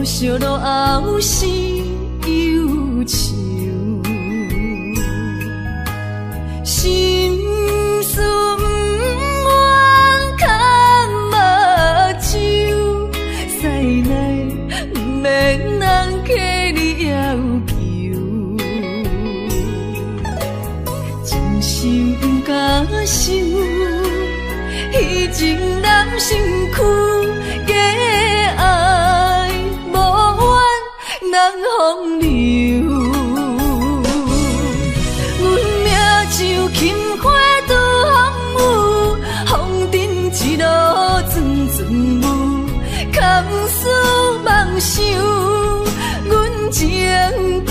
惜落后是忧愁，心事不愿牵目睭，使来不免人客你要求，真心不敢想，以前男身躯。人风流，阮命像轻花拄风雨，风尘一路阵阵雾，空思梦想，阮情归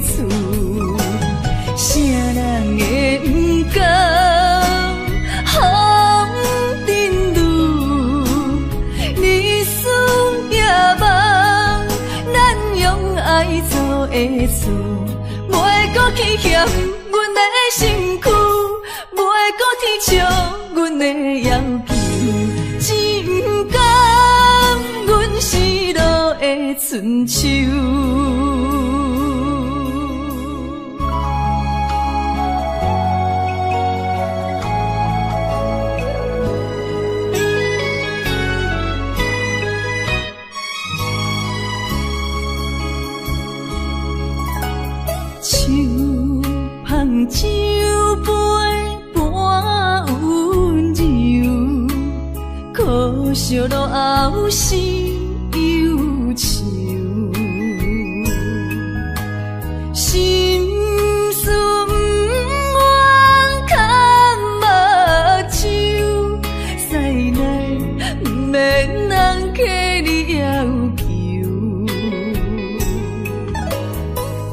厝，啥人会不甘风尘路，日思夜梦。爱做的事，袂搁去嫌阮的身躯，袂搁天笑阮的要求，只不甘阮失落的春秋。酒杯半温柔，可惜落后是忧愁，心事不愿牵目睭，使来不免人客你要求，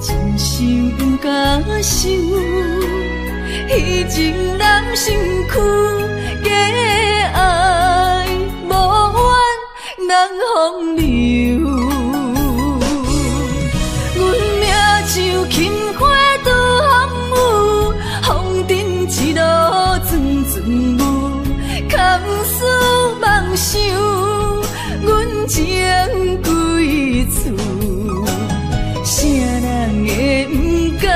真心不敢想。以前男身躯假爱无怨人风流，阮命像轻花拄风雨，风尘一路阵阵雾，空思梦想，阮情归厝，啥人会不甘？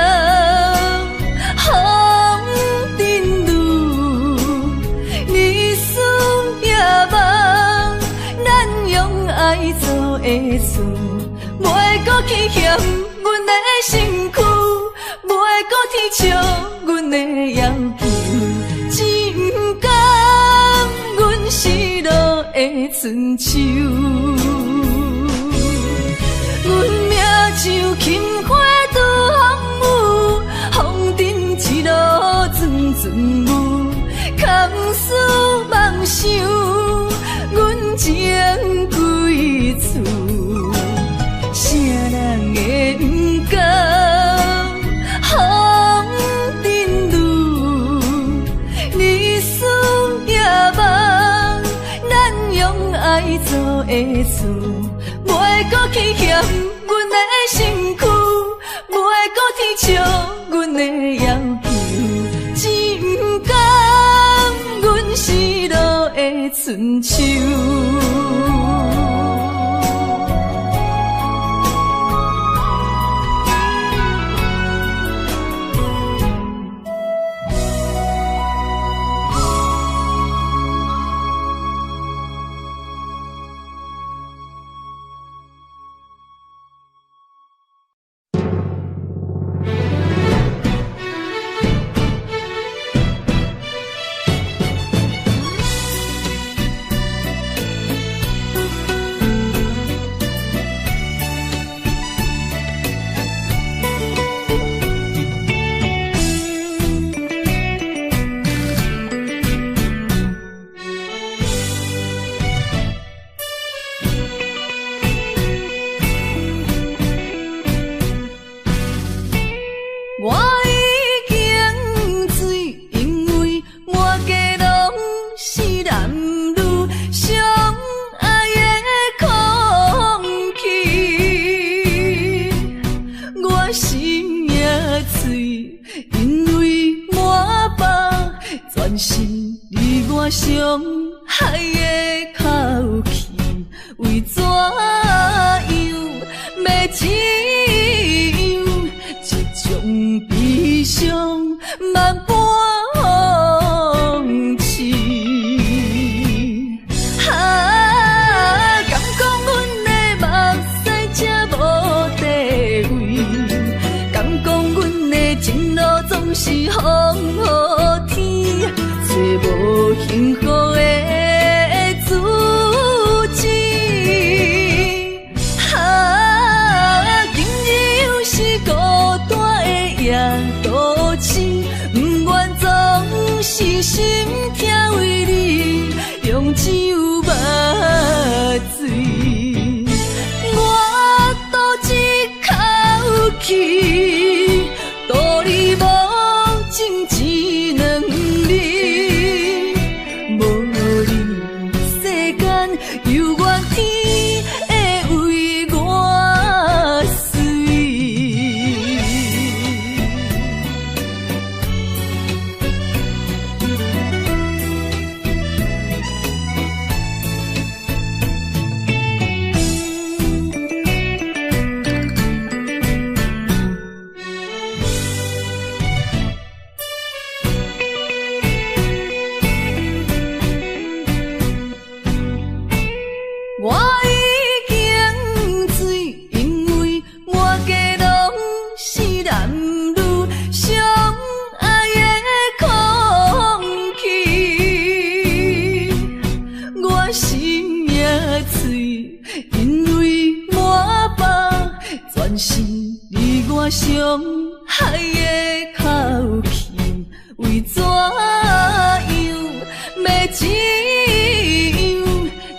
爱做的事，袂搁去嫌阮的身躯，袂搁天笑阮的要求，只不甘阮失落的春秋。阮命像轻花拄风雨，风尘一路阵阵雾，空思梦想，阮情归厝，啥人会不甘风尘路，日思夜梦，咱用爱做的事，袂搁去嫌阮的身躯，袂搁天笑阮的要求，只不甘阮失落的春秋。我伤害的口气，为怎样？心疼为你用酒目水，我赌一口气，赌你无情一两日，无你世间犹原天会为我水。我已经醉，因为满街拢是男女相爱的空气。我心也碎，因为满腹全是你我相爱的口气。为怎样要怎样？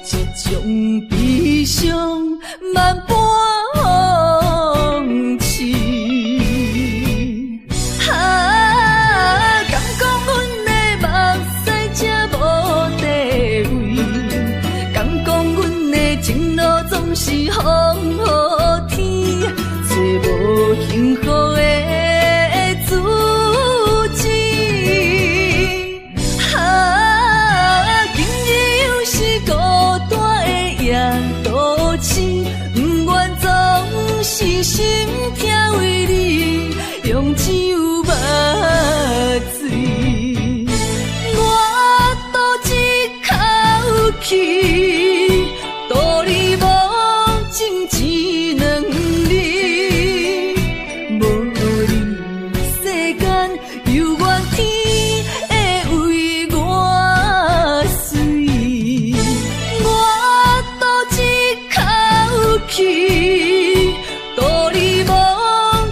这种悲伤万般放弃。敢讲阮的目屎才无地位，敢讲阮的情路总是风雨天，找无幸福的自己。今日又是孤单的夜都市，不愿总是心疼为你用酒目水，我赌一口气，赌你无情一两日，无你世间犹原天会为我水。我赌一口气，赌你无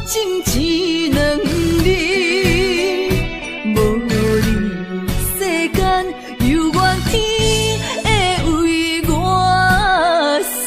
情一两日，无你世间犹原天会为我水。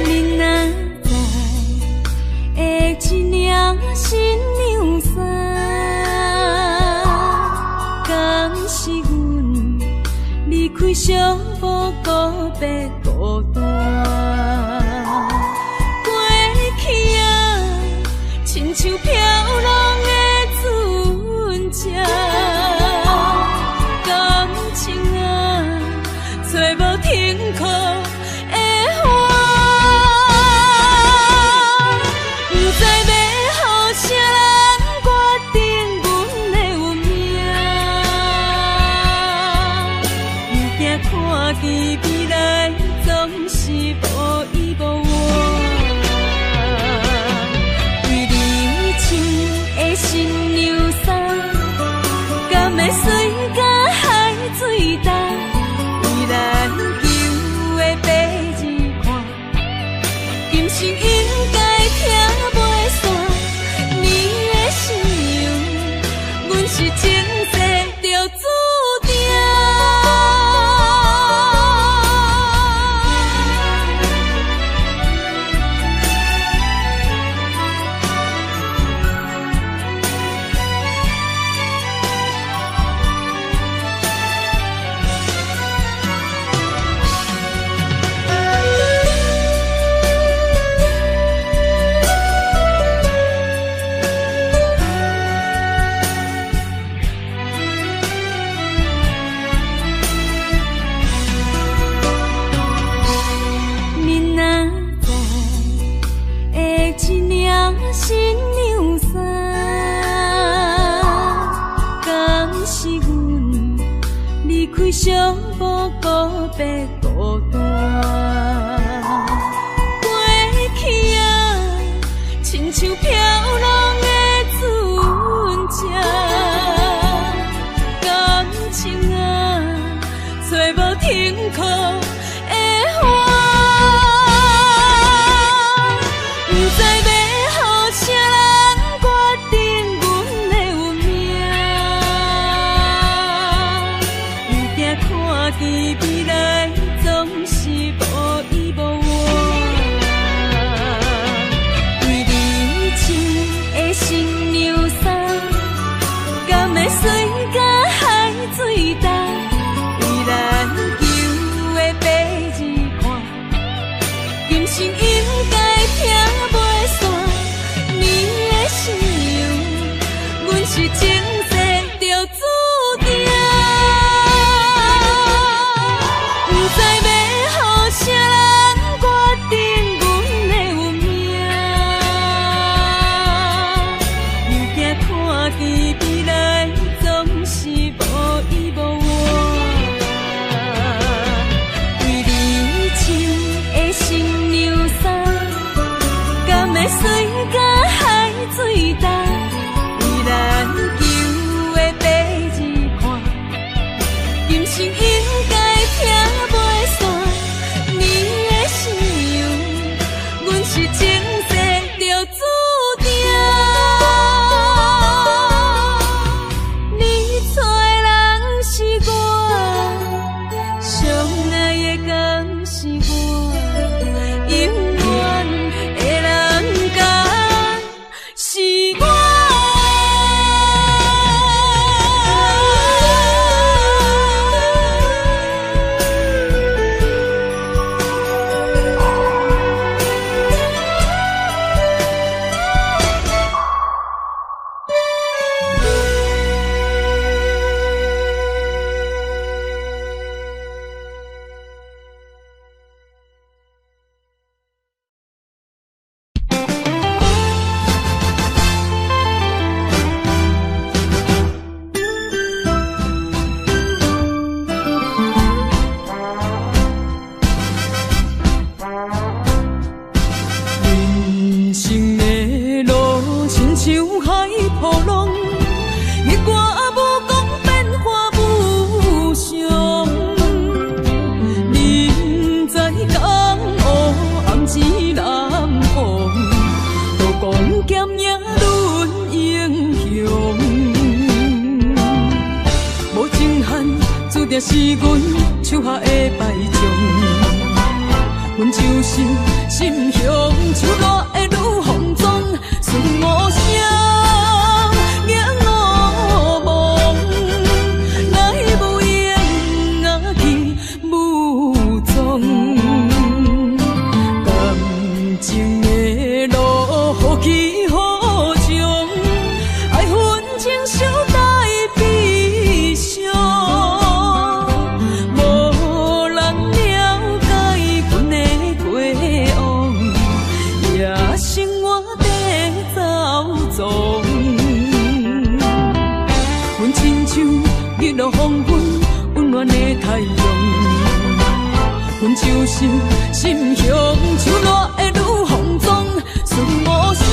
你哪知会一领新娘衫，敢是阮离开小无告别孤单。过去啊，亲像飘浪的船只，感情啊，找无停靠。看见未来总是无依无靠，为你穿的新娘衫，敢会随甲海水淡？为咱求的白日看，今生应该听袂散。你的信用，阮是前世就注定。无告别孤单。过去啊，亲像飘浪的船只，感情啊，找无停靠的花。不知要予啥人决定阮的运命，有惊看见未来总是无依无靠。为你穿的新娘衫，敢会随甲海水重？为咱求的白日看，今生应该听袂散。你的信用，阮是前世就注定。不知要予啥人决定阮的运命，又惊看见未来总是无依无靠。为你穿的新娘衫，敢会随甲海水重？为咱求的白日看，今生应该听袂散。你的信用，阮是前世就注定。你找的人是我，上爱的敢是我，永远的人敢是我。人生的路亲像海波浪，日月无讲变化无常。人在江湖，暗自南风，刀光剑影论英雄。无情限，注定是阮手下的败将。阮就是心胸像热的女风妆，顺无声，影无梦，来无影啊去无踪。感情的路好起好终，爱恨情伤带悲伤。无人了解阮的过往，也生活在走踪。阮亲像日落黄昏温暖的太阳，阮就是心胸像热的女风妆，顺无声，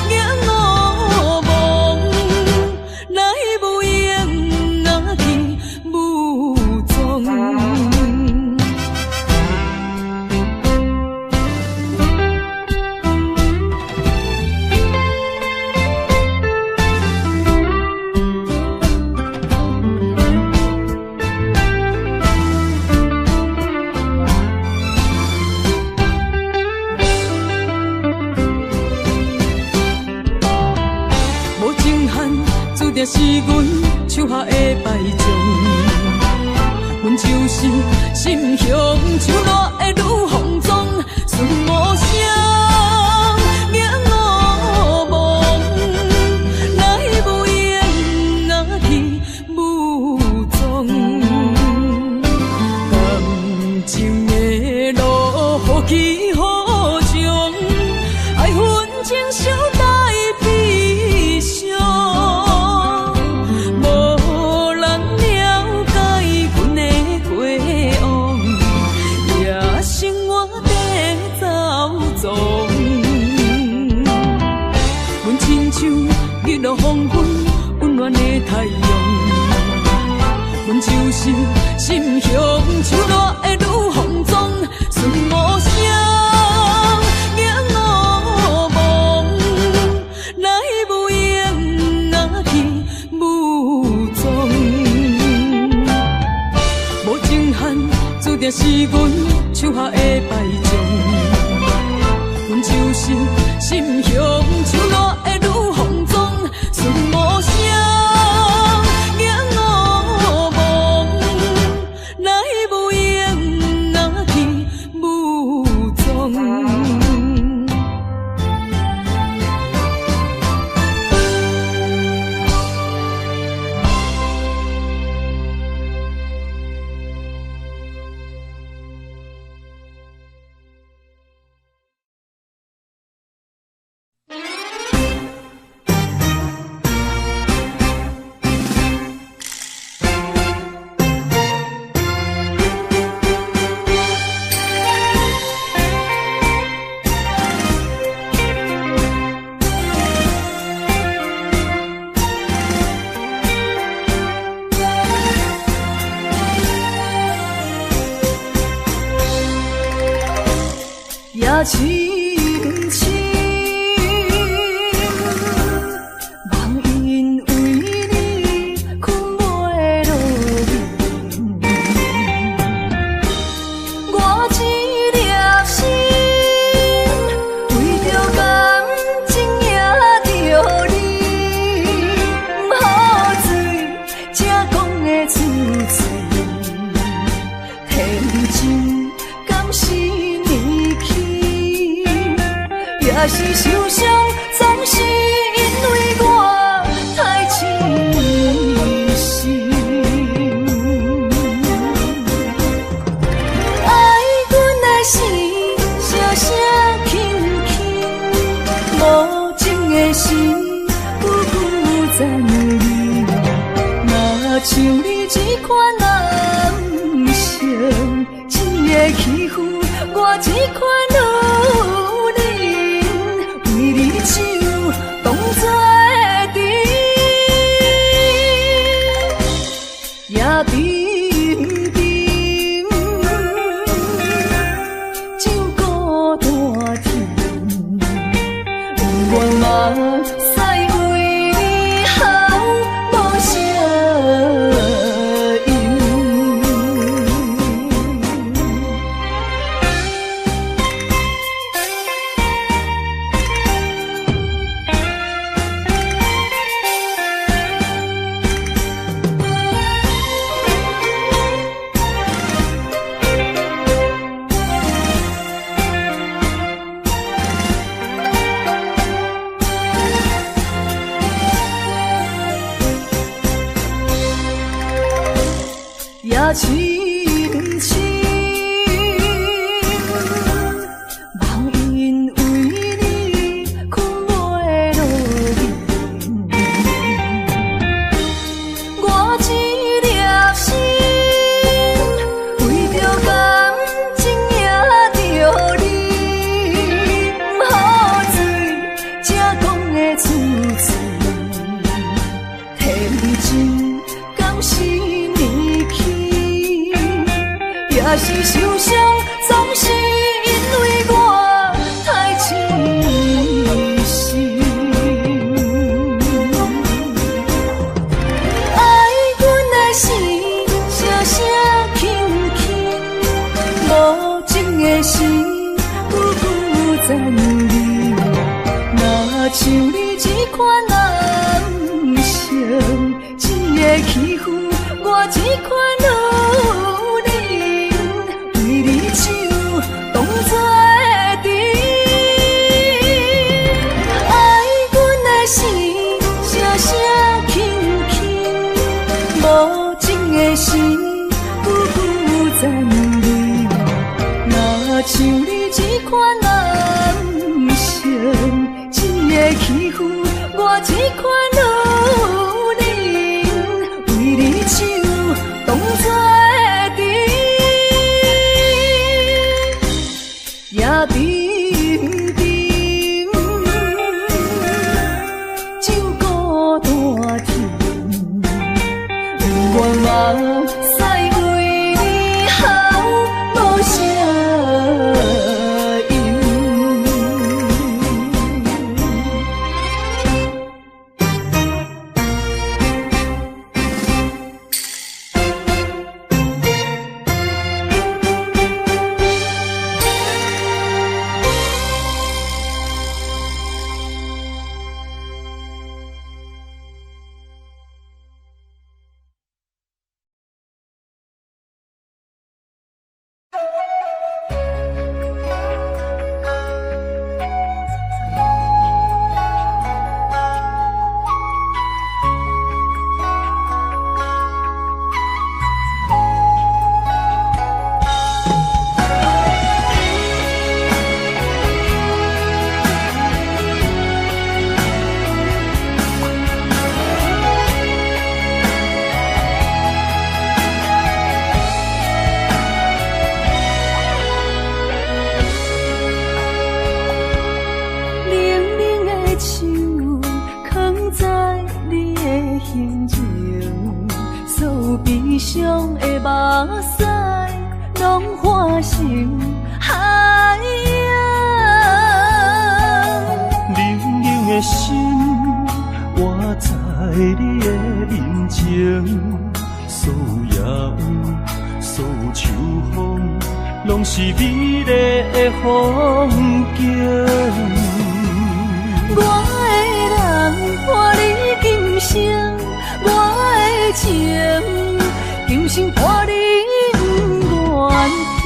影无梦，来无影啊去无踪。无情限，注定是阮手下的败将。阮就是心胸像热的女风妆，顺无声，影无梦，来无影啊去无踪。感情的路好起好终，爱恨情伤带悲伤。无人了解是心胸像热的女风妆，顺无声，仰我望，来无影啊去无踪，无情限，注定是阮手下的败将。阮就是心胸像热的女风妆，顺无声，仰我望，来无影啊去无踪。也深深，梦因为你困袂落眠。我一粒心，为着感情也着你，不好醉，才讲的出嘴，天真敢是你去？也是受伤，总是因为我太痴心。爱阮的心，声声轻轻，无情的心，久久暂离。若像你这款男生，一个欺负我这款女人。为你手当作甜，也甜甜，酒孤单甜，不愿嘛使为你好无声音。也深深，梦因为你困袂落眠。我一粒心，为着感情也着你，不好醉，才讲的出嘴，天真敢是你去？也是受伤，总是因为我太痴心。爱阮的心，声声轻轻，无情的心，久久暂离。若像你这款男生，一个欺负我这款女。为你手当作甜，爱阮的心，声声轻轻，无情的心，久久暂离。若像你这款男生，一个欺负我这款女人，为你手当屎，拢化成海洋。冷冷的心，活在你的面前，所有所有秋风，拢是美丽的风景。我的人伴你今生，我的情今生伴你愿行。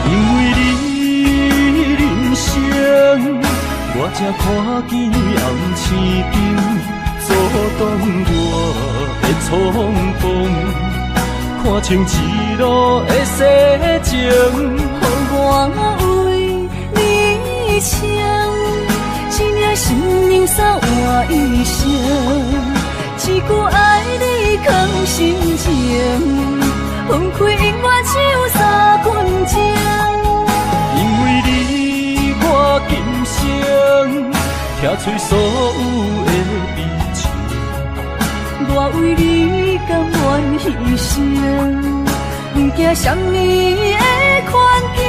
因为你人生，我才看见红青灯，阻挡我的冲动，看清一路的世情。予我为你唱，一领心灵扫换一生，一句爱你藏心情，分开永远只有三分钟。因为你，我今生听出所有的悲情，我为你甘愿牺牲，不惊什么的困境。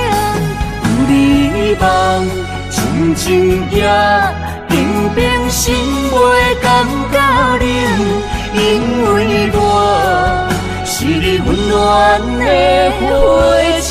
有你梦，真情也平平心袂感觉冷，因为我是你温暖的花情。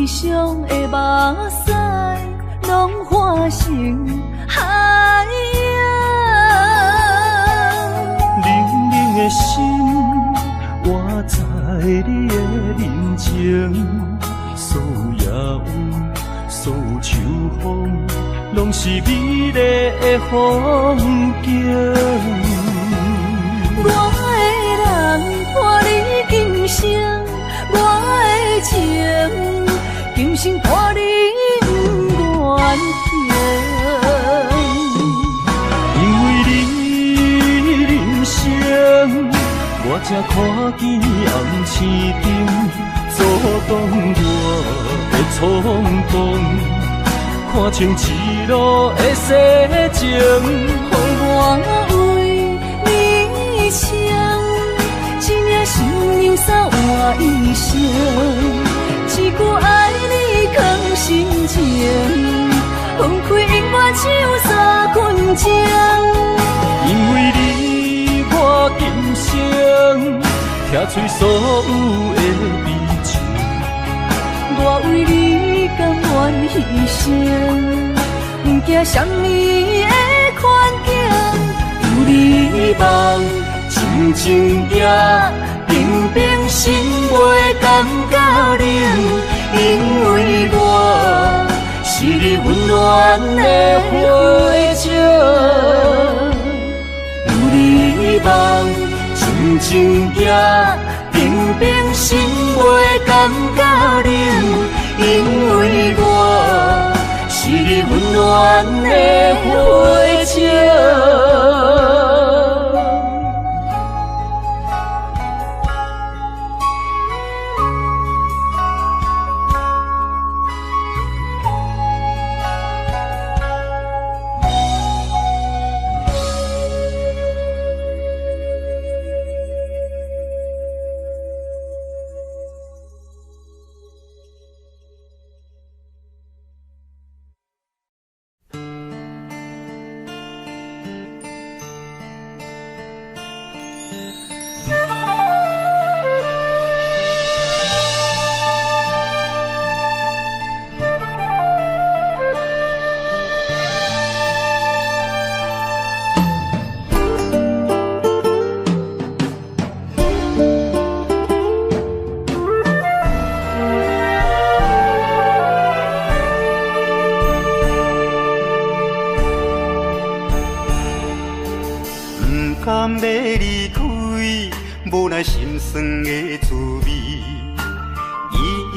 伤的目屎，拢化成海洋。冷冷的心，活在你的面前，所有所有秋风，拢是美丽的风景。我的人伴你今生，我的情今生伴你愿行。因为你人生，我才看见红青灯，阻挡我的冲动，看清一路的世情。予我为你唱，一领心灵扫换一生，一句爱你藏心情，分开永远只有三分钟。因为你，我今生听出所有的悲情，我为你甘愿牺牲，不惊什么的困境。有你梦，真情也平平心袂感觉冷，因为我是你温暖的花情。有你梦，真情也平平心袂感觉冷，因为我是你温暖的花情。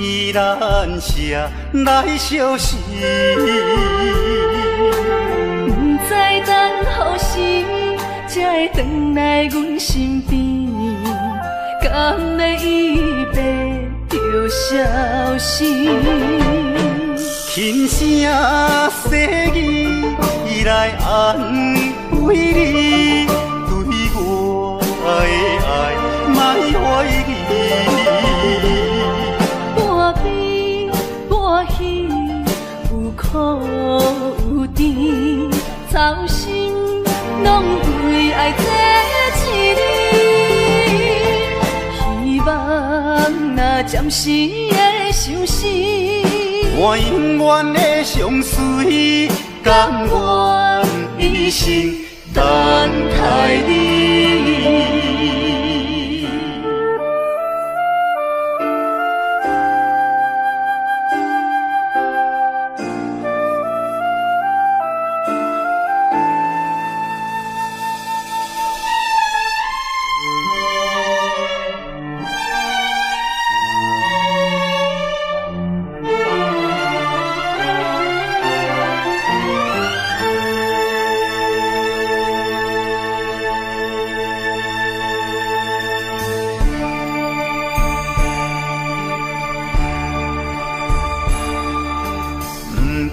依然写来相思。不知等何时才会回来阮身边，敢会伊白就消失？轻声细语来安慰你，对我的爱莫怀疑。半悲半喜，有苦有甜，操心拢为爱这一日。希望若暂时的相思，我永远的相随，甘愿一生等待你。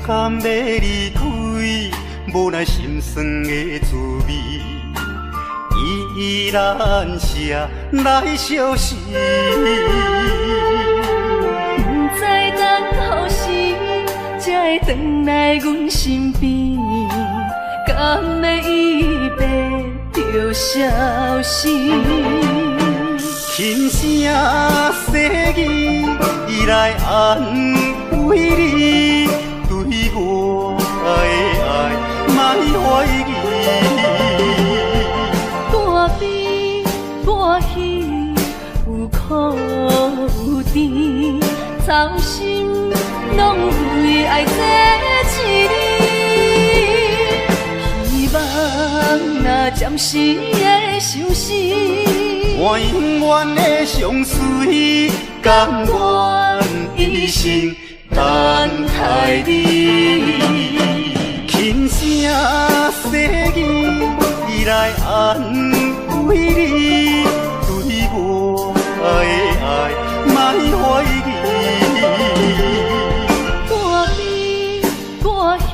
甘要离开，无奈心酸的滋味，依然写来相思。不知等何时才会回来阮身边，敢会伊白就消失？轻声细语来安慰你，对我的爱莫怀疑。半悲半喜，有苦有甜，操心拢为爱这一日。希望若暂时的相思，我永远的相随，甘愿一生等待你。轻声细语来安慰你，对我的爱莫怀疑。半悲半喜，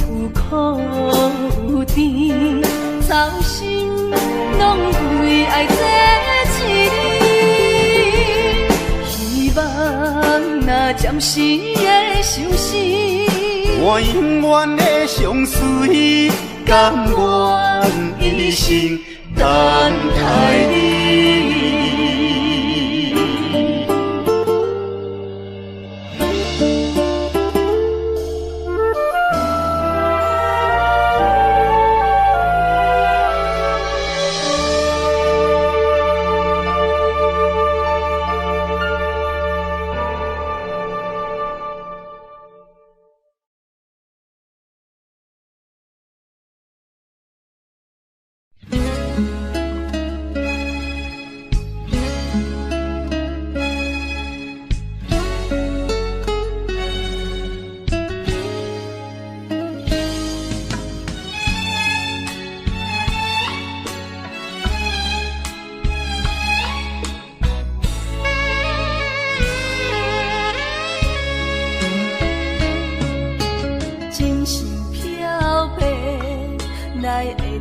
有苦有甜，操心拢为爱这一日。希望若暂时的相思，我永远的相随，甘愿一生等待你。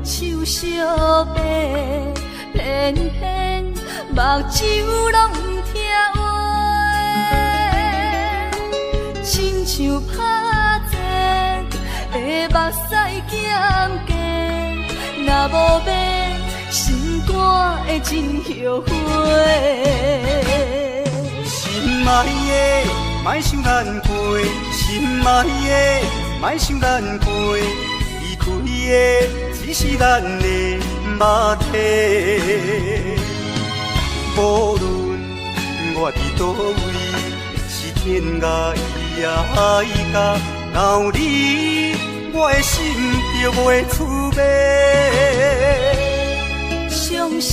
手相白，偏偏目睭拢不听话，亲像拍折的目屎咸咸，若无变，心肝会真后悔。心爱的，莫想难过；心爱的，莫想难过。伊开的只是咱的肉体，无论我伫倒位，是天涯海角，若有你，我的心就袂出卖。相信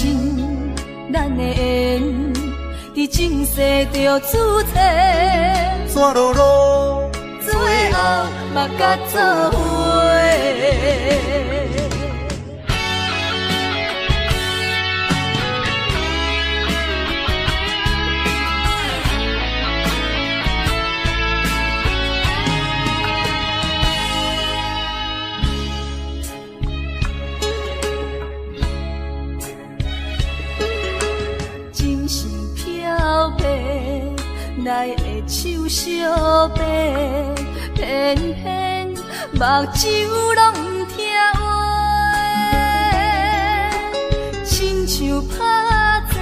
咱的缘，伫前世着注册，山路路，最后嘛甲做伙。来的手相白，偏偏目睭拢不听话，亲像拍折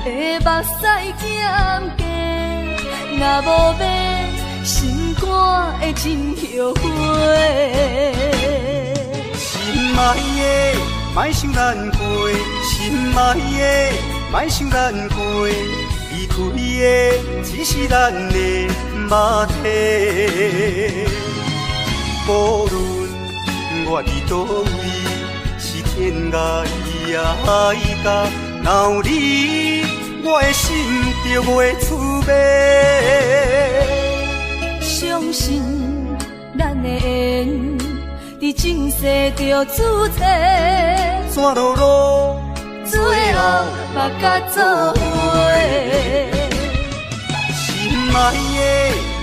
的目屎减低，若无要心肝会真后悔。心爱的，莫想咱过；心爱的，莫想咱过。离开的只是咱的肉体，无论我伫倒位，是天涯海角，若有你，我的心就袂出卖。相信咱的缘，伫前世就注册，山路路，最后嘛甲做伙。心爱的，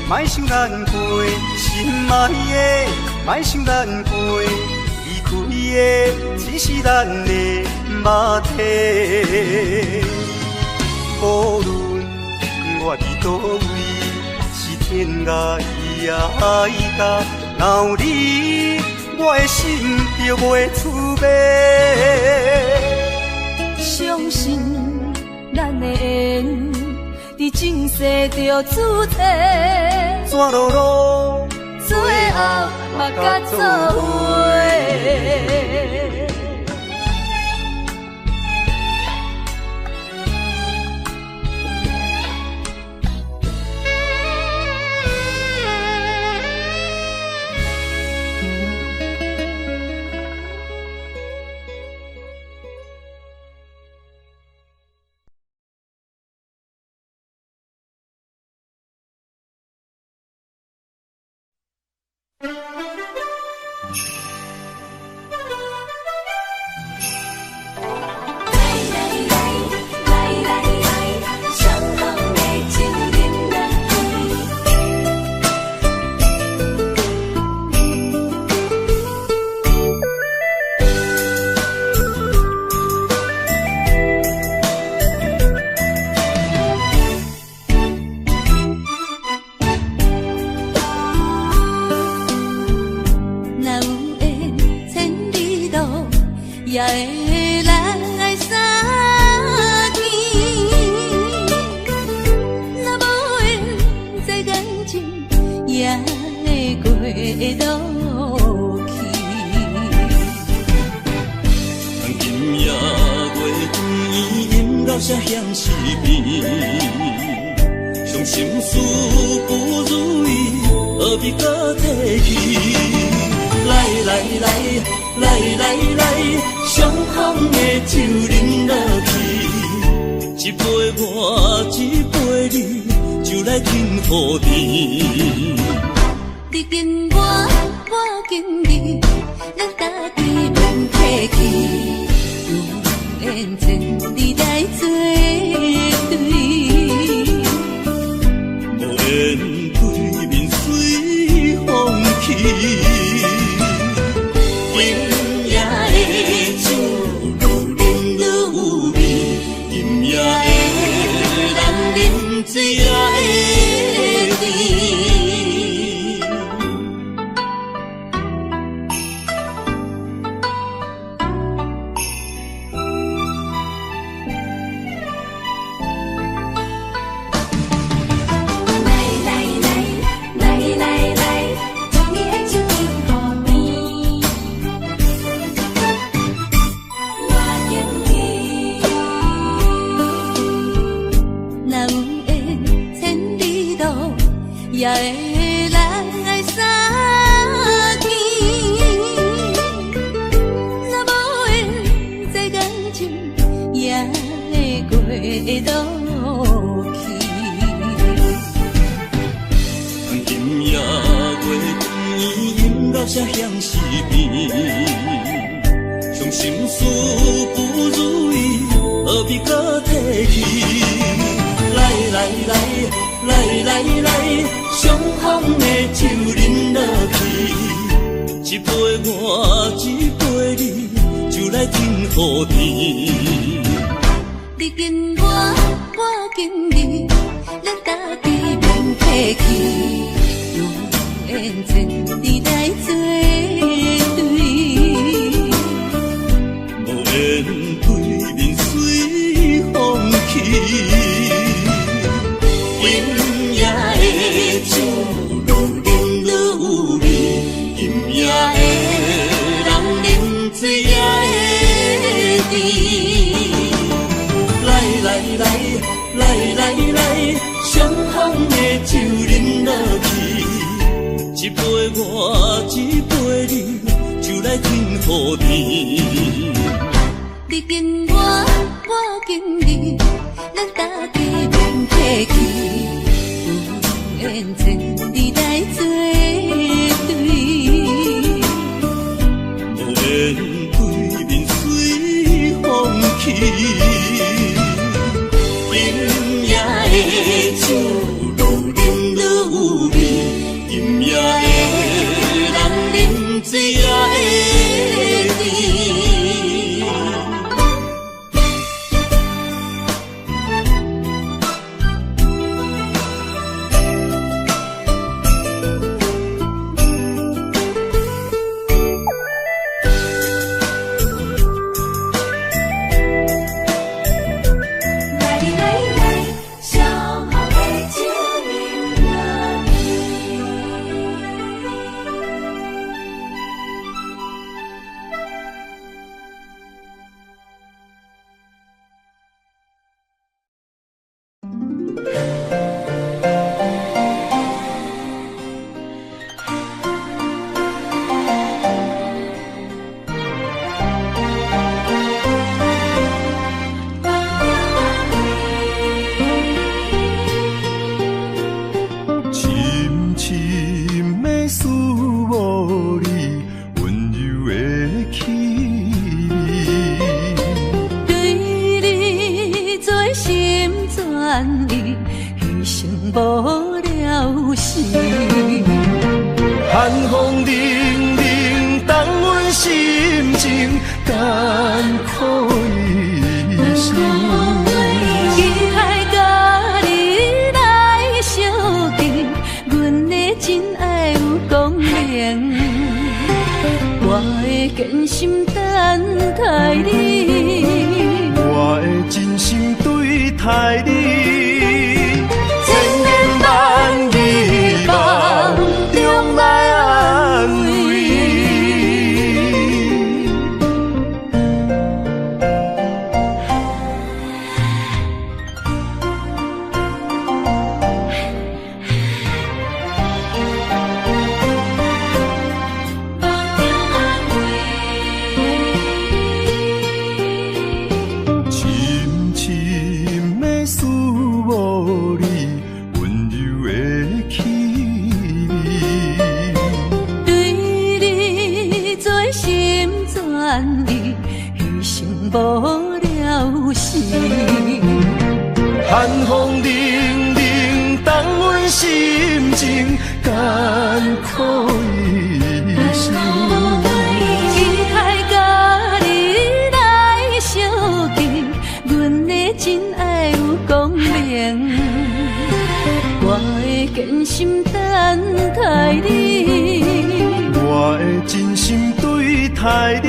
莫想咱过；心爱的，莫想咱过。离开的只是咱的肉体，无论我伫倒位，是天涯海角，若有你，我的心就袂出卖。相信咱的缘，伫前世就注册，山路路，最后嘛甲做伙。也会来相见，若无缘在感情，也会过渡去。今夜月光圆，因老舍乡是边，伤心事不如意，何必搁提起？来，相逢的酒饮落去，一杯我，一杯你，就来敬予甜。你敬我，我敬你，咱家己免客气，有缘千里来作对，无缘对面随风去。也会来相见，若无缘在感情，也会过渡才嫌失眠。伤心事不如意，何必搁提起？来来来来来来，相逢的酒饮落去，一杯我，一杯你，就来天雨天。你紧我，我紧你，咱家己免客气，有缘千里来作对，无缘对面随风去。今夜的酒愈饮愈有味，今夜的人饮醉也会甜。来来来来来来，相逢的酒饮落去，一杯我，一杯你，就来天雨天。你紧我，我紧你，咱家己免客气，有缘千里来作对，无缘对面随风去。今夜的酒愈饮愈有味，今夜的人饮醉也会甜。寒风凛凛，冻阮心情艰苦一生。期待甲你来相见，阮的真爱有光明，我会坚心等待你，我会真心对待你。寒风凛凛，冻阮心情艰苦一生。期待甲你来相见，阮的真爱有光明，我会坚心等待你，我会真心对待你。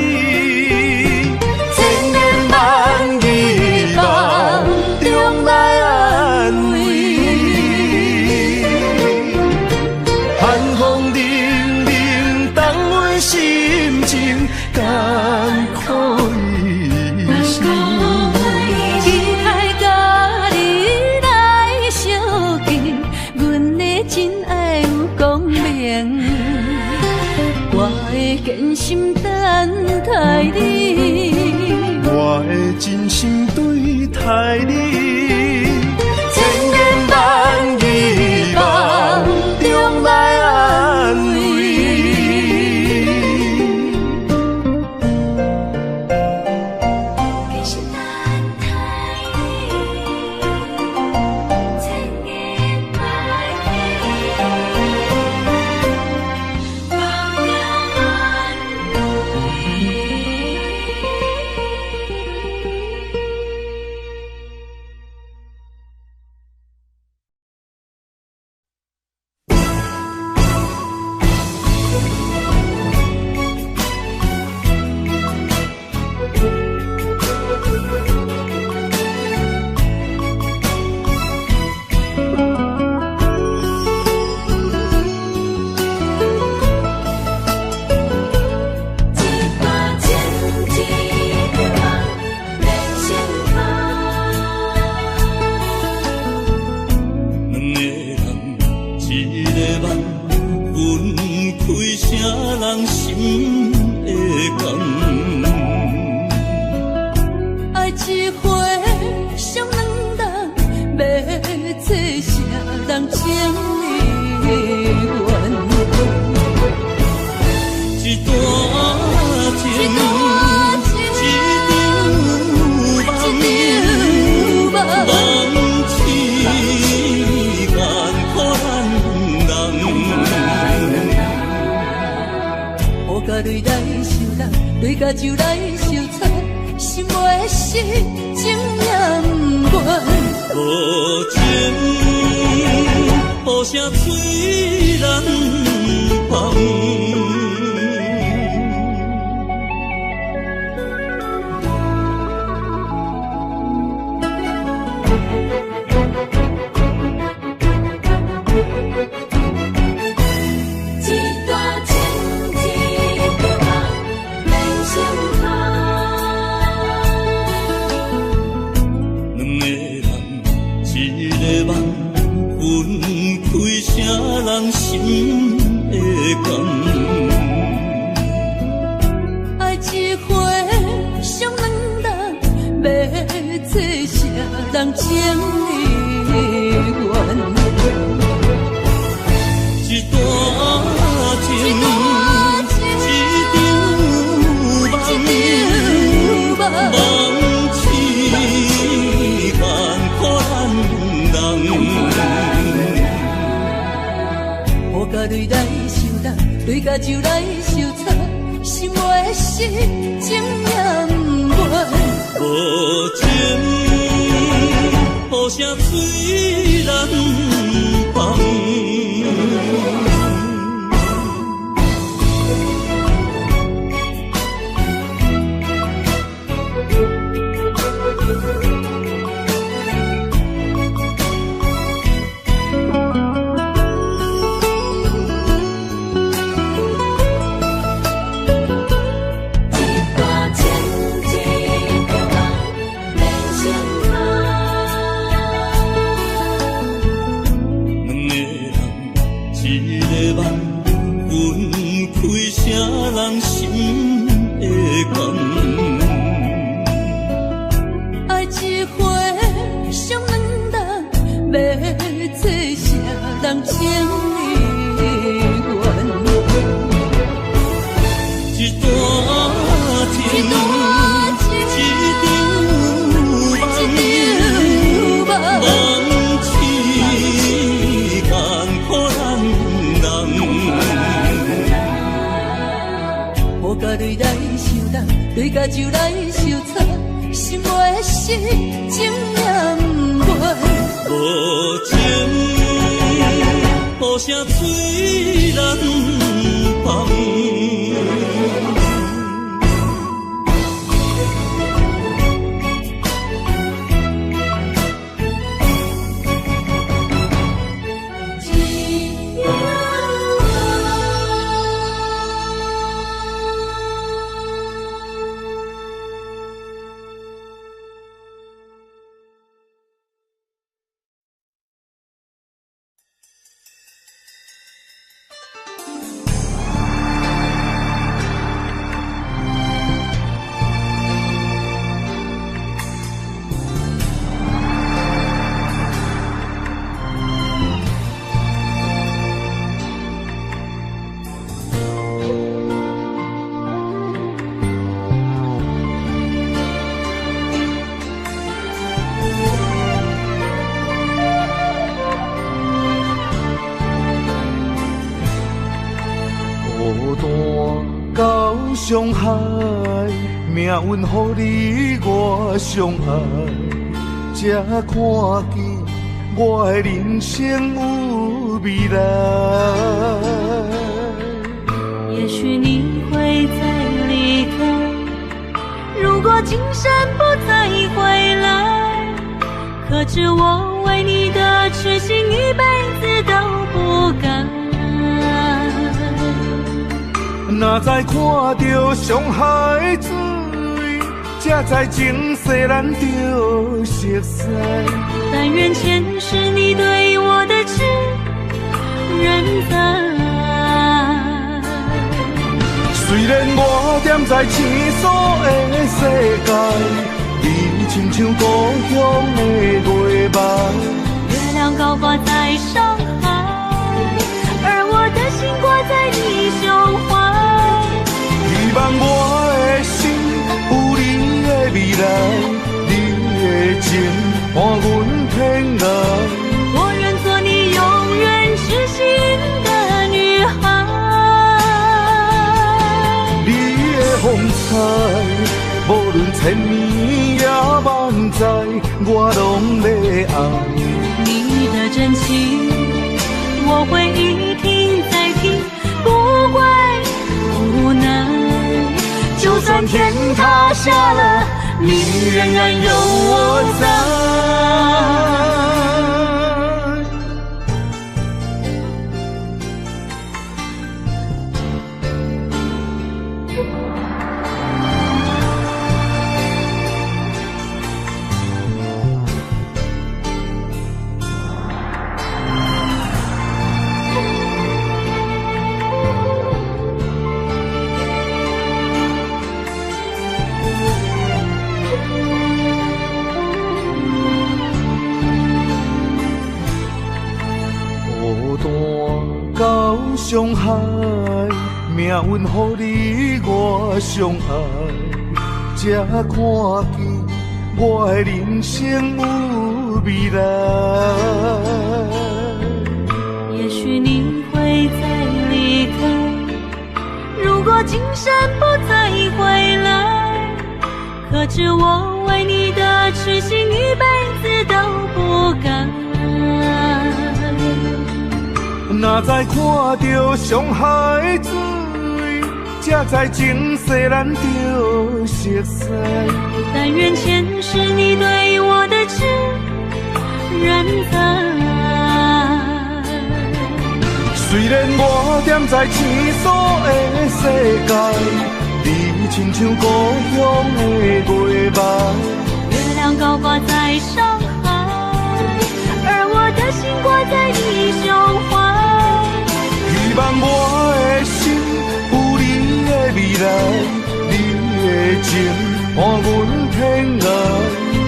艰苦一生，期待甲你来相见，阮的真爱有光明，我会坚心等待你。啥人情意愿？一段情，一场梦痴愿可咱人。雨甲泪来受难，泪甲酒来受惨，心袂死，情也不愿。无情，雨声催人芳。人心的感，爱一回伤两人，要做啥人情意愿？一段情，一场梦痴愿可咱人。雨甲泪来受难，泪甲酒来受惨，心袂死，情也不愿。无情，雨声催人芳。人心的感，爱一回伤两人，要做啥人情意愿？一段情，一场梦痴愿可咱人。雨甲泪来受难，泪甲酒来受惨，心袂死，情也不愿。无情，雨声催人芳。伤害，命运予你我相爱，才看见我的人生有未来。也许你会再离开，如果今生不再回来，可知我为你的痴心一辈子都不改。若再看到伤害水，才知情世咱着熟悉。但愿前世你对我的痴仍在。虽然我踮在青锁的世界，你亲像故乡的月梦。月亮亮高挂在上海，而我的心挂在你胸怀。希望我的心有你的未来，你的情伴阮天涯。我愿做你永远痴心的女孩。你的风采，无论千年也万载，我拢要爱。你的真情，我会一听再听，不怪无奈。就算天塌下了，你仍然有我在。上海，命运予你我相爱，才看见我的人生有未来。也许你会再离开，如果今生不再回来，可知我为你的痴心一辈子都不改。若再看到上海水，才知前世咱就熟悉。但愿前世你对我的痴仍在。虽然我踮在青锁的世界，你亲像故乡的月白。月亮高挂在上海，而我的心挂在你胸怀。希望我的心有你的未来，你的情伴阮天涯。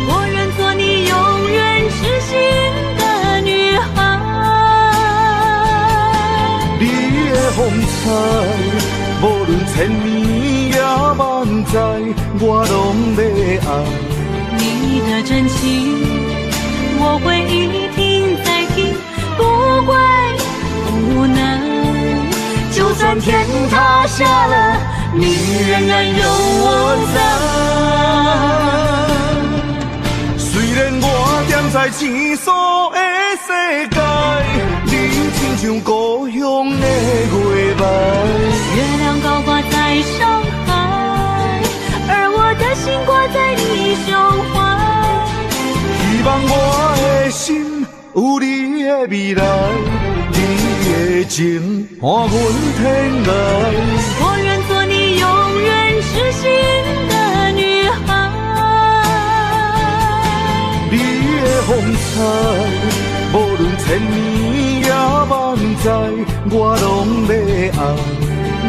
我愿做你永远痴心的女孩。你的风采，无论千年也万载，我拢要爱。你的真情，我会一听再听，不怪无奈。就算天塌下了，你仍然有我在。虽然我踮在青锁的世界，你亲像故乡的月白。月亮高挂在上海，而我的心挂在你胸怀。希望我的心有你的未来，你的情伴阮天涯。我愿做你永远痴心的女孩。你的风采，无论千年也万载，我拢要爱。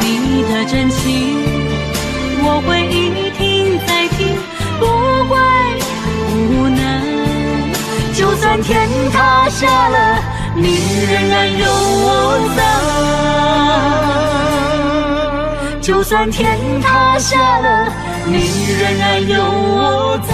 你的真情，我会一听再听，不怪无奈。就算天塌下了，你仍然有我在。就算天塌下了，你仍然有我在。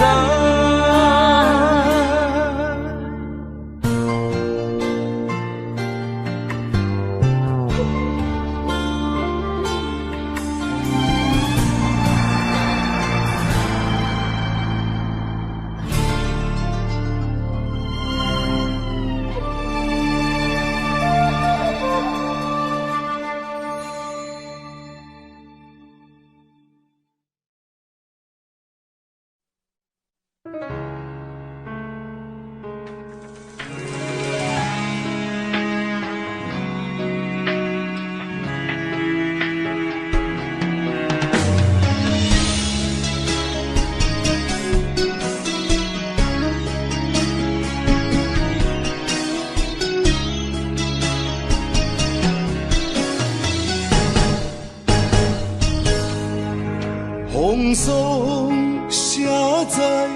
风霜写在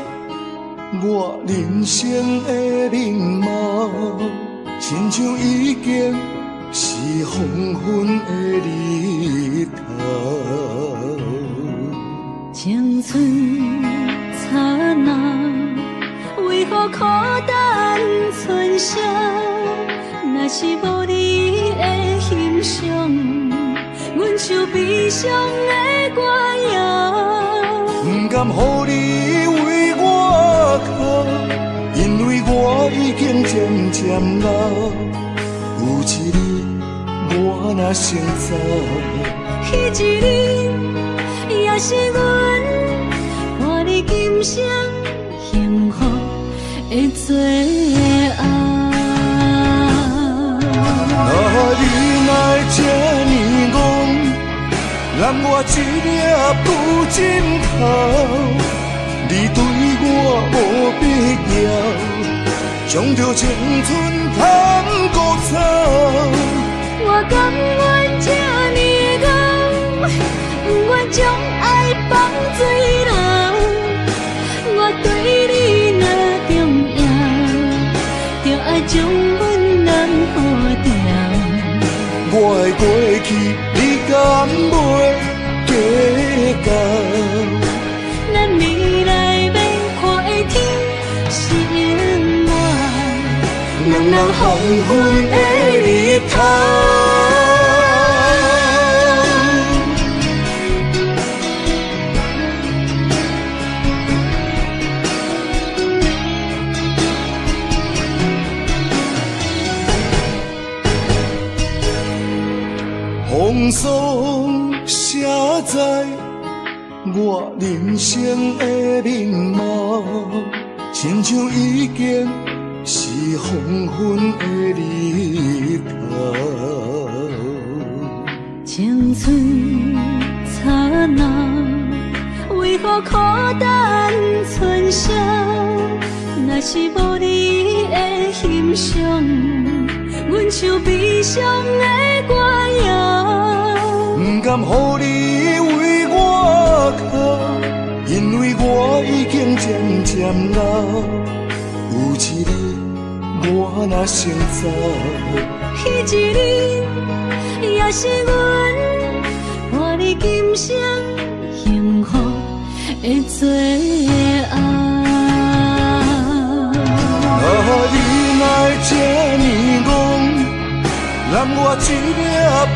我人生的面貌，亲像已经是黄昏的日头。青春刹那，为何孤单存剩？若是无你的欣赏，阮像悲伤的歌谣。不甘予你为我哭，因为我已经渐渐老。有一日我若先走，彼一日也是阮看你今生幸福的最后。你若会这呢戆，揽我一粒布枕头，你对我无必要，将着青春通孤草。我甘愿这呢戆，不愿将爱放水流。我对你若重要，就爱将阮男好掉。我的过去，你敢袂计较？咱未来要看的天是永远，两人黄昏的日头。风霜写在我人生的面貌，亲像已经是黄昏的日头。青春刹那，为何孤单存剩？若是无你的欣赏，阮像悲伤的歌谣。不甘予你为我哭，因为我已经渐渐老。有一日我若先走，彼一日也是阮看你今生幸福的最后。你若会这呢戆，揽我一粒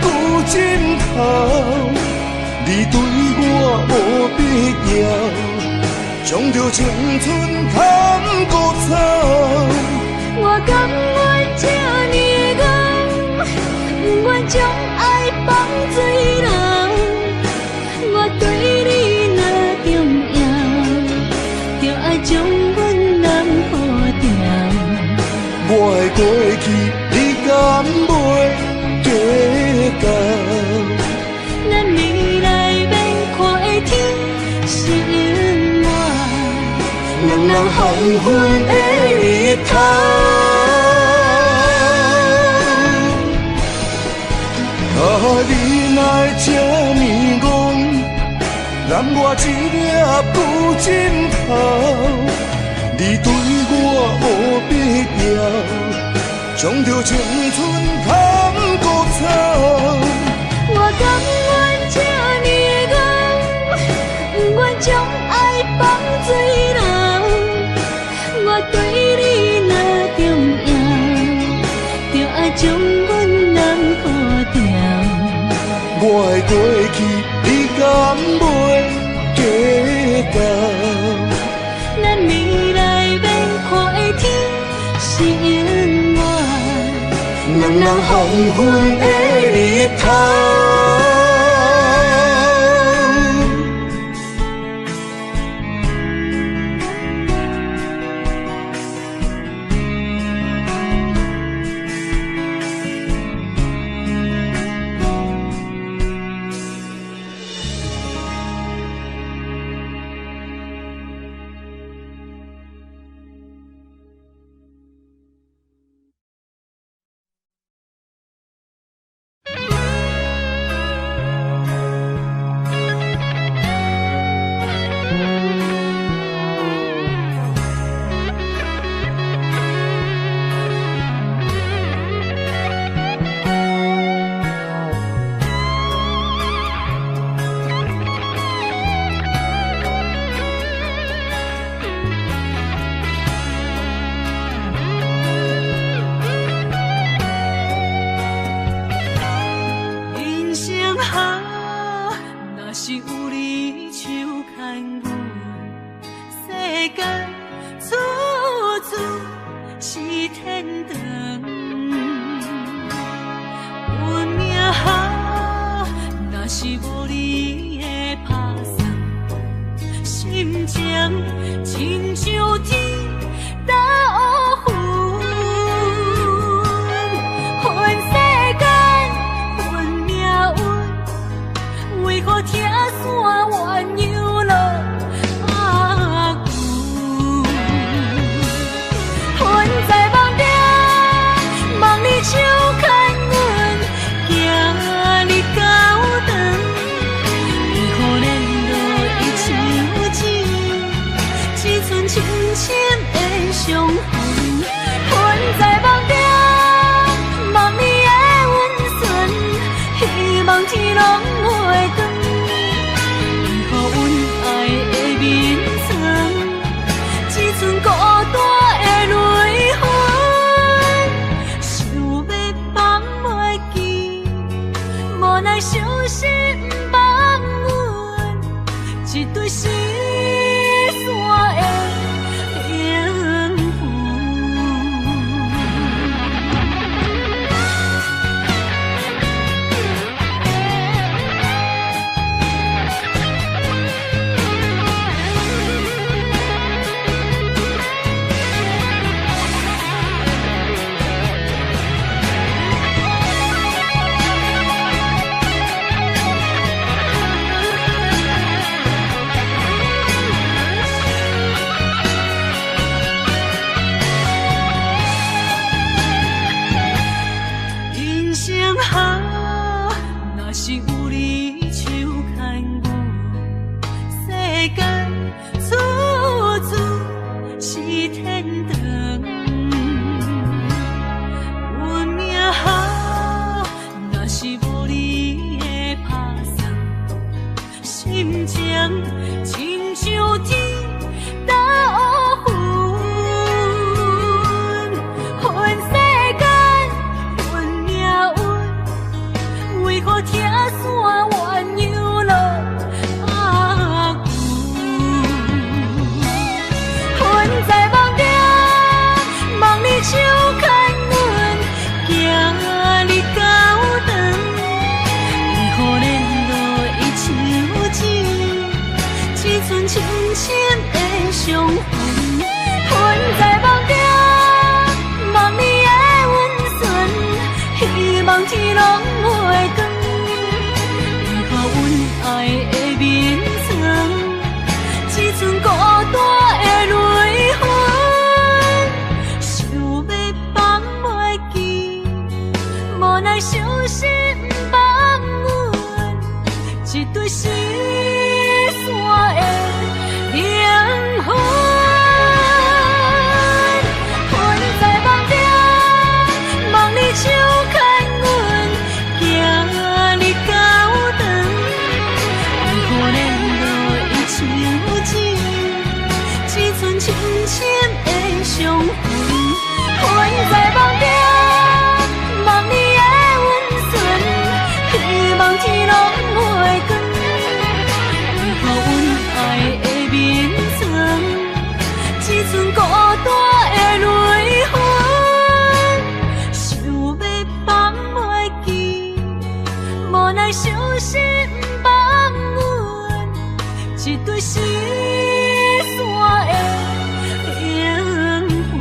布枕头，你对我无必要，将着青春通孤草。我甘愿这呢戆，不愿将爱放水流。我对你若重要，就爱将阮男好掉。我的过去，你敢袂计较？咱未来要看的天是永远，两人黄昏的日头。你若会这呢戆，揽我一粒布枕头，你对我无必要，将着青春通孤草。我甘愿这呢戆，不愿将爱放水流。我对你若重要，就爱将阮男好掉。我的过去，你敢袂计较？咱未来要看的天是永远，两人黄昏的日头。来相信放阮一对失散的幸福。亲像天打乌云，恨世间，恨命运，为何听线鸳鸯落阿牛？恨在梦中，梦里手牵阮，行日高长，为何连落伊手指？只剩深深的伤痕，困在梦中，梦里的温存，希望天拢袂光。为何阮爱的眠床，只剩孤单的泪痕，想要放袂记，无奈伤心放阮一对失散的灵魂，困在梦中，梦里手牵阮，行日高长，为何连落伊手指，只剩深深的伤痕，困在梦中，梦里的温存，希望天拢袂光。眠床，只剩孤单的泪痕，想要放袂记，无奈伤心放阮一对失散的灵魂。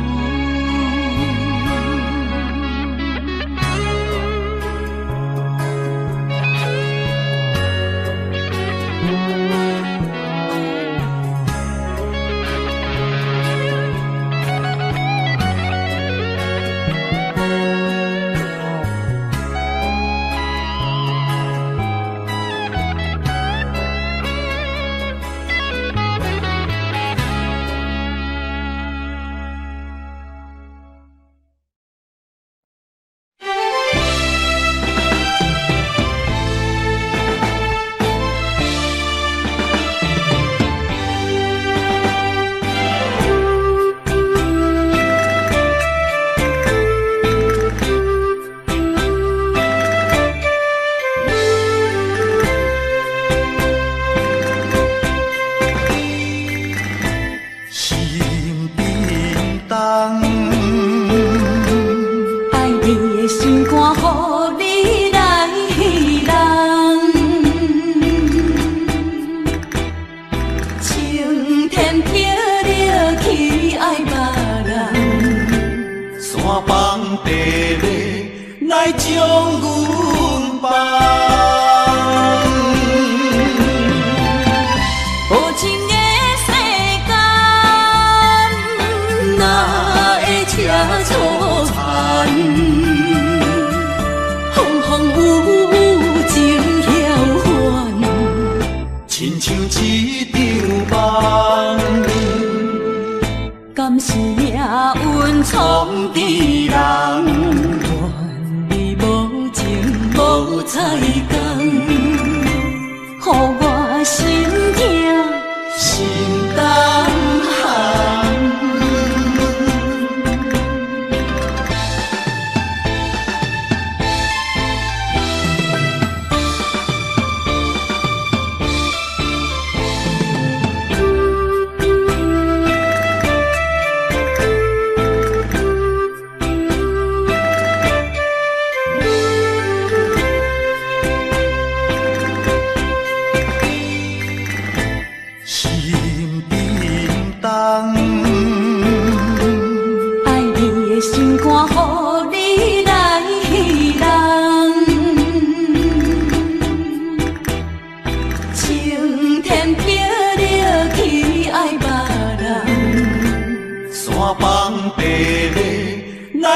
敢是命运创治人，怨你无情无彩工，予我心痛心胆寒。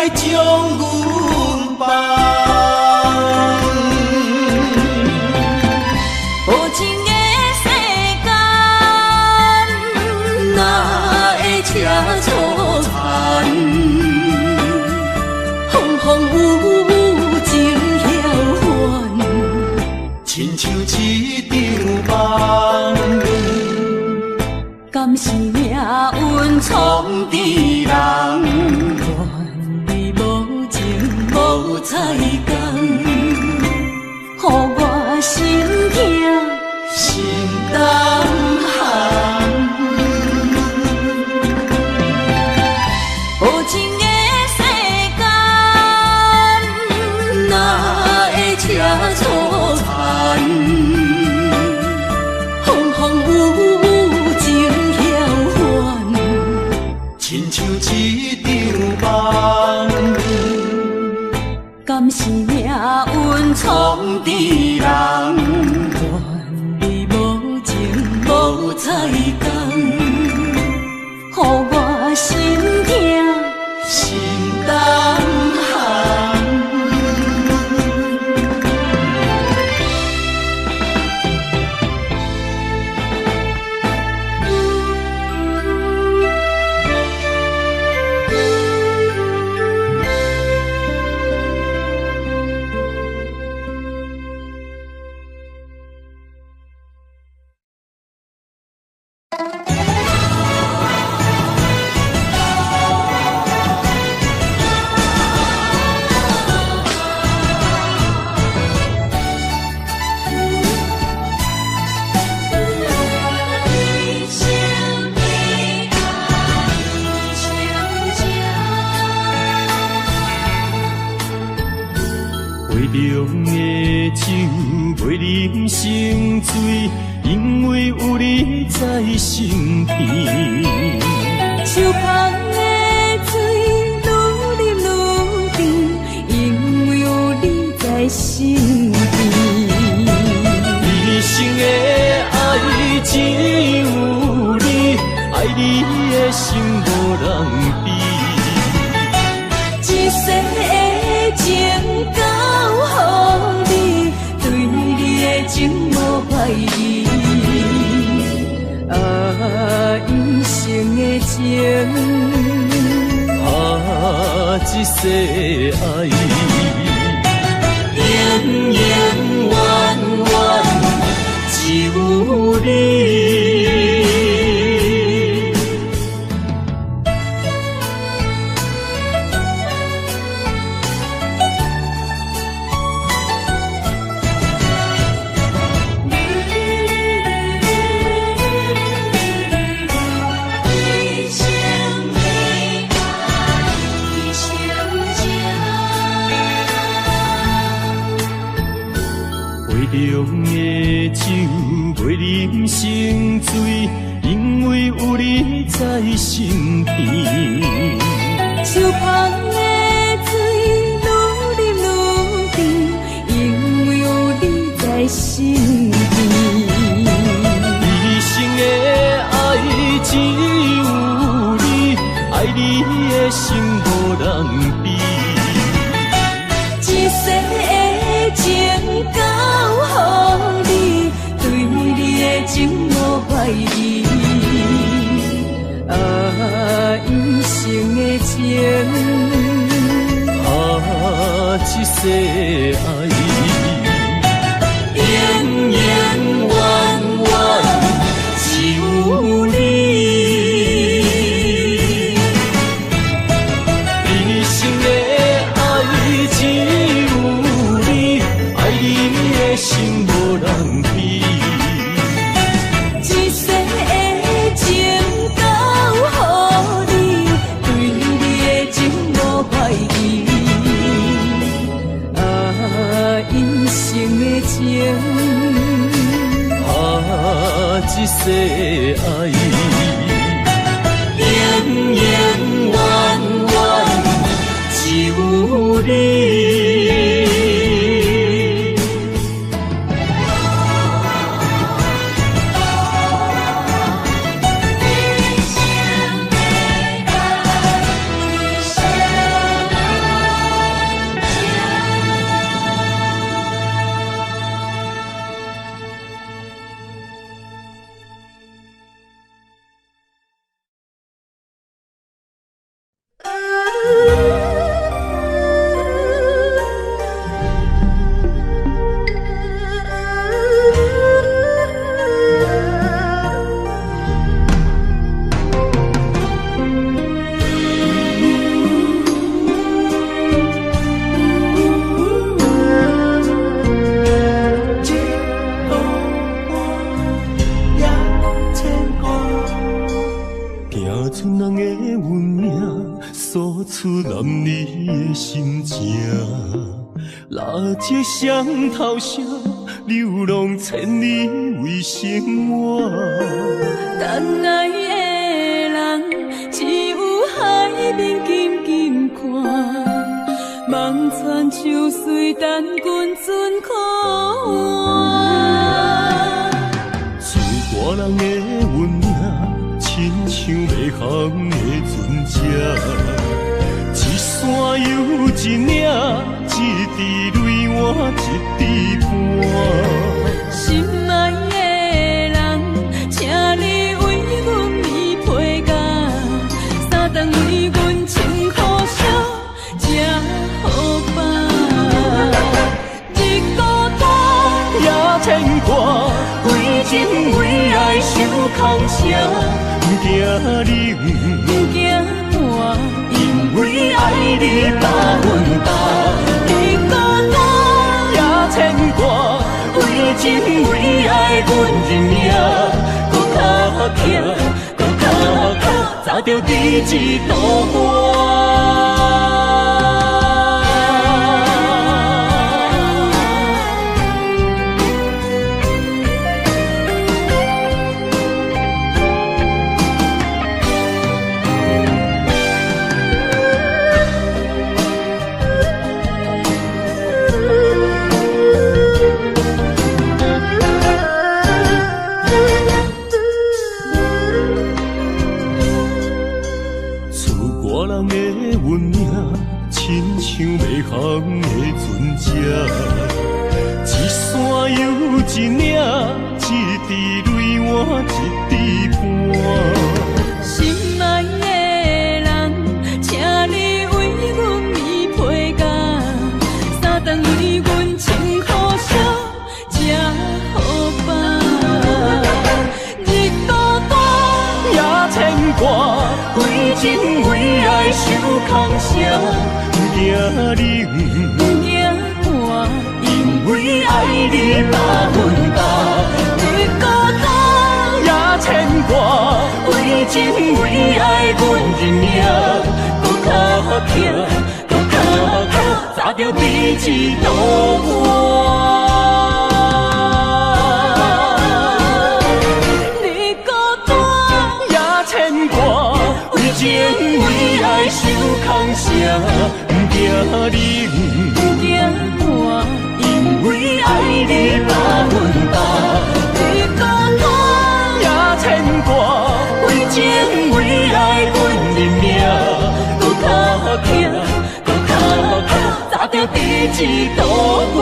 来将阮放。无情的世间，哪会车错残？风风雨雨情飘远，亲像一场梦。敢是命运创治人？愿你无情无彩工，予我心痛心动寒。无情的世间，哪会车错残？风风雨雨情飘远，亲像一场梦。敢是命运创治人？愿你无情无彩工，予我心痛心动寒。杯中的酒，袂啉成醉，因为有你在身边。手捧的水，愈啉愈甜，因为有你在身边。一生的爱只有你，爱你的心无人比。一世的情交予你，对你的情无怀疑。啊，一生的情，啊，一世爱，永永远远只有你。杯中的酒，袂啉成醉，因为有你在身边。手捧的水，愈啉愈甜，因为有你在身边。一生的爱只有你，爱你的心无人比。一世的情交予你，对你的情无怀疑。啊，一生的情，啊，一世爱，永永远远只有你。一生的爱只有你，爱你的心无人比。一世的情交予你，对你的情无怀疑。啊，一生的情，啊，一世爱，永永远远只有你。出男儿的心情，拉这双头蛇流浪千里为生活。等爱的人只有海面静静看，望穿秋水等君准可换。自外人的温影，亲像袂航的船只，一山又一岭，一滴泪换一滴汗。心爱的人，请你为阮披被甲，三顿为阮穿苦烧，吃好饱。日孤单也牵挂，为情为爱受空城，不惊冷，不惊寒，因为爱你把阮担。日孤单也牵挂，为情为爱阮认命，搁较徛，搁较徛，早着第一道花。亲像袂航的船只，一山又一岭，一滴泪换一滴汗。心爱的人，请你为阮披被甲，三顿为阮穿苦烧，吃好饱。日孤单也牵挂，为情为爱受空城。不惊冷，不惊寒，因为爱你把阮担。日孤单也牵挂，为情为爱阮认命，搁较徛，搁较徛，早着第一道花。日孤单也牵挂，为情为爱受空城。不惊冷，不惊寒，因为爱你把阮担。日孤单也牵挂，为情为爱阮认命，搁较徛，搁较徛，早着第一道花。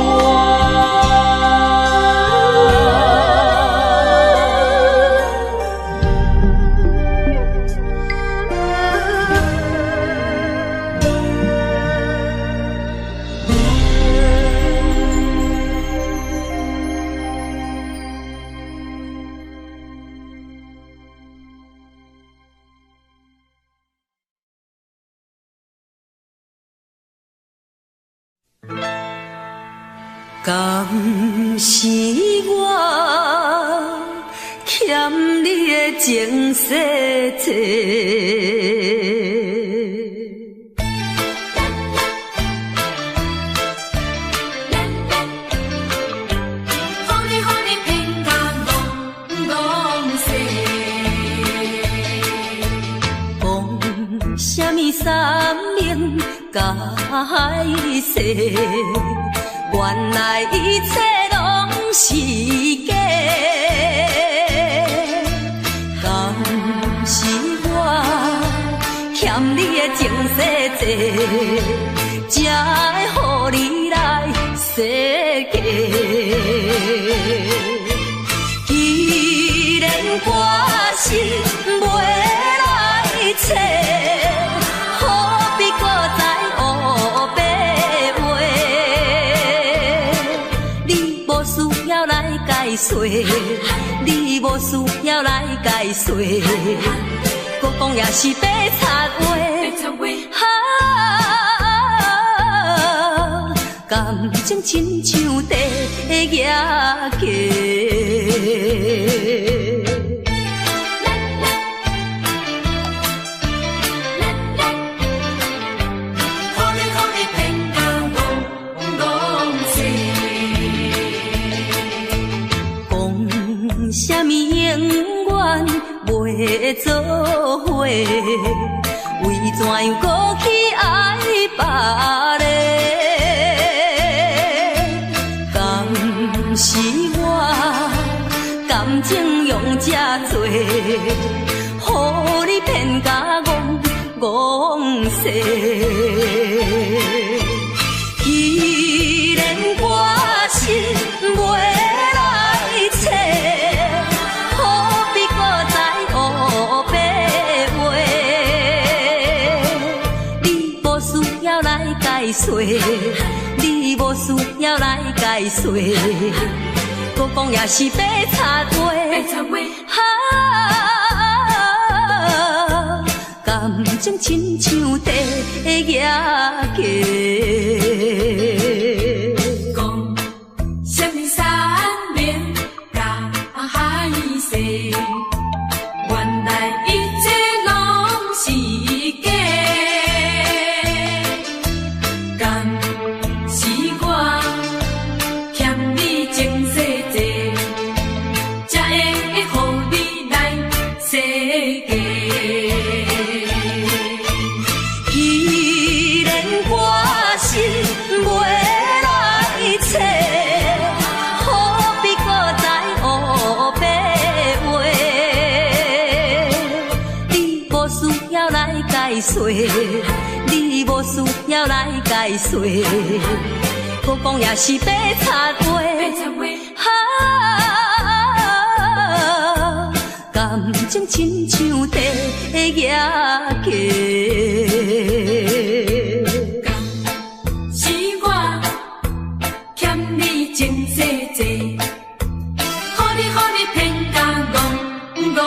敢是我欠你的情世多，予你平淡拢世，讲什么三明解释？原来一切拢是假，敢是我欠你的情世多，才会予你来世界。既然我是袂来找，何必搁再黑白？你无需要来解说，搁讲也是白贼话。感情亲像地野鸡。远袂做伙，为怎样搁去爱别个？敢是我感情用这多，予你骗甲戆世。既然我心袂来找，何必搁再黑白话？你无需要来解说，你无需要来解说，搁讲也是白插话。感情亲像地野鸡。讲什么山盟甲海誓，原来一切拢是假。敢是我欠你情世多，才会予你来世界。你无需要来解说，搁讲也是白插话。感情亲像地野鸡。是我欠你情世多，予你骗甲戆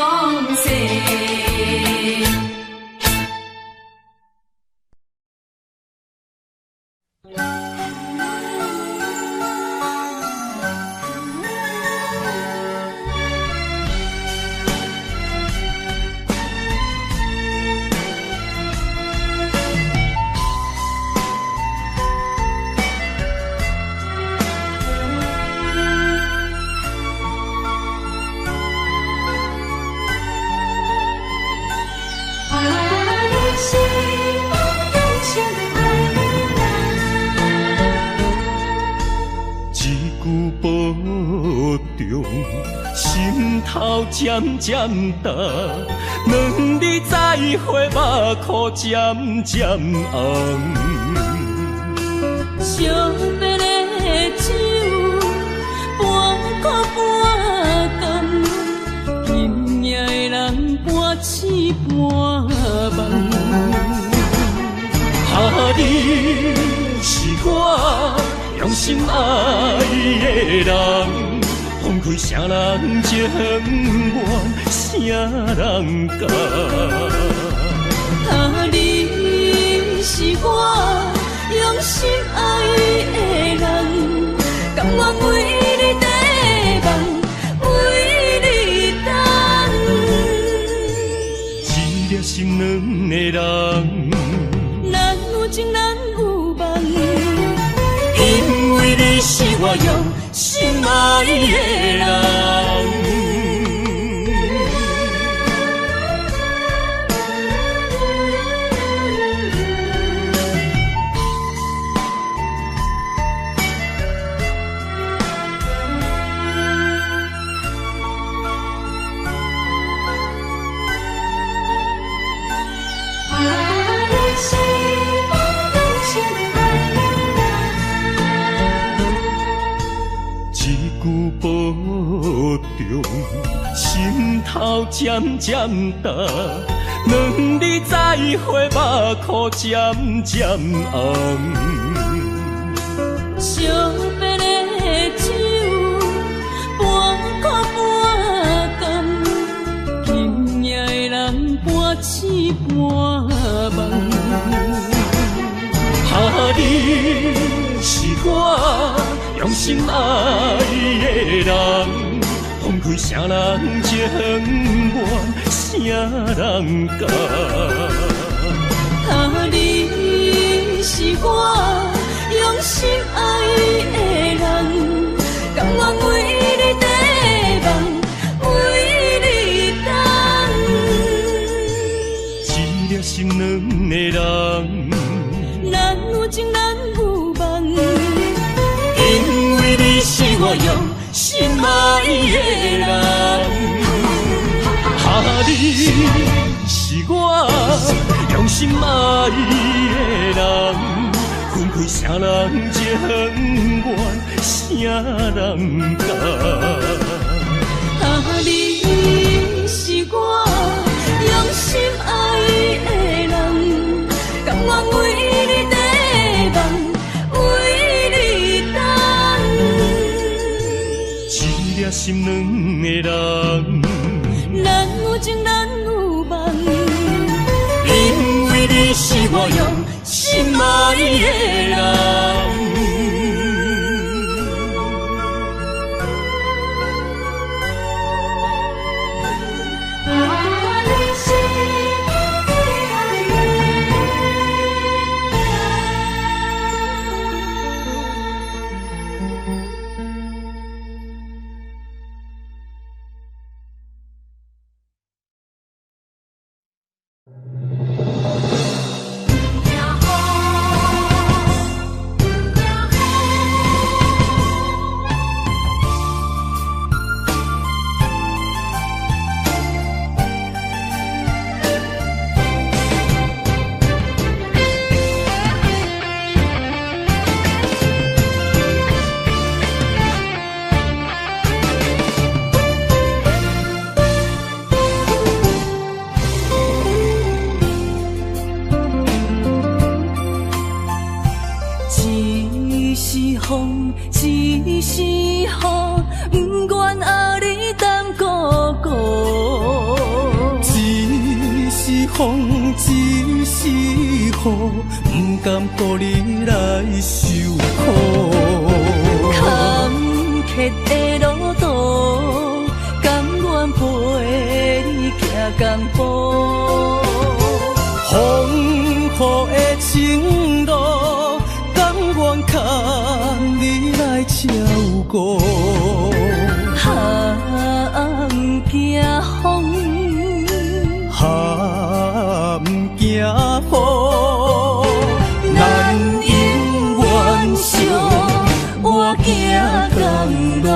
世。心头渐渐重，两日再会，目眶渐渐红。惜别的酒，半苦半甘，今夜的人半醒半梦。你是我用心爱的人。放开啥人情愿，啥人甘？你是我用心爱的人，甘愿为你地梦，为你等。一粒心两个人，咱有情咱有梦，因为你是我用心爱的人。保重，心头渐渐重，两日再会，目眶渐渐红。惜别的酒，半苦半甘，今夜的人半醒半梦。你是我用心爱的人，放开啥人情愿，啥人甘？你是我用心爱的人，甘愿为你地梦，为你等。我用心爱的人。你是我用心爱的人，分开啥人情愿，啥人甘？你是我用心爱的人，甘愿为你地梦，为你等。一粒心两个人。咱有情，咱有梦，因为你是我用心爱的人。一是雨，不愿阿你等孤孤。一是风，一是雨，不甘乎你来受苦。坎坷的路途，甘愿陪你行江坡。风雨的情路，甘愿牵你来照顾。不惊风，不惊雨，咱永远相活行同路。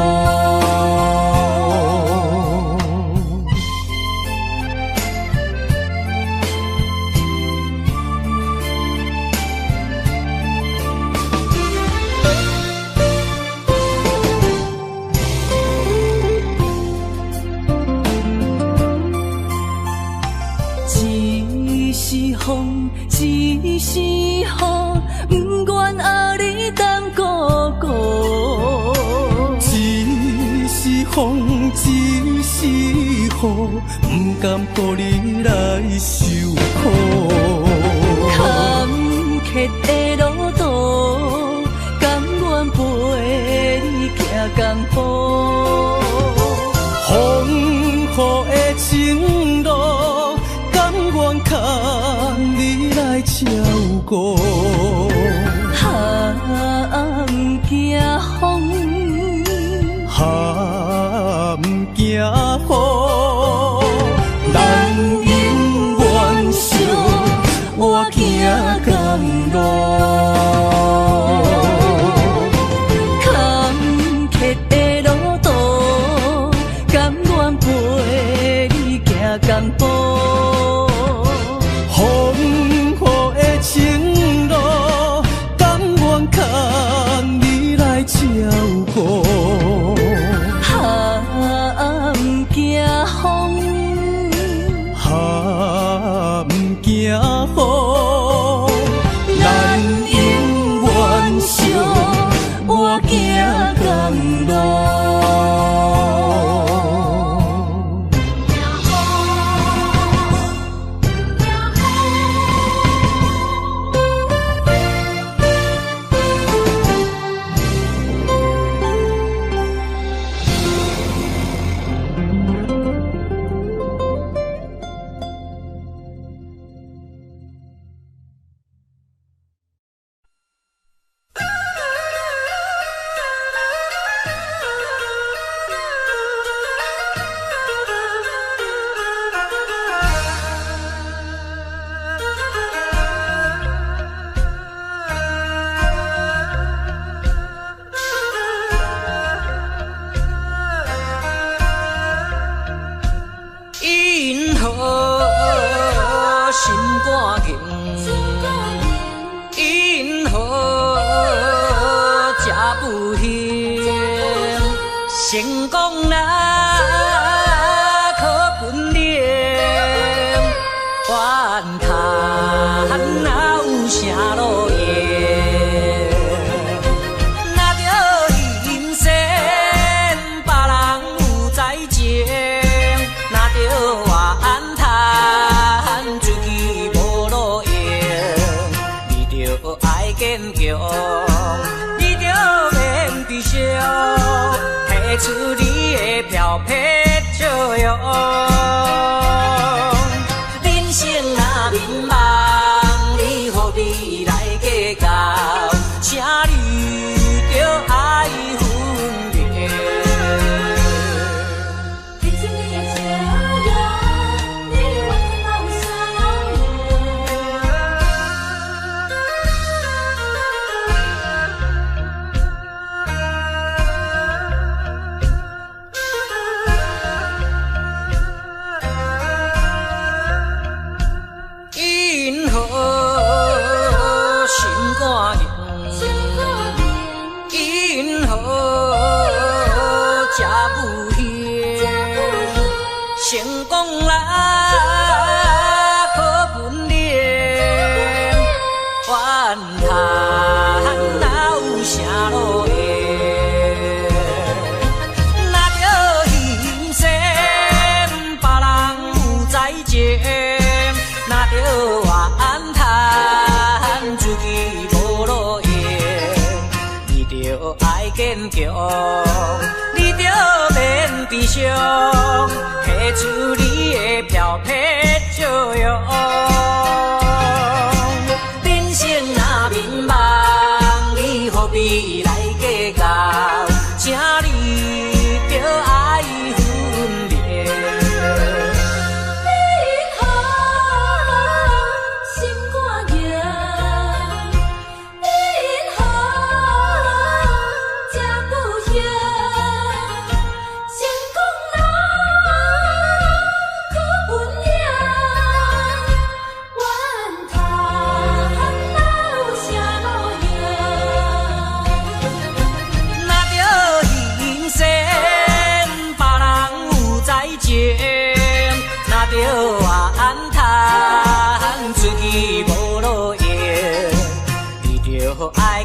风一是雨，不愿阿你等孤孤。一是风，一是雨，不甘乎你来受苦。坎坷的路途，甘愿陪你行江坡。风雨的情路，甘愿牵你来照顾。不惊风，不惊雨，咱永远相活行同路。坎坷的路途，甘愿陪你行江坡。风雨的情路，甘愿牵你来照顾。不惊风，不惊雨，咱永远相活行同路。不行，成功啦可本领，怨叹哪有啥路用？若着人生别人有才情，若着怨叹自己无路用，你着爱坚强。提出你的漂泊作用，人生若迷茫，你何必来计较？请你着爱分别。你真的也这样，你的我看到有啥用？因何心肝硬？因何吃不香？成功啦可本领，怨叹哪有啥路用？若着人生别人有才情，若着怨叹自己无路用，你着爱坚强，你着免悲伤，提出你的漂泊作用。人生若迷茫，你何必来计较？请你着爱分别。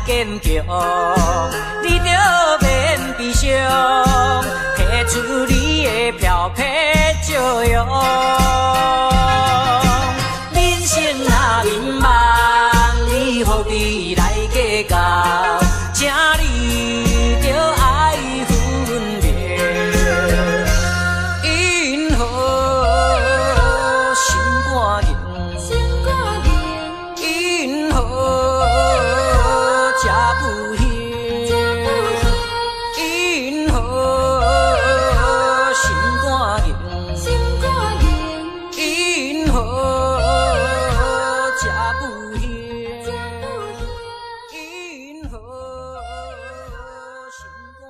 坚强，你着免悲伤，提出你的漂泊作用。人生若迷茫，你何必来计较？请你着爱分别。因何心肝硬？因何吃不香？因何心肝硬？因何吃不香？因何心肝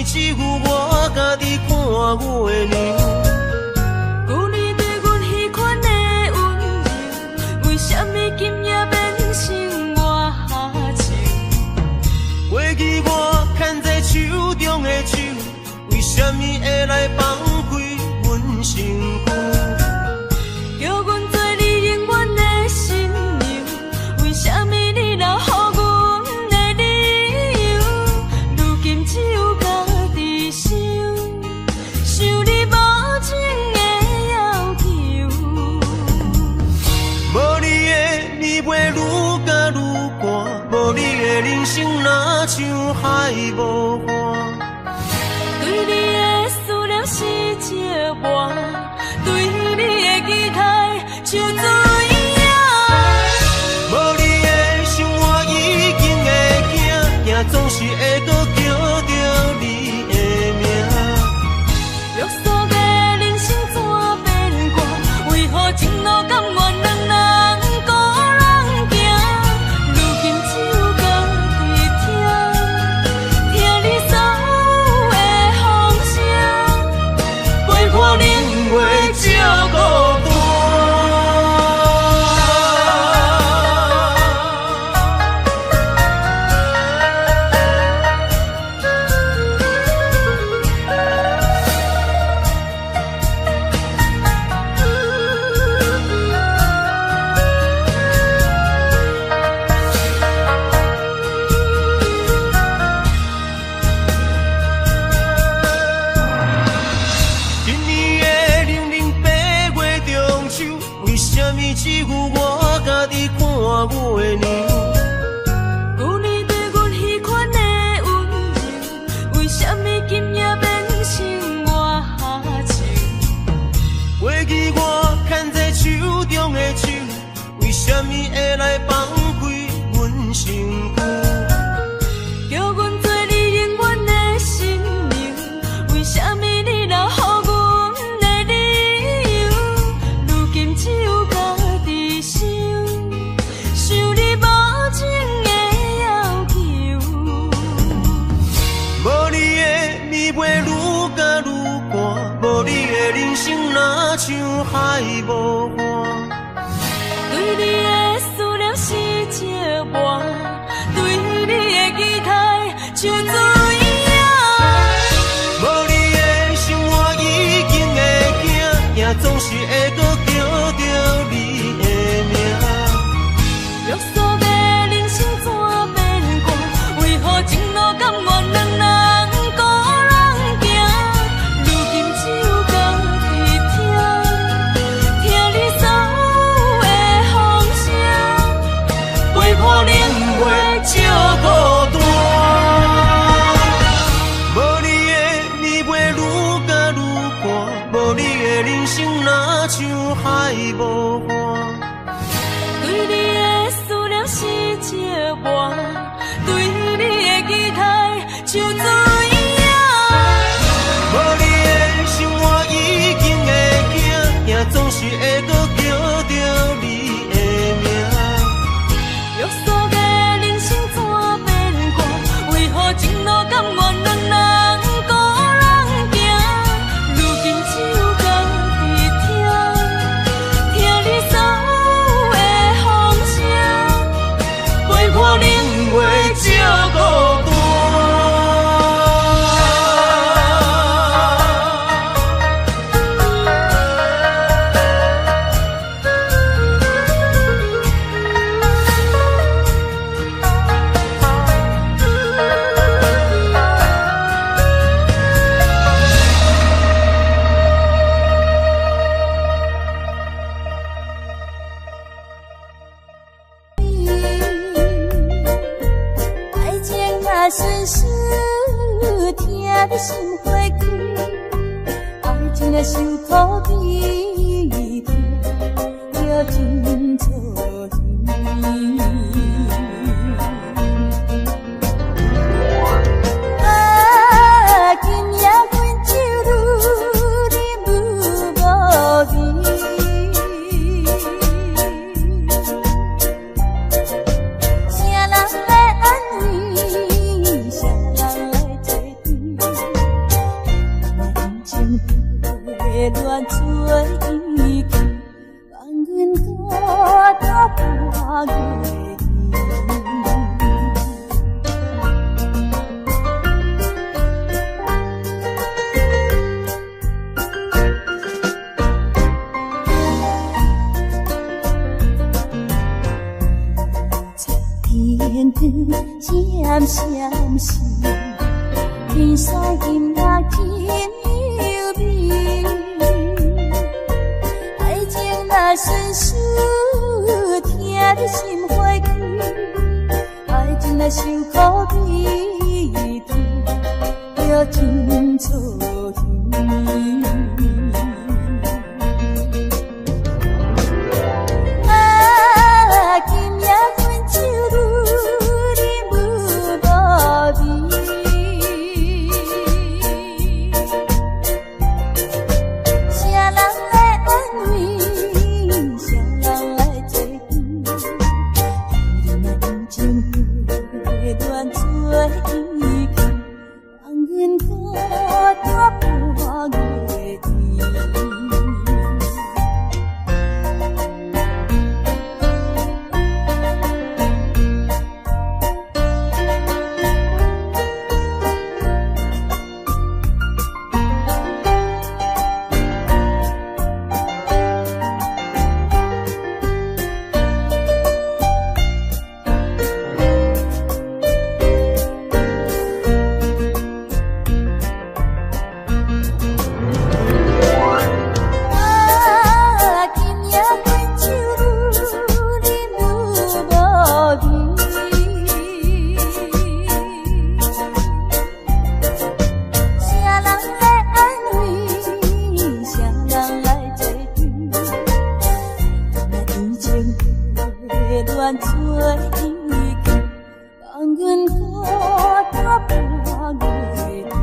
只有我家己看月亮。有你对阮迄款的温柔，为什么今夜变成我下情？过去我牵在手中的手，为什么会来放开阮身躯？叫阮做你永远的新娘，为什么你留予阮的理由？如今只有家己想，想你无情的要求。无你的你袂愈加愈寒，无你的人生若像海无岸。对你的思念是一晚，对你的期待情路甘愿两人孤人行，如今只有家己听，听你所有的风声，陪伴冷月照孤单。只有我家己看月亮，有你对阮彼款的温柔，为什么今夜变成我下手？过去我牵在手中的手，为什么会来放开阮身躯？叫阮做你永远的心娘，为什么你若予阮的理由？如今只有家己想，想你无情的要求。无你的美味愈加愈寒，无你的人生若像海无岸。对你的思念是折磨，对你的期待像水影。无你的生活已经会惊，也总是会搁叫着你的名。约束的人生怎变卦？为何情路甘愿两人孤人行？如今只有家己听，听你所有的风声，陪伴冷月照孤单。无你的美味愈加愈寒，无你的人生若像海无岸。对你的思念是折磨，对你的期待像水影。无你的生活已经会惊，也总是会搁叫着你的名。约束的人生怎变卦？为何情路甘愿两人孤人行？如今只有家己听，听你所有的风声，陪伴冷月照孤单。爱情若顺势，听你心花开；爱情若受苦悲痛，要真错意。啊，今夜阮酒愈饮愈无味。谁人来安慰？谁人来作对？人情被乱做依据，放阮孤单半月天光闪闪烁，天山金也轻幽微。爱情若顺势，听你心花开；爱情若受苦悲痛，要真错意。啊，今夜阮酒愈饮愈无味。谁人来安慰？谁愿做伊去，放阮孤单半月天。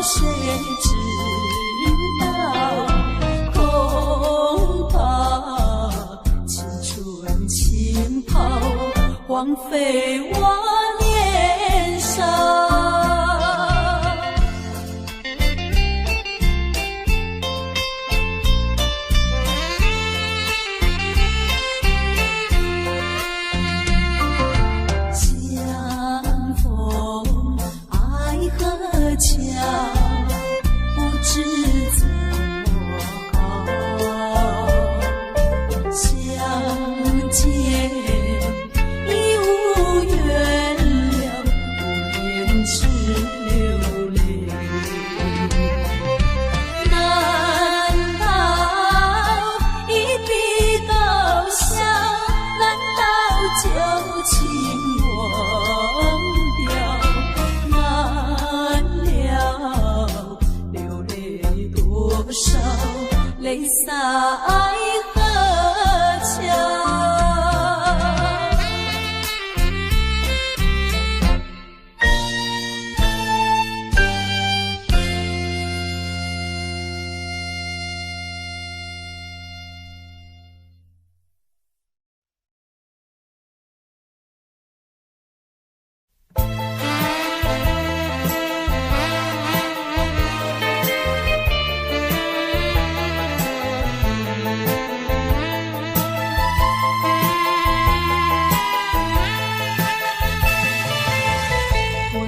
谁知道？恐怕青春气泡，荒废我年少。泪洒爱河桥。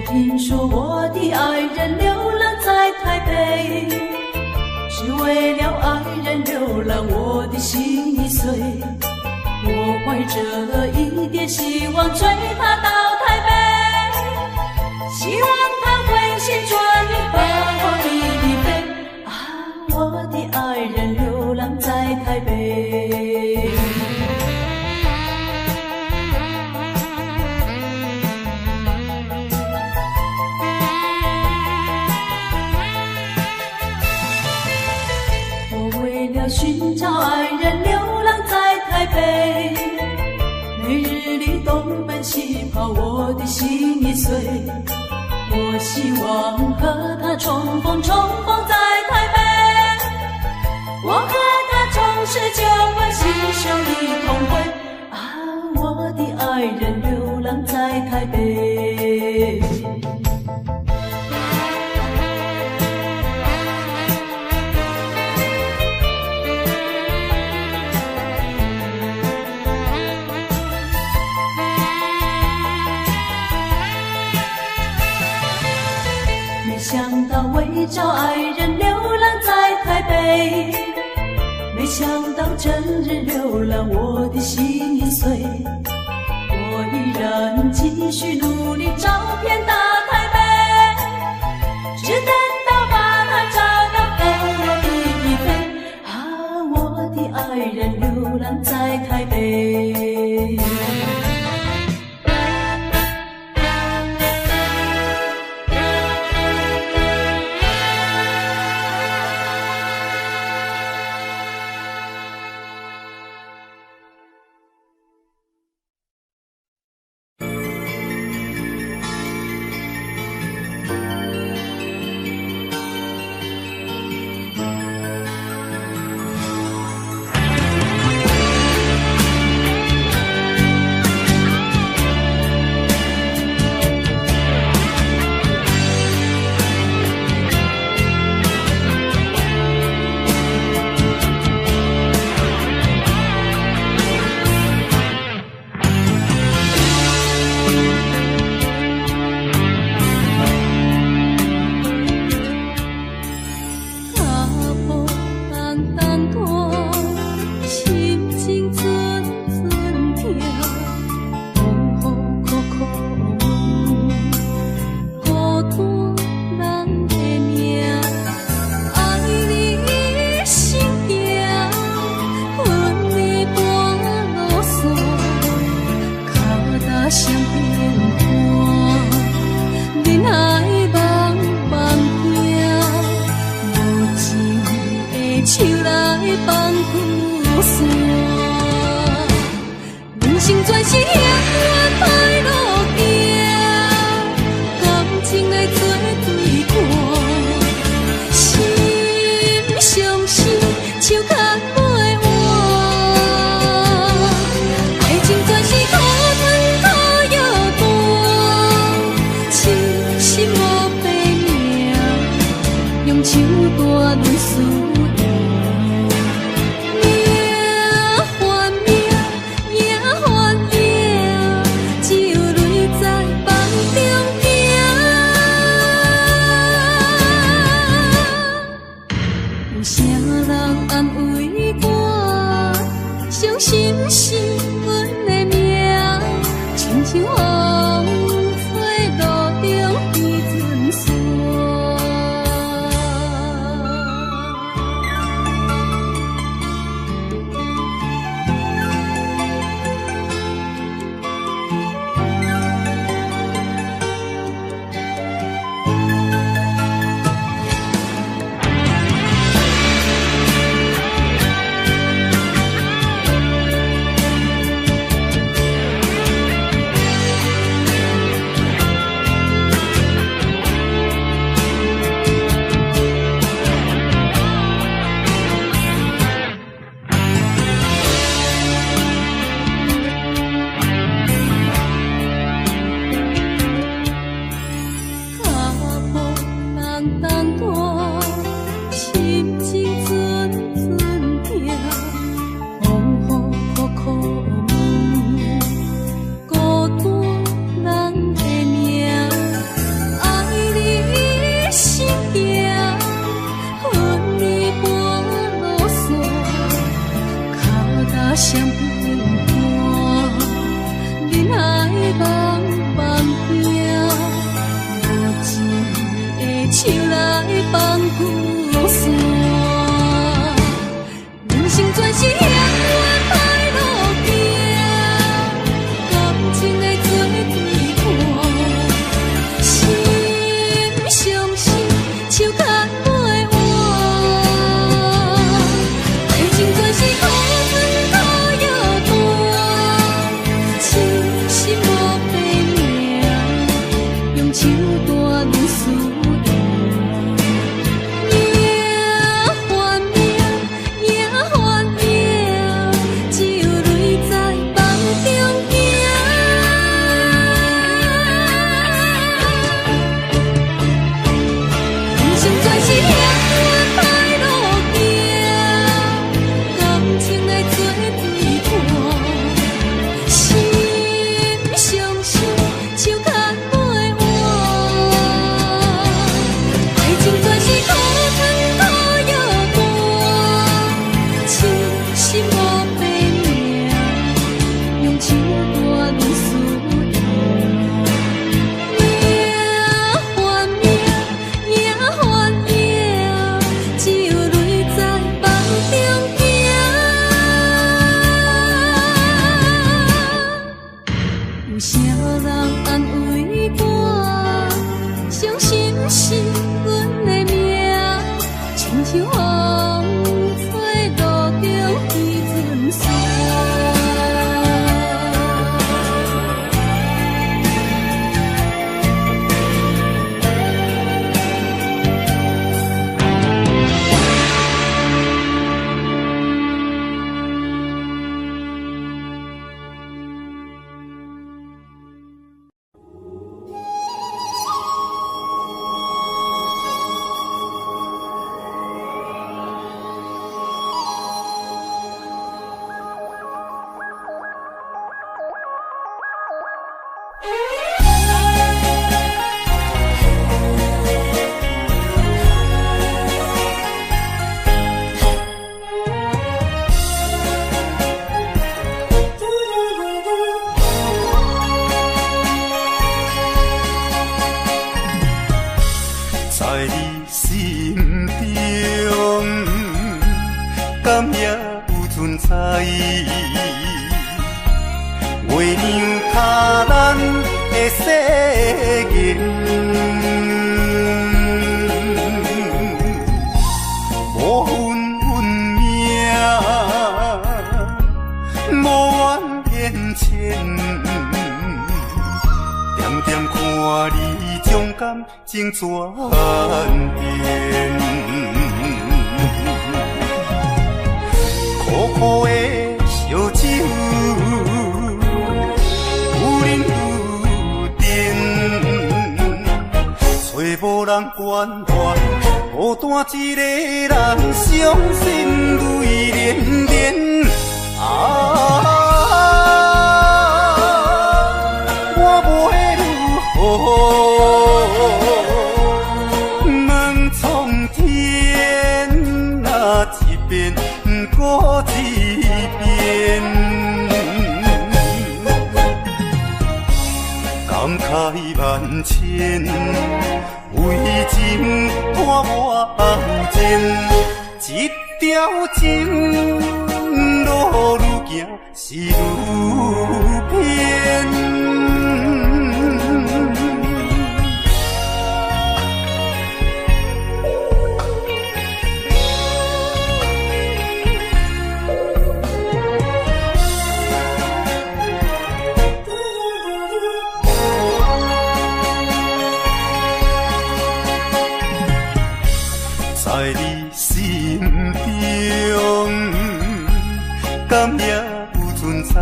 听说我的爱人流浪在台北，只为了爱人流浪，我的心已碎。我怀着一点希望追他到台北，希望他回心转意把我离飞。啊，我的爱人流浪在台北。寻找爱人流浪在台北，每日里东奔西跑，我的心已碎。我希望和他重逢在台北，我和他终是旧欢携手的同归。啊，我的爱人流浪在台北。想到为找爱人流浪在台北，没想到整日流浪，我的心已碎。我依然继续努力找遍大台北，只等到把他找到跟我一飞。啊，我的爱人流浪在台北。手大论思念，命换命，命换命，只有泪在梦中行。有啥人安慰我？伤心是阮的命，亲像风吹路中的阵线。相片看，人海茫茫行，无情的手来放旧线，人生全是险恶歹路行，感情的做对看，心相惜，手牵袂换，爱情全是苦春。手大论思念，命换命，命换命，只有泪在梦中行。人生全是险恶歹路行，感情来做对看，心相惜，手牵。有啥人安慰我？伤心是阮的命，亲像风吹路中的阵线。在你心中，敢也有存在？月亮卡咱的誓言，无分运命，无缘缘牵，点点看你将感情转变，苦苦的烧酒。有人有甜，找无人关怀，孤单一个人伤心泪连连。我要如何问苍天？那一遍过一遍，感慨万千，为情伴我后前，一条情路愈行是愈偏。在你心中，敢也有存在？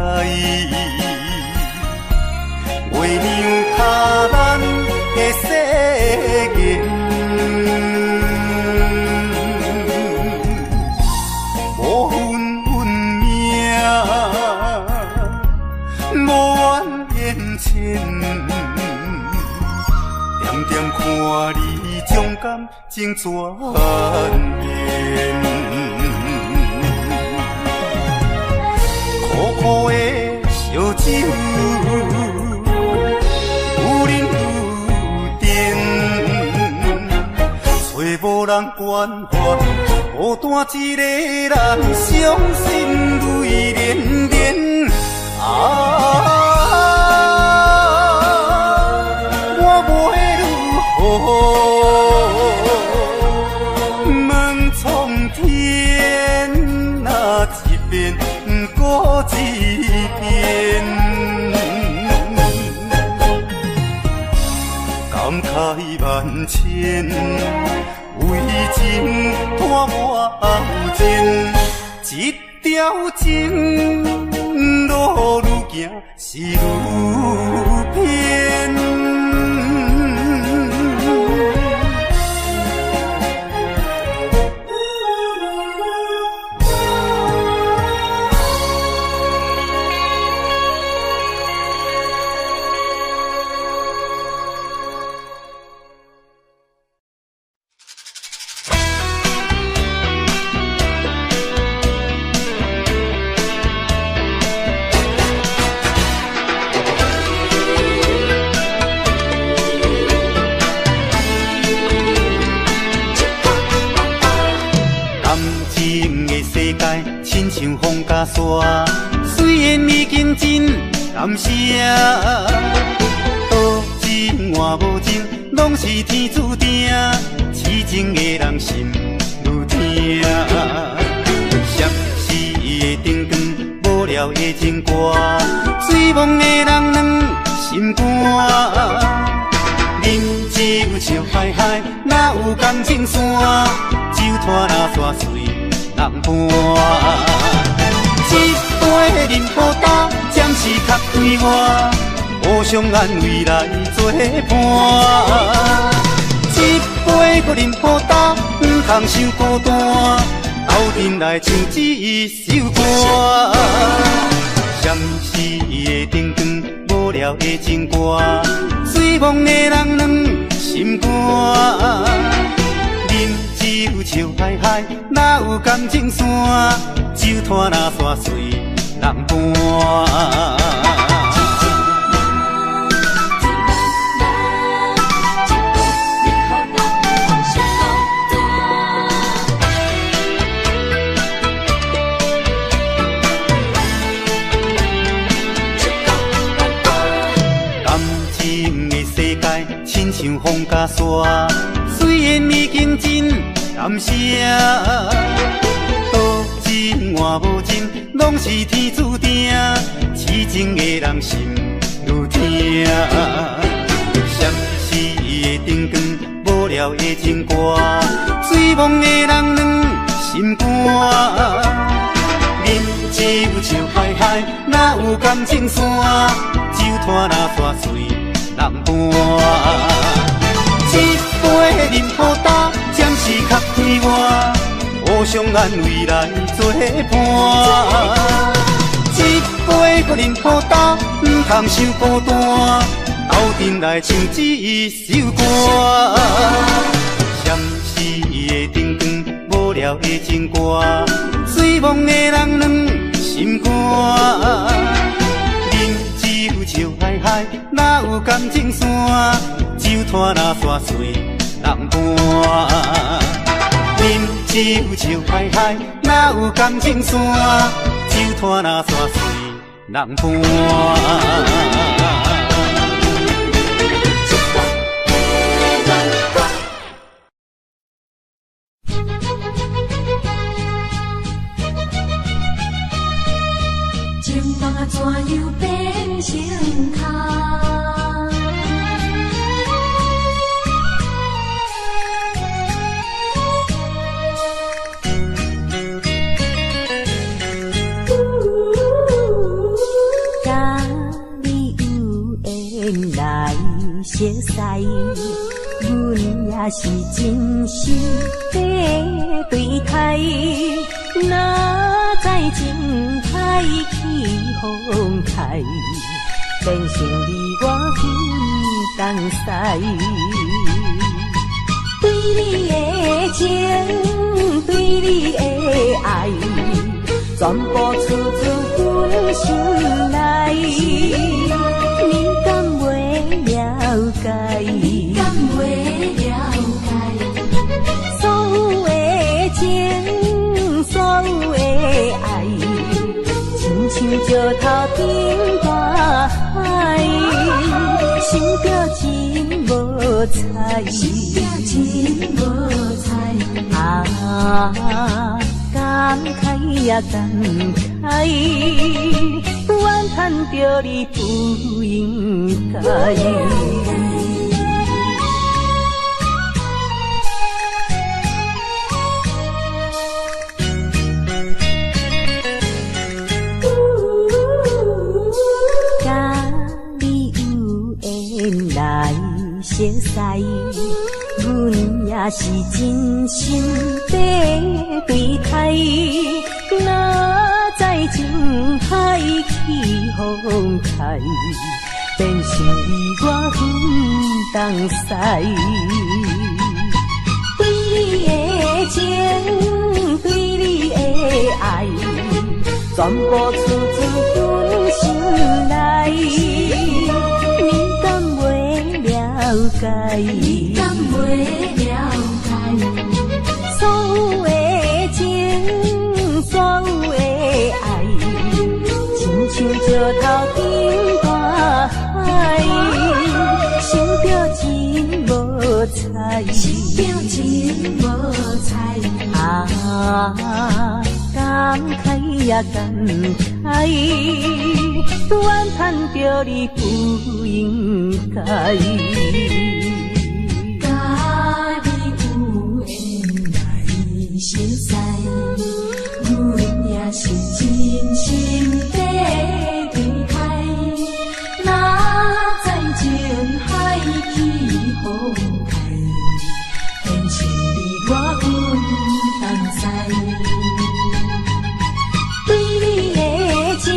月亮卡咱的世界，无分运命，无怨言前，点点看你将感情转变。苦苦的烧酒，有忍有甜，找无人关怀，孤单一个人伤心泪连连。我要如何问苍天？那一遍过一遍，感慨万千，为情伴我后前，一条情路愈行是愈偏。亲像风甲沙，虽然已经真感谢，多情换无情，拢是天注定，痴情的人心愈痛。闪逝的灯光，无聊的情歌，醉梦的人软心肝。饮酒笑嗨嗨，哪有感情线？酒拖哪煞随人伴，一杯饮好干，暂时较对我，互相安慰来作伴。一杯搁饮好干，不通伤孤单，斗阵来唱一首歌。闪逝的灯光，无聊的情歌，醉梦的人软心肝。饮酒笑嗨嗨，哪有感情线？酒拖哪煞随人伴。感情的世界，亲像风甲沙，虽然已经真感谢，多情换无情，拢是天注定，痴情的人心愈痛。闪逝的灯光，无聊的情歌，醉梦的人软心肝。饮酒笑嗨嗨，哪有感情线？酒拖哪煞随人伴。一杯的忍好担，暂时较快活，互相安慰来作伴。一杯搁忍好担，唔通伤孤单，斗阵来唱一首歌。闪逝的灯光，无聊的情歌，醉梦的人两心肝。饮酒笑嗨嗨，哪有感情线？酒摊若山水人伴。饮酒笑嗨嗨，哪有感情线？酒摊若山水人伴。情梦啊，怎样变成空？甲你有缘来熟悉，阮也是真心在对待。哪知情海起风台，变成你我分东西。对你的情，对你的爱，全部出自阮心内。你敢袂了解？你敢袂了解？所有的情，所有的爱，亲像石头顶大海，想着真无彩，真无彩啊！感慨呀感慨，怨叹着你不应该。熟悉，阮也是真心在对待。哪知情海起风台，变成你我分东西。对你的情，对你的爱，全部出自阮心内。你敢袂了解？你敢袂了解？所有的情，所有的爱，亲像石头顶大海，想着真无彩，想着真无彩啊！感慨呀感慨，怨叹着你不应该。甲你有缘来熟悉，阮也是真心在对待。哪知情海起风台，变成你我分东西。对你的情，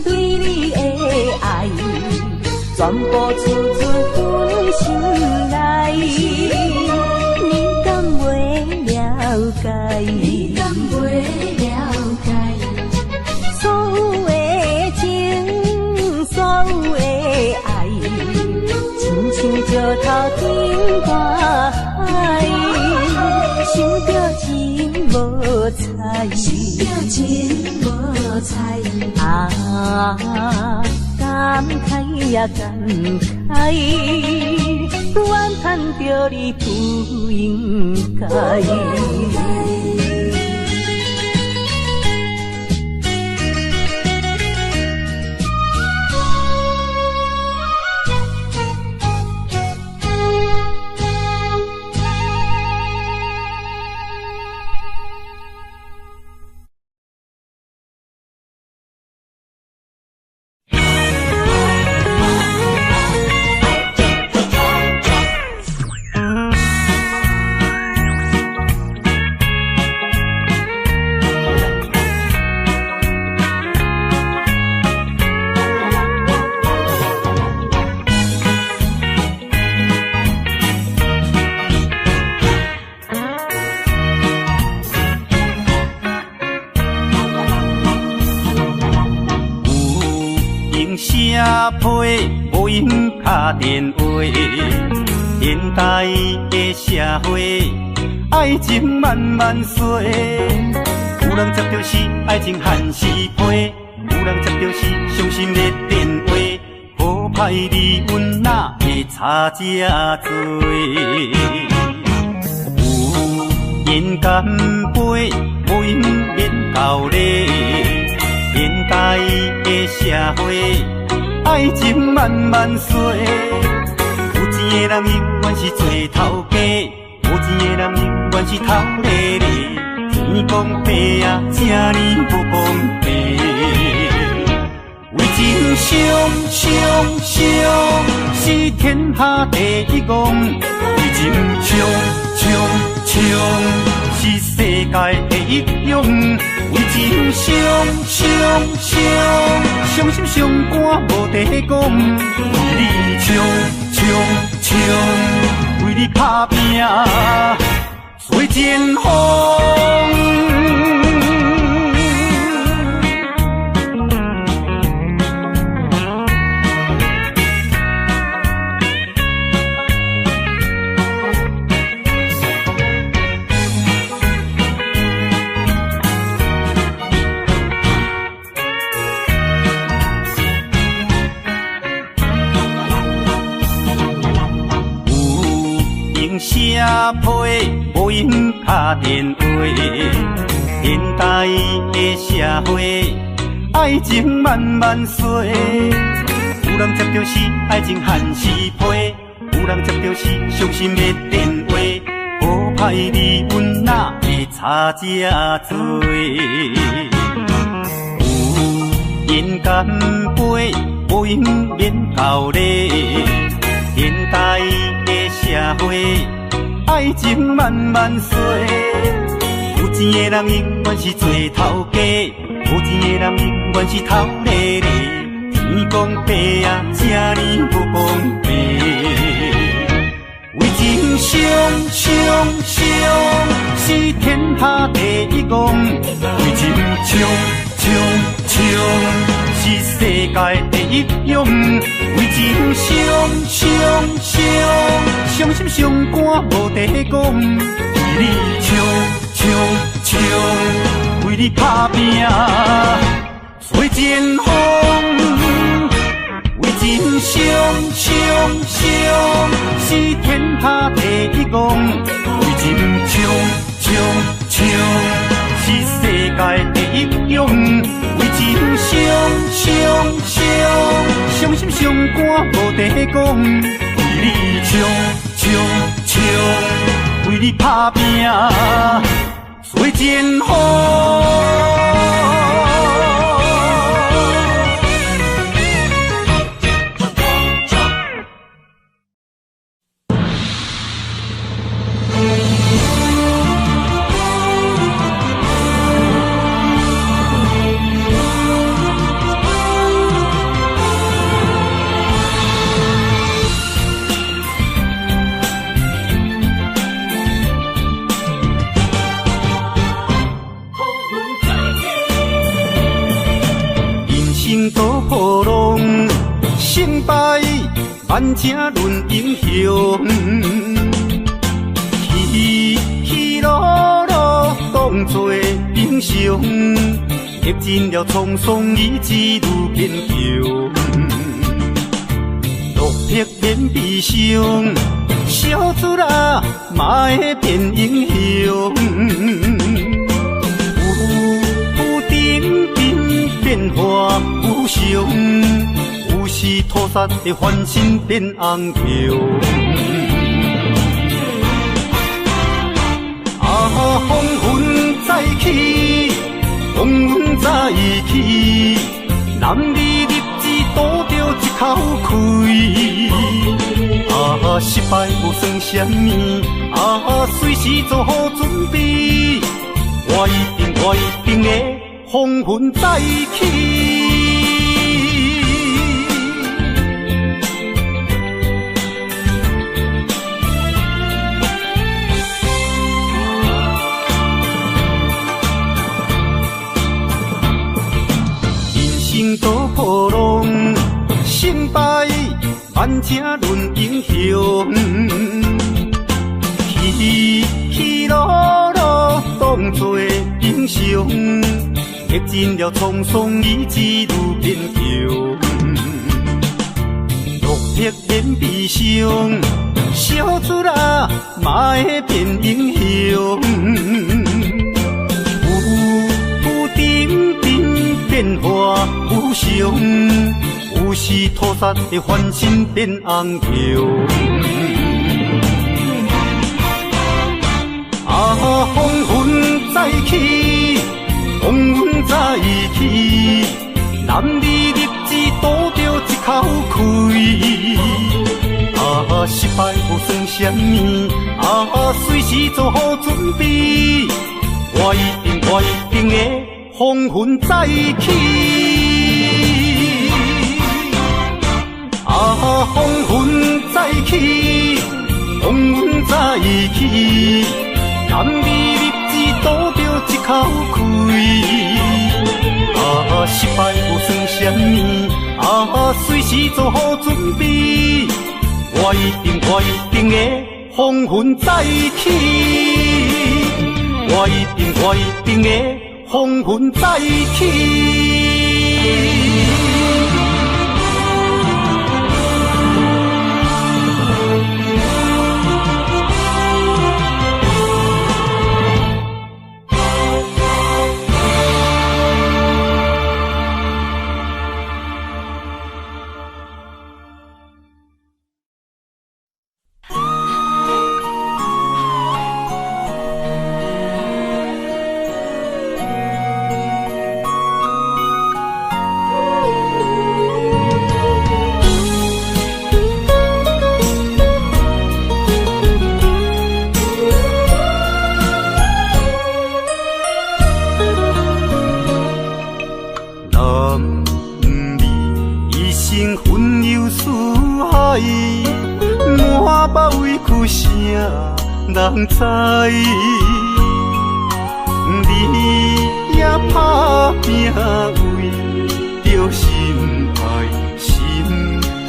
对你的爱，全部出自阮心内。你敢袂了解？你敢袂了解？所有的情，所有的爱，亲像石头顶大海，想着真无彩，想着真无彩啊！感慨呀感慨，怨叹着你不应该。批，无闲打电话。现代的社会，爱情慢慢衰。有人接到是爱情限时批，有人接到是伤心的电话。好歹离阮哪会差这多？有言干杯，无闲免交礼。现代的社会，爱情慢慢衰。有钱的人永远是做头家，无钱的人永远是头咧咧。天公伯啊，这呢不公平。为情伤，是天下第一功；为情冲，是世界第一勇。为情伤心伤肝无地讲。为你冲，为你打拼，做前锋。社批无闲打电话，现代的社会，爱情慢慢衰。有人接到是爱情限时批，有人接到是伤心的电话。好歹离阮哪会差这多？有言干杯，无闲免交礼。现代的社会，爱情慢慢衰。有钱的人永远是做头家，无钱的人永远是头咧咧。天公伯啊，这呢不公平。为情伤，是天下第一功；为情冲，是世界第一勇。为情伤心伤肝无地讲。为你冲，为你打拼，做前锋。为情伤，是天下第一功；为情冲，是世界第一勇。为情伤心伤肝无地讲。为你冲，为你打拼，做前锋。多波浪，成败万正论英雄。起落落当作英雄，历尽了沧桑，意志如坚强。落魄变悲伤，小子啦嘛会变英雄。变化无常，有时土煞会翻身变红桥。风云再起，风云再起，男儿立志赌着一口气。失败无算什么，随时做好准备。我一定会风云再起。人生多波浪，成正论英雄，起起落落当作英雄，历尽了沧桑，意志如坚强。落魄变悲伤，小子啊，嘛会变英雄。有点点变化无常。有时土煞会翻身变红桥，风云再起，风云再起，男儿立志赌着一口气。失败无算什么，随时做好准备，我一定会风云再起。风云再起，风云再起，男儿立志赌着一口气。失败无算什么，随时做好准备，我一定会风云再起，我一定会风云再起。人知，你也打拼为着心爱，心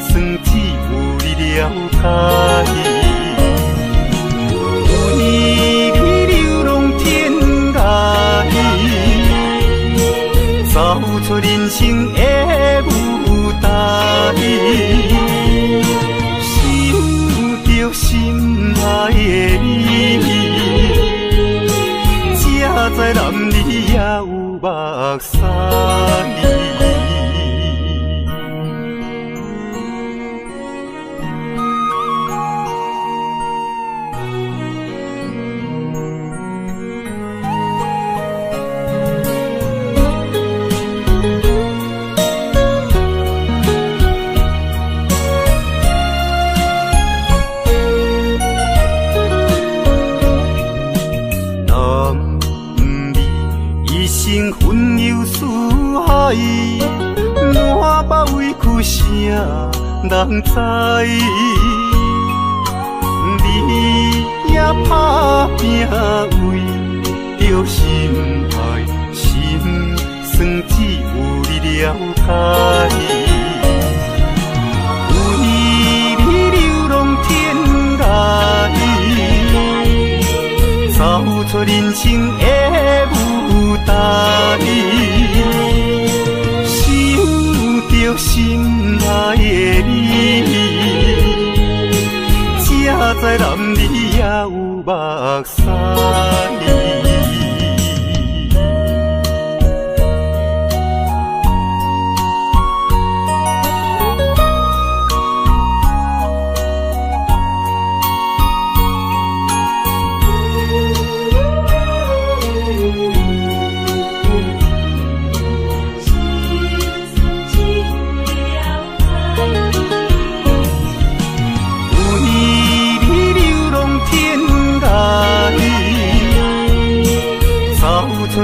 酸只有你了解。为你流浪天涯，走出人生的舞台。心爱的你，才知男儿也有目屎。分忧思海，满腹委屈谁人知？你也打拼为着心爱，心酸只有你了解。为你流浪天涯，走出人生的舞台。想着心爱的你，才知男儿也有目屎。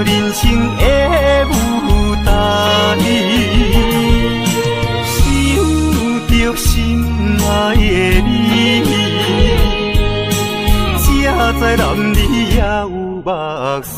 人生的舞台，想着心爱的你，才知男儿也有目屎。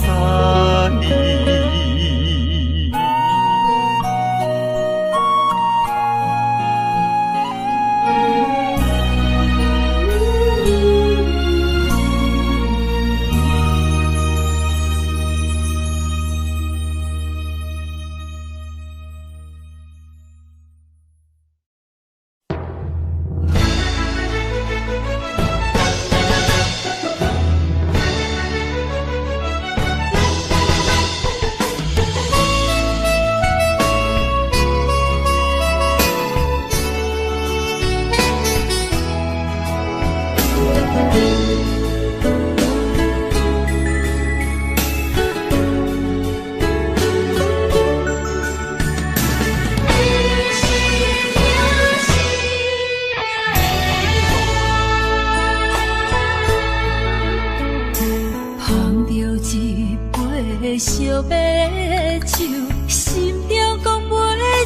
烧白酒，心中讲袂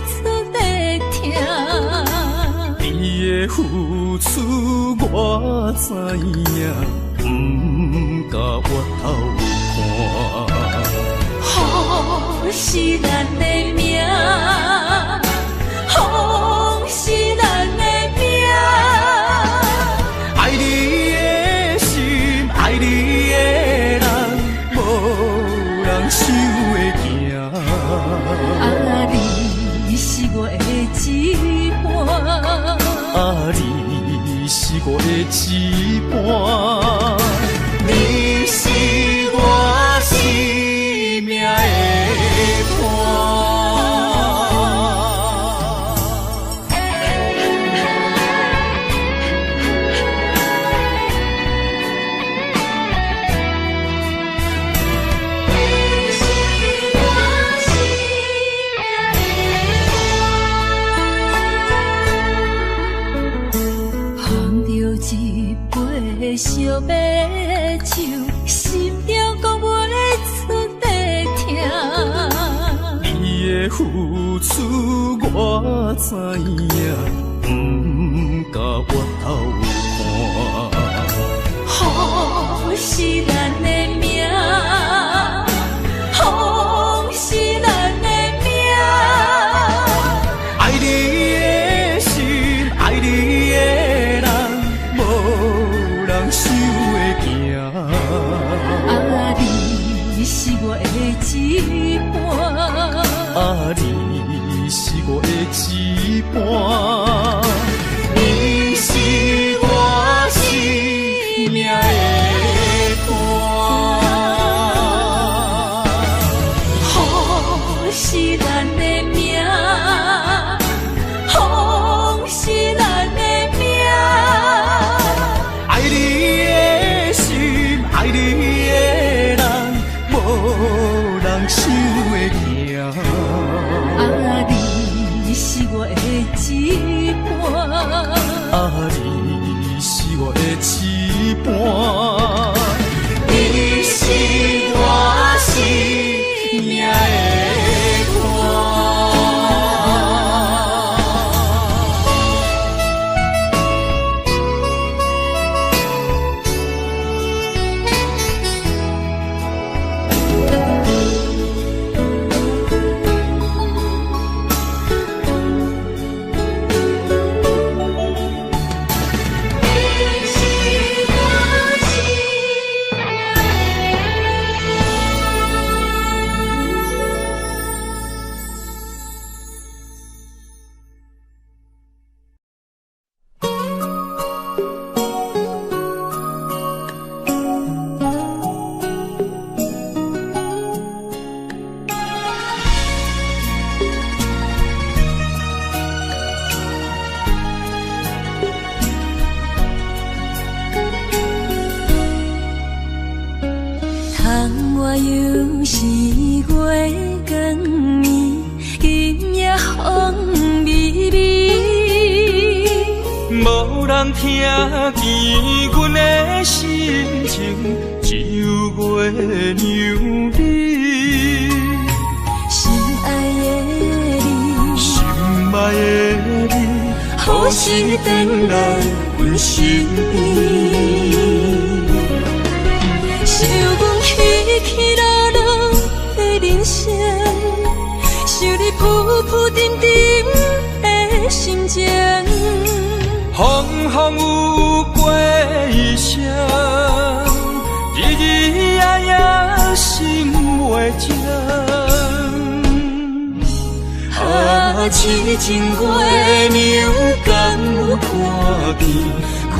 出的痛。你的付出我知影，不甲我头看。好是咱的命，好是咱的命。爱你的心，爱你的人，无人想会行。啊，你是我的一半，啊，你是我的一半，你是我生命的伴。烧白酒，心中讲袂出的痛。你的付出我知影，不甲我头看。好是咱的命，好是咱的命。爱你的心，爱你的人，无人想会行。啊，你是我的一半，啊，你是我的一半，你是我生命的伴。好是咱的命，好是咱的命。爱你的心，爱你的人，无人想会行。啊，你是我的一半，啊，你是我的一半，你是我生命的伴。又是月光暝，今夜风微微，无人听见阮的心情，只有月娘你。心爱的你，心爱的你，何时回来阮身边？想阮起起落落的人生，想你浮浮沉沉的心情。风风有过一生，日日夜夜心袂静。啊，痴情月娘敢有看见苦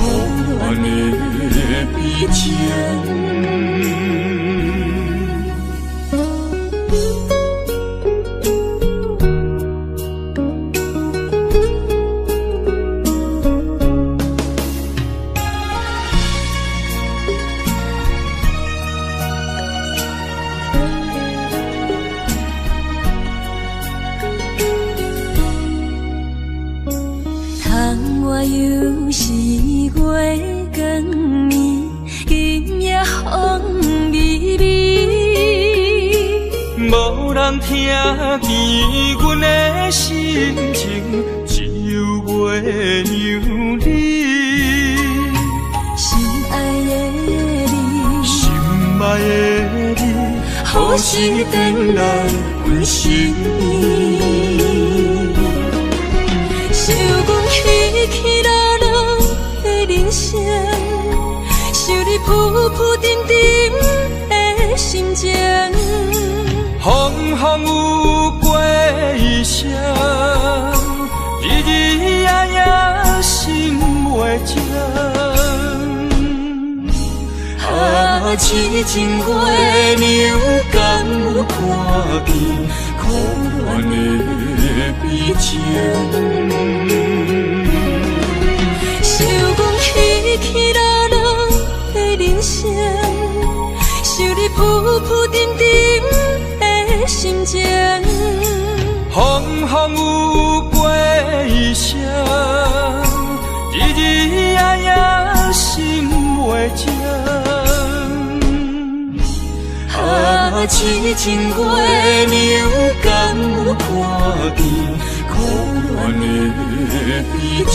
恋的悲情？又是月光暝，今夜风人听见阮的心情，只有月亮你。心爱的你，心爱的你，何时回来阮心意？想阮起起落落的人生，想你浮浮沉沉的心情。风风有过一生，日日夜夜心袂静。痴情月亮敢有看见苦恋的悲情？想阮起起落落的人生，想你浮浮沉沉的心情。风风有过一生，日日夜夜心袂静。痴情月亮敢有看见苦恋的悲情？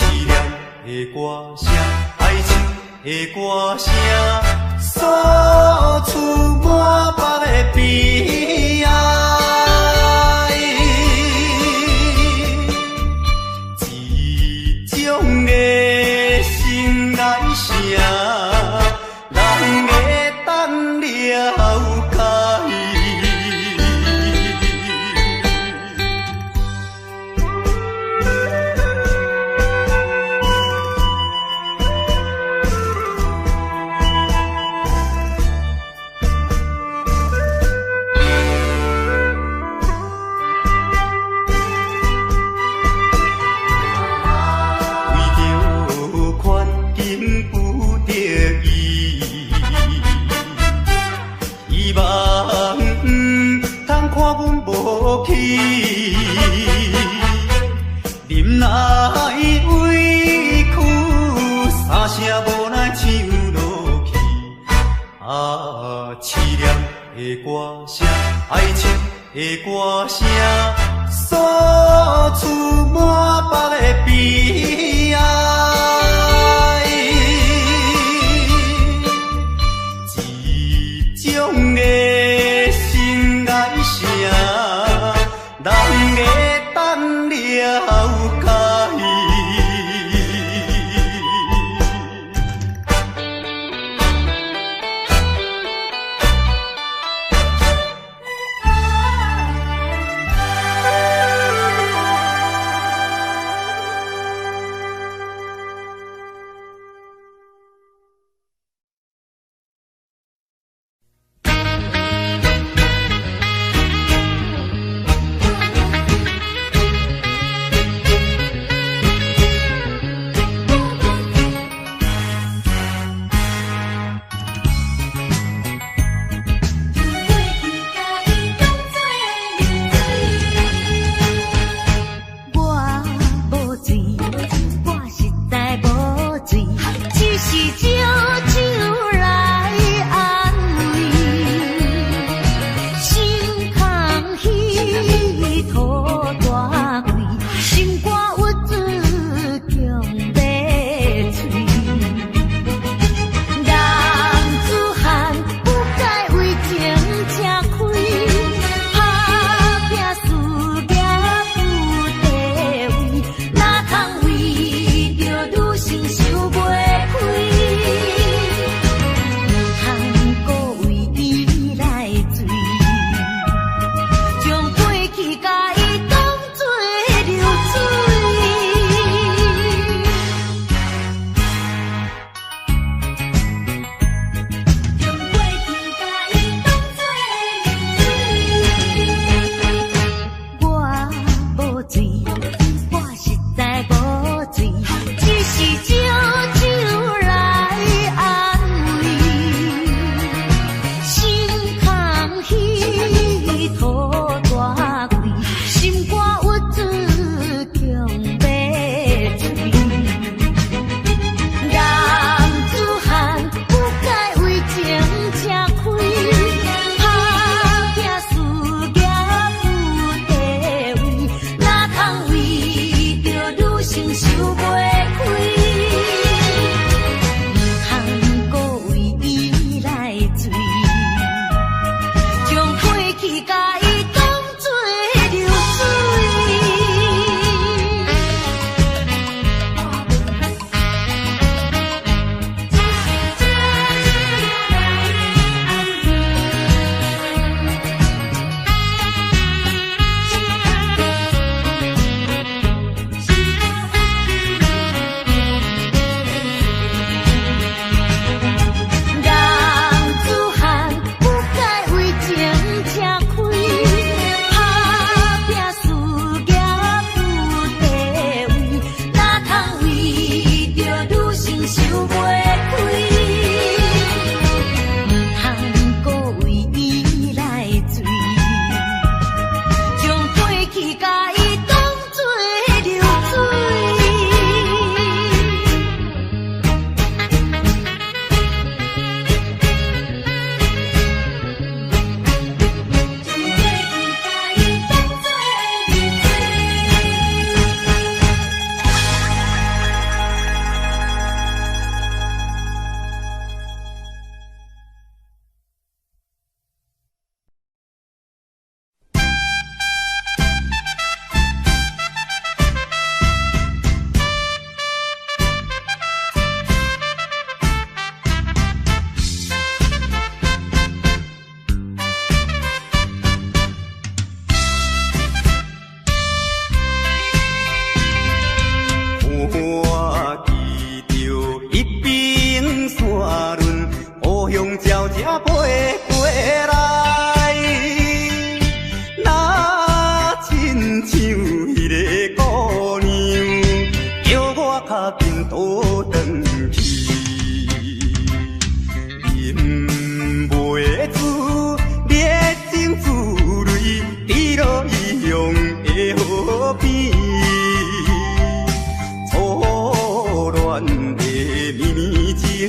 凄凉的歌声，哀愁的歌声，锁出满腹的悲哀，这种的心爱声，人会当了解。忍耐委屈，三声无奈唱落去。凄凉的歌声，爱情的歌声，诉出满腹的悲哀。这种的心爱声，人会当了解。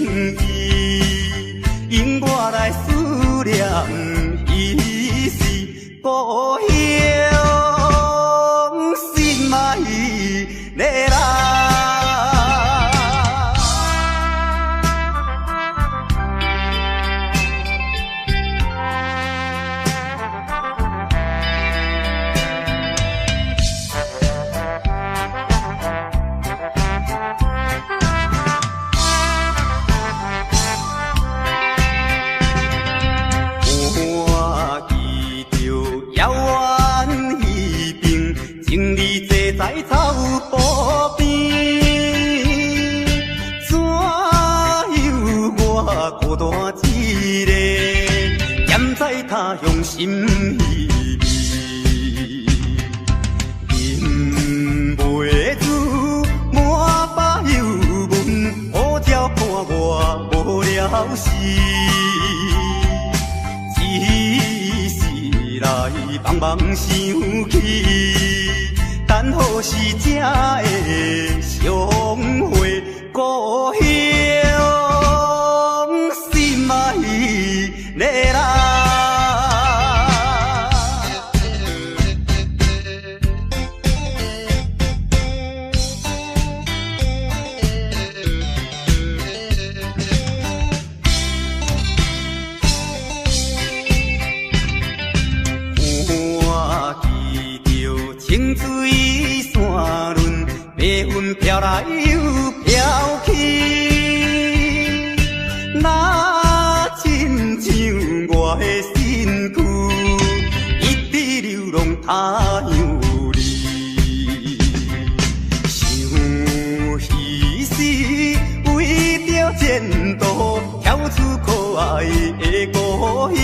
意，因我来思念伊是故乡，心爱的人。在草坡边，怎有我孤单一个，踮在他乡心稀微，饮袂住满腹忧闷，好鸟看我无了时，只是来茫茫想起。等何时才会相会？故乡心爱的人。清水山峦，白云飘来又飘去，那亲像我的身躯，一直流浪他乡里。想彼时为着前途，跳出可爱的故乡，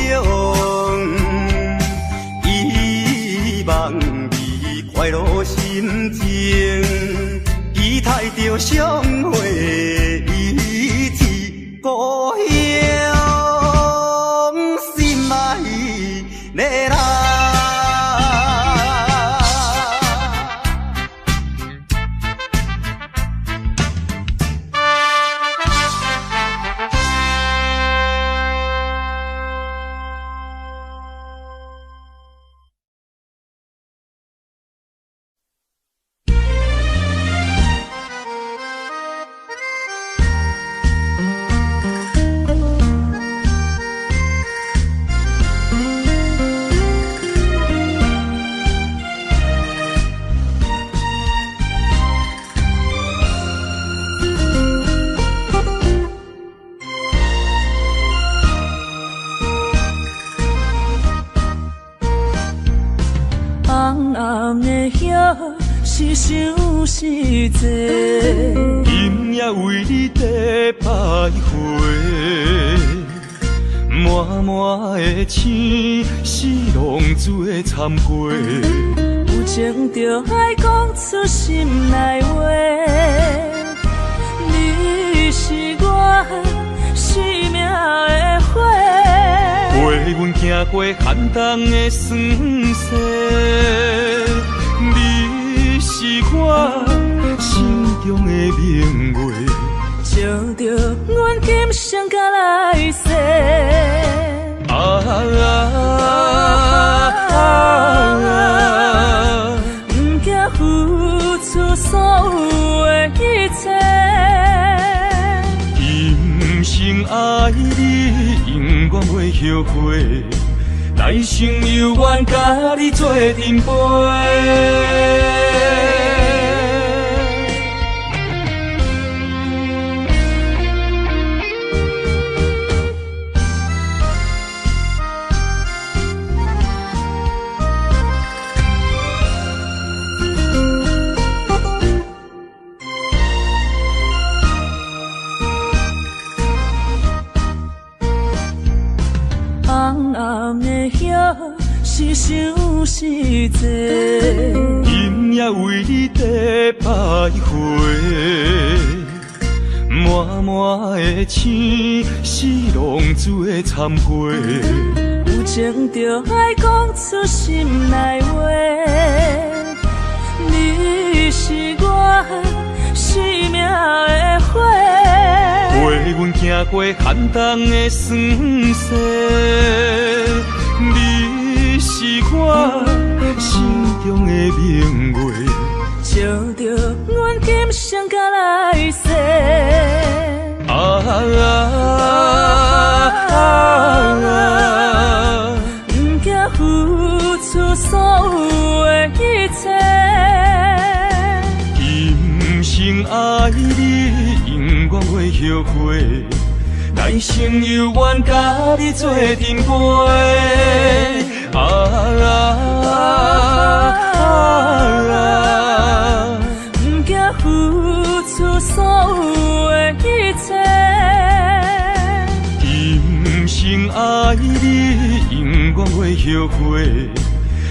希望快乐心情，期待着相会一次故乡，心爱的人。是想是多，今夜为你在徘徊，满满的星是浪做参陪，有情就爱讲出心内话，你是我生命的花，陪阮行过寒冬的酸涩。是我心中的明月，照着阮今生甲来世。不惊付出所有的一切，今生爱你，永远袂后悔。来生有缘，甲你做阵陪。是想是多，今夜为你在徘徊，满满的星是浪子的参陪，有情就爱讲出心内话，你是我生命的花，陪阮阮行过寒冬的酸涩，你是我心中的明月，照着阮今生甲来世。不惊付出所有的一切，今生爱你，永远袂后悔。来生有缘甲你做阵陪。不惊付出所有的一切。今生爱你，永远袂后悔。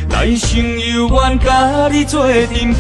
来生有缘甲你做阵陪。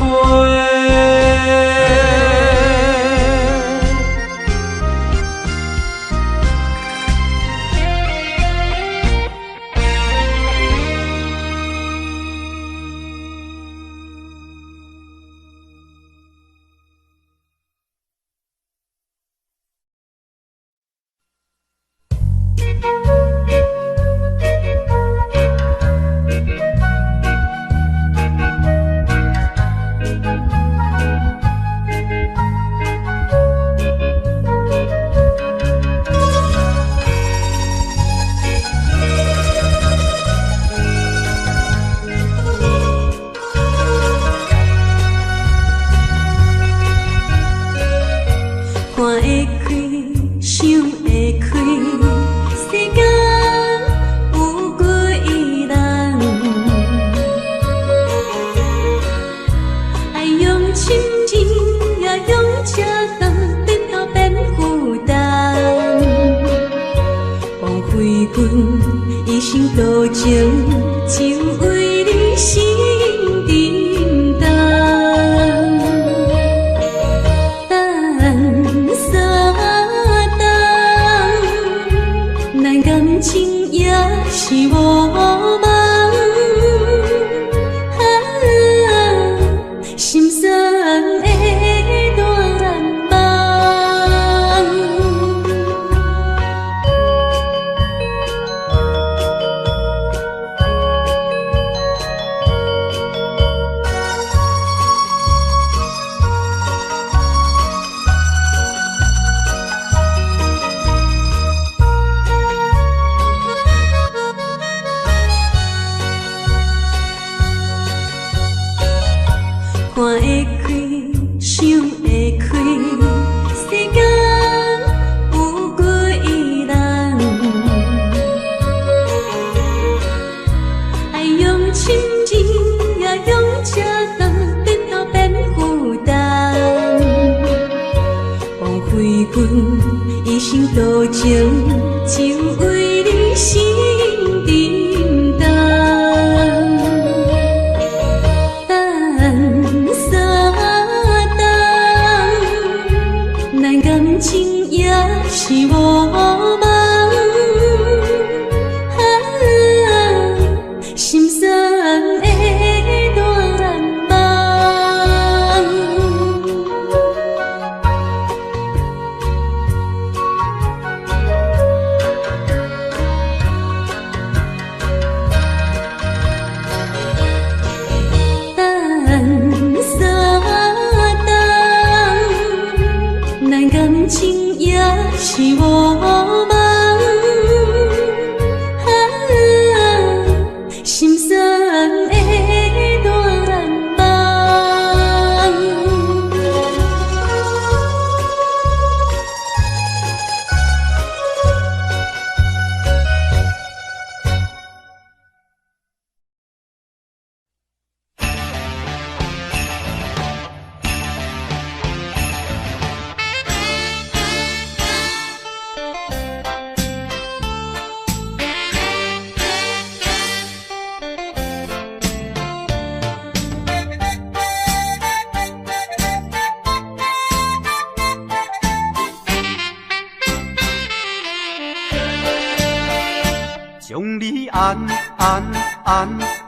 将你安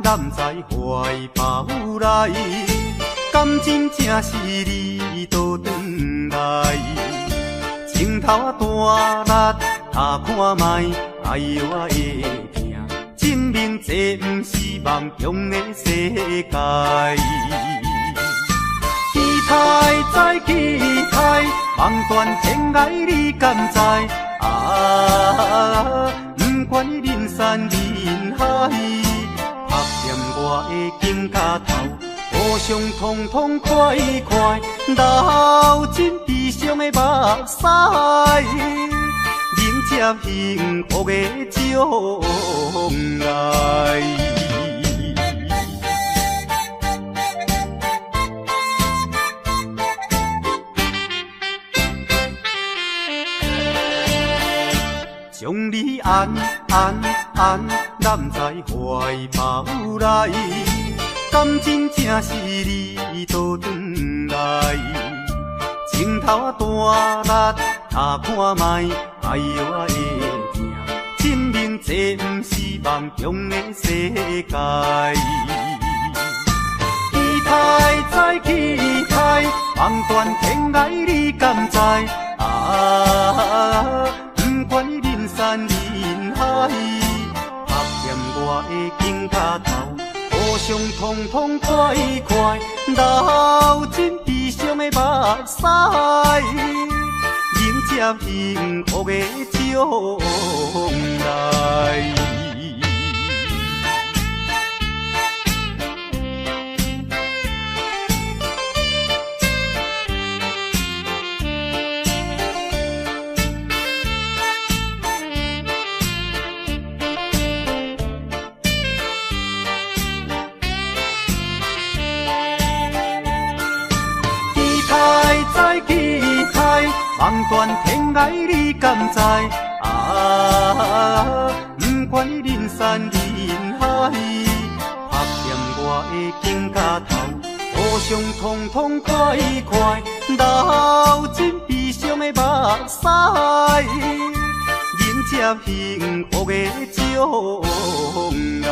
揽在怀抱内，感情正是你倒转来，情头大力打看卖，哎呦我会惊，真面这不是梦中的世界。期待再期待，望断天涯你敢知？啊，不管你人山人海，拍掂我的肩胛头，互相痛痛快快，流尽悲伤的目屎，迎接幸福的将来。将你安揽在怀抱内，敢真正是你倒转来？情头大力打看卖，哎呦我会惊，证明这不是梦中的世界。期待再期待，望断天涯你敢知？啊，不管你人山人海，拍掂我的肩胛头，互相痛痛快快，流尽悲伤的目屎，迎接幸福的将来。望断天涯你敢知？啊，不管你人山人海，拍掂我的肩胛头，互相痛痛快快，流尽悲伤的目屎，迎接幸福的将来。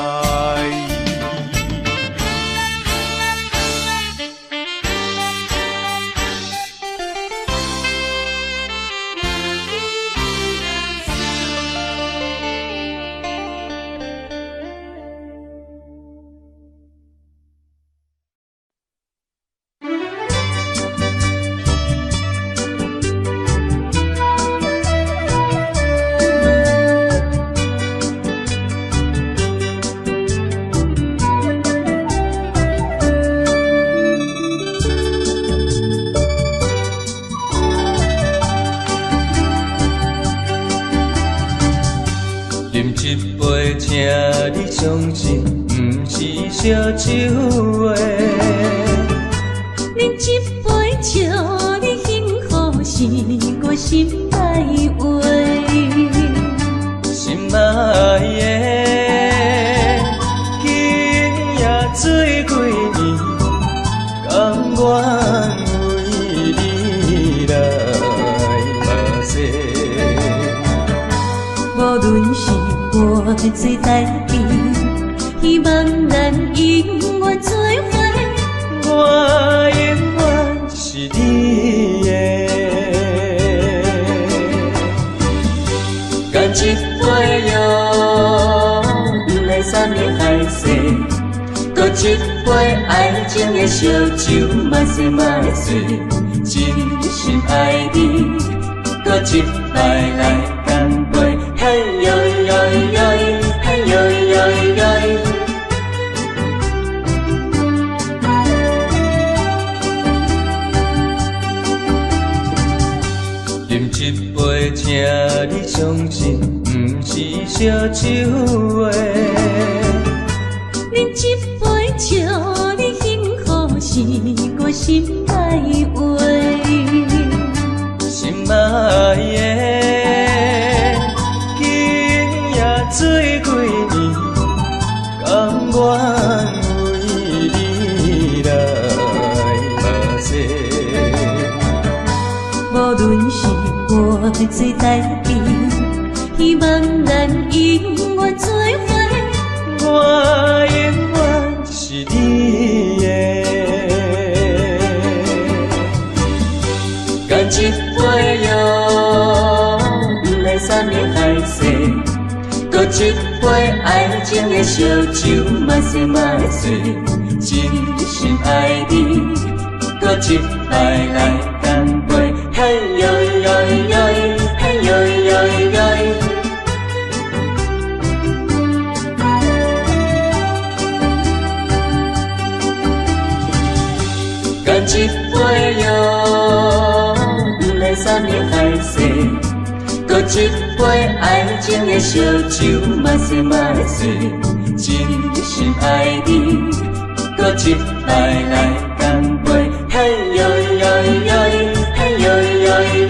请你相信，不是烧酒话。饮一杯祝你幸福，是我心内话。心爱的，今夜水几年，甘愿为你来目屎。无论是我最台边，希望咱永远做伙。我永远是你的，干一杯药，不来三年海誓，搁一杯爱情的烧酒，嘛说嘛醉，真心爱你，搁一摆来干杯，嘿呦呦呦，嘿呦呦呦。饮一杯，请你相信，不是烧酒话。饮一杯，祝你幸福，是我心内话。心爱的，今夜水几年，甘愿为你来目屎。无论是我最台边，希望咱永远做伙。我永远是你的，干一杯药。一杯爱情的烧酒，嘛洗嘛醉，真心爱你，搁一摆来干杯，嘿呦呦呦，嘿呦呦呦。干一杯哟，不来三年海誓。搁一杯爱情的烧酒，嘛洗嘛醉，真心爱你，搁一摆来干杯，嘿呦呦呦，嘿呦呦呦。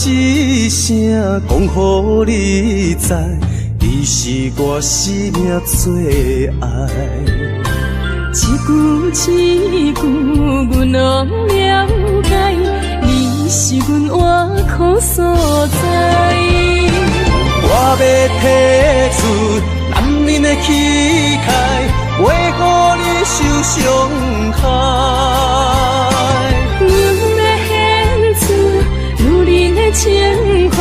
一声讲予你知，你是我生命最爱。一句阮拢了解，你是阮活苦所在。我要提出男人的气概，为何你受伤害？阮要献出女人的情怀，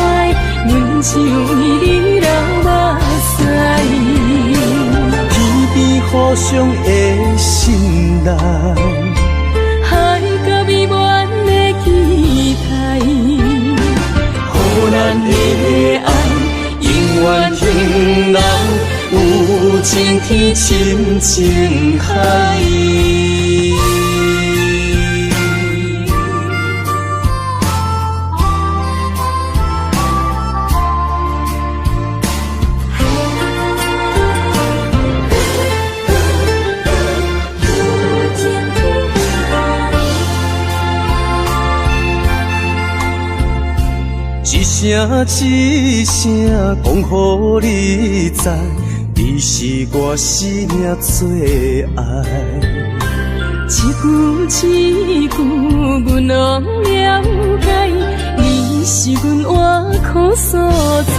阮只有你流目屎。天边互相的信赖，海角美满的期待，予咱的爱永远停留，有情天深情海。一声讲予你知，你是我生命最爱。一句阮拢了解，你是阮活苦所在。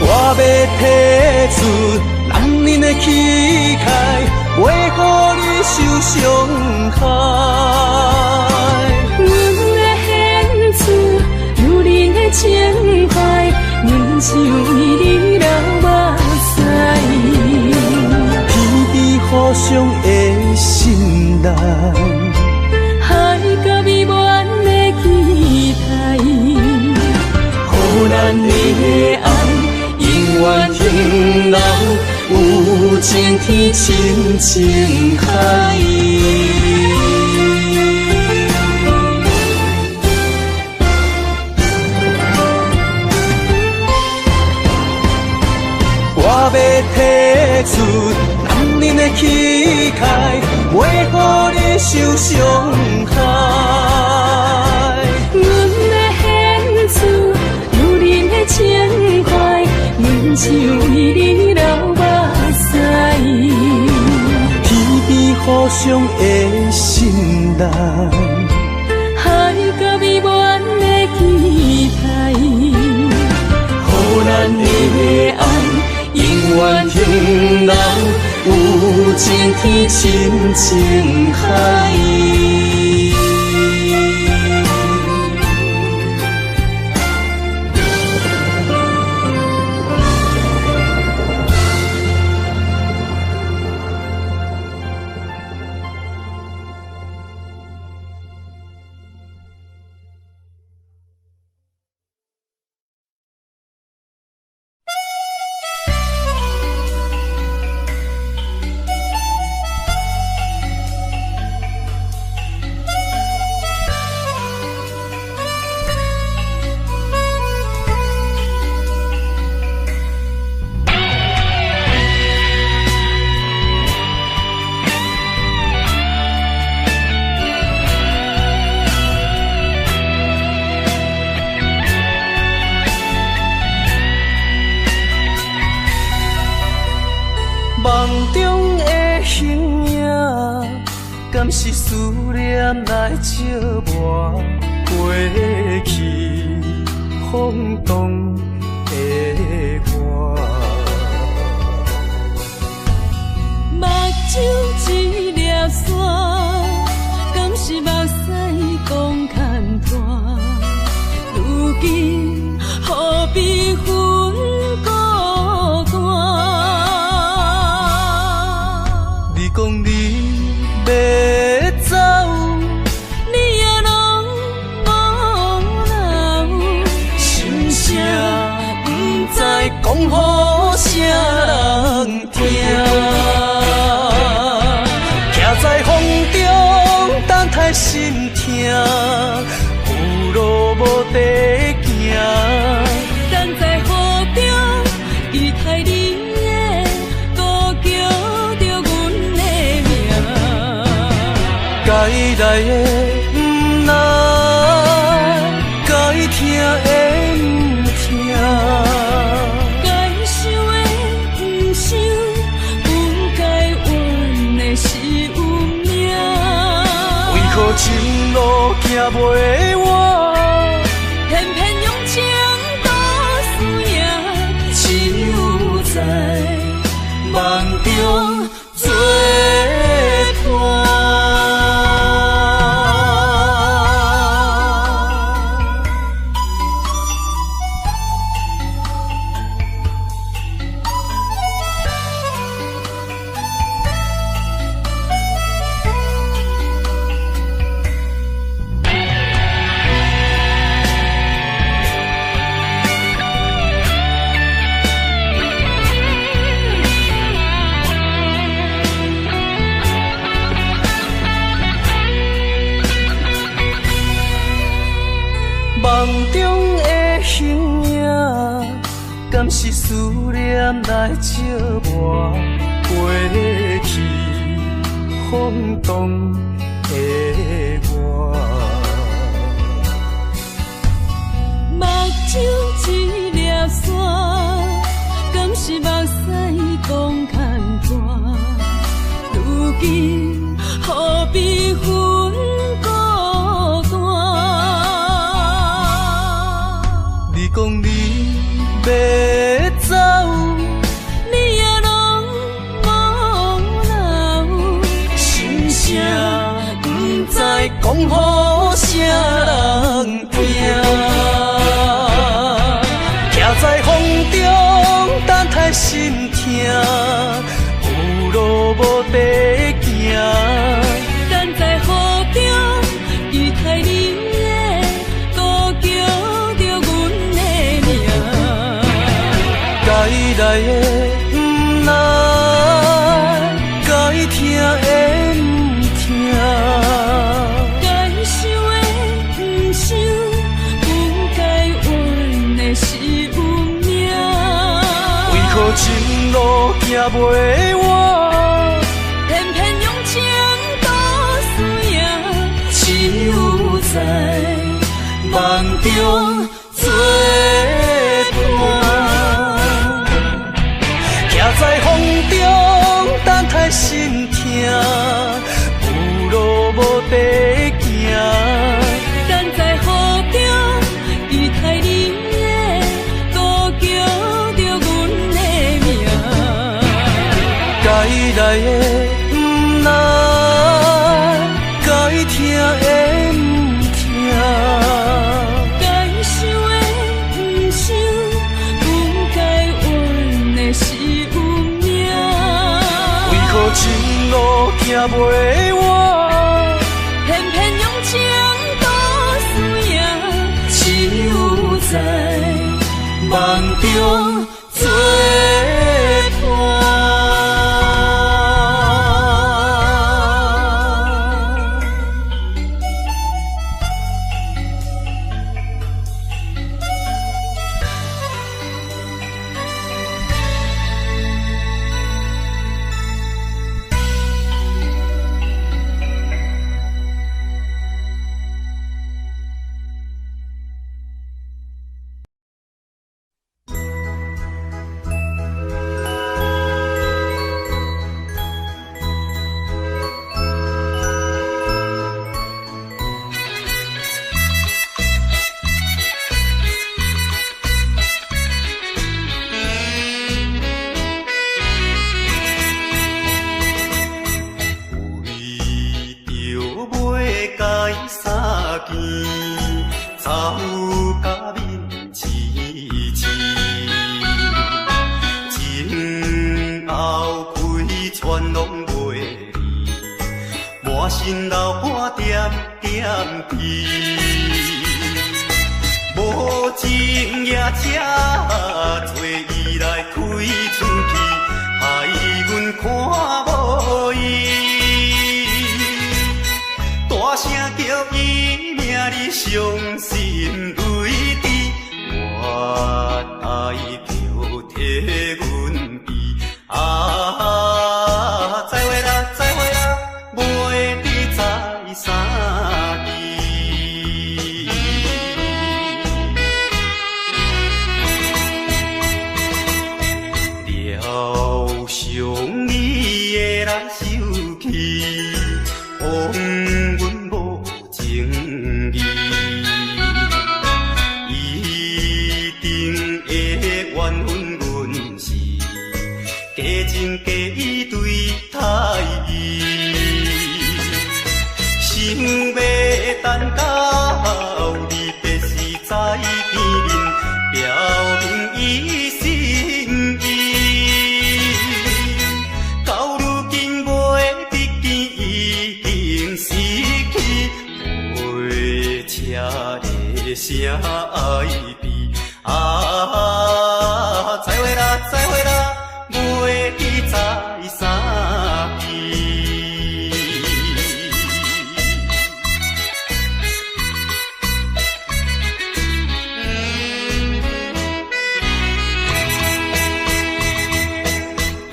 我要提出男人的气概，为何你受伤害？阮要献出女人的情怀，阮只有你流目屎。天边互相的信赖，海角美满的期待，予咱的爱永远停留，有情天深情海。我要提出男人的气概，为何你受伤害？阮要献出女人的情怀，阮只有你流目屎。天边互相的信赖，海角美满的期待，予咱的爱永远停留，有情天深情海。敢是思念来折磨过去风动的我？目睭一粒沙，敢是目屎讲牵拖？如今何必分孤单？你讲你要走，你也拢无留，心声不知讲予啥人听。徛在风中，等待心痛，有路无地行。等在雨中，期待你的歌叫着阮的名。该来的不来，该听的不听。该想的不想，不该怨的是有命。为何前路行袂完？偏偏用情多输赢，只有在梦中做伴。梦中的形影，敢是思念来折磨过去风动的我？目睭一粒沙，敢是目屎讲牵拖？如今何必分孤单？你讲你要走，你也拢无留，心声不知讲予啥人听。徛在风中，等待心痛，有路无地行。等在雨中，期待你的歌叫着阮的名。该来的不来，该听的不听。该想的不想，不该怨的是有命。为何前路行袂完？偏偏用情多输赢，只有在梦中做伴。徛在风中，等待心痛，有路无地行。等在雨中，期待你的歌叫着阮的名。该来的不来，该听的不听。该想的不想，不该怨的是有命。为何前路行袂完？偏偏用情多输赢，只有在梦中做伴。见，走甲面痴痴。前后开全拢袂离，满身流汗点点滴。无情也车找伊来开出去，害阮看无伊。大声叫伊名里伤心泪滴，我爱就替阮悲。再会啦，再会啦，袂知在啥地。了伤你的来受气，枉阮无情义，一定会怨恨阮是假情假意对待伊，想要等到你必须在边面表明伊心意。到如今袂得见已经失去，陪车的声爱悲。再会啦，再会啦，袂知在啥地。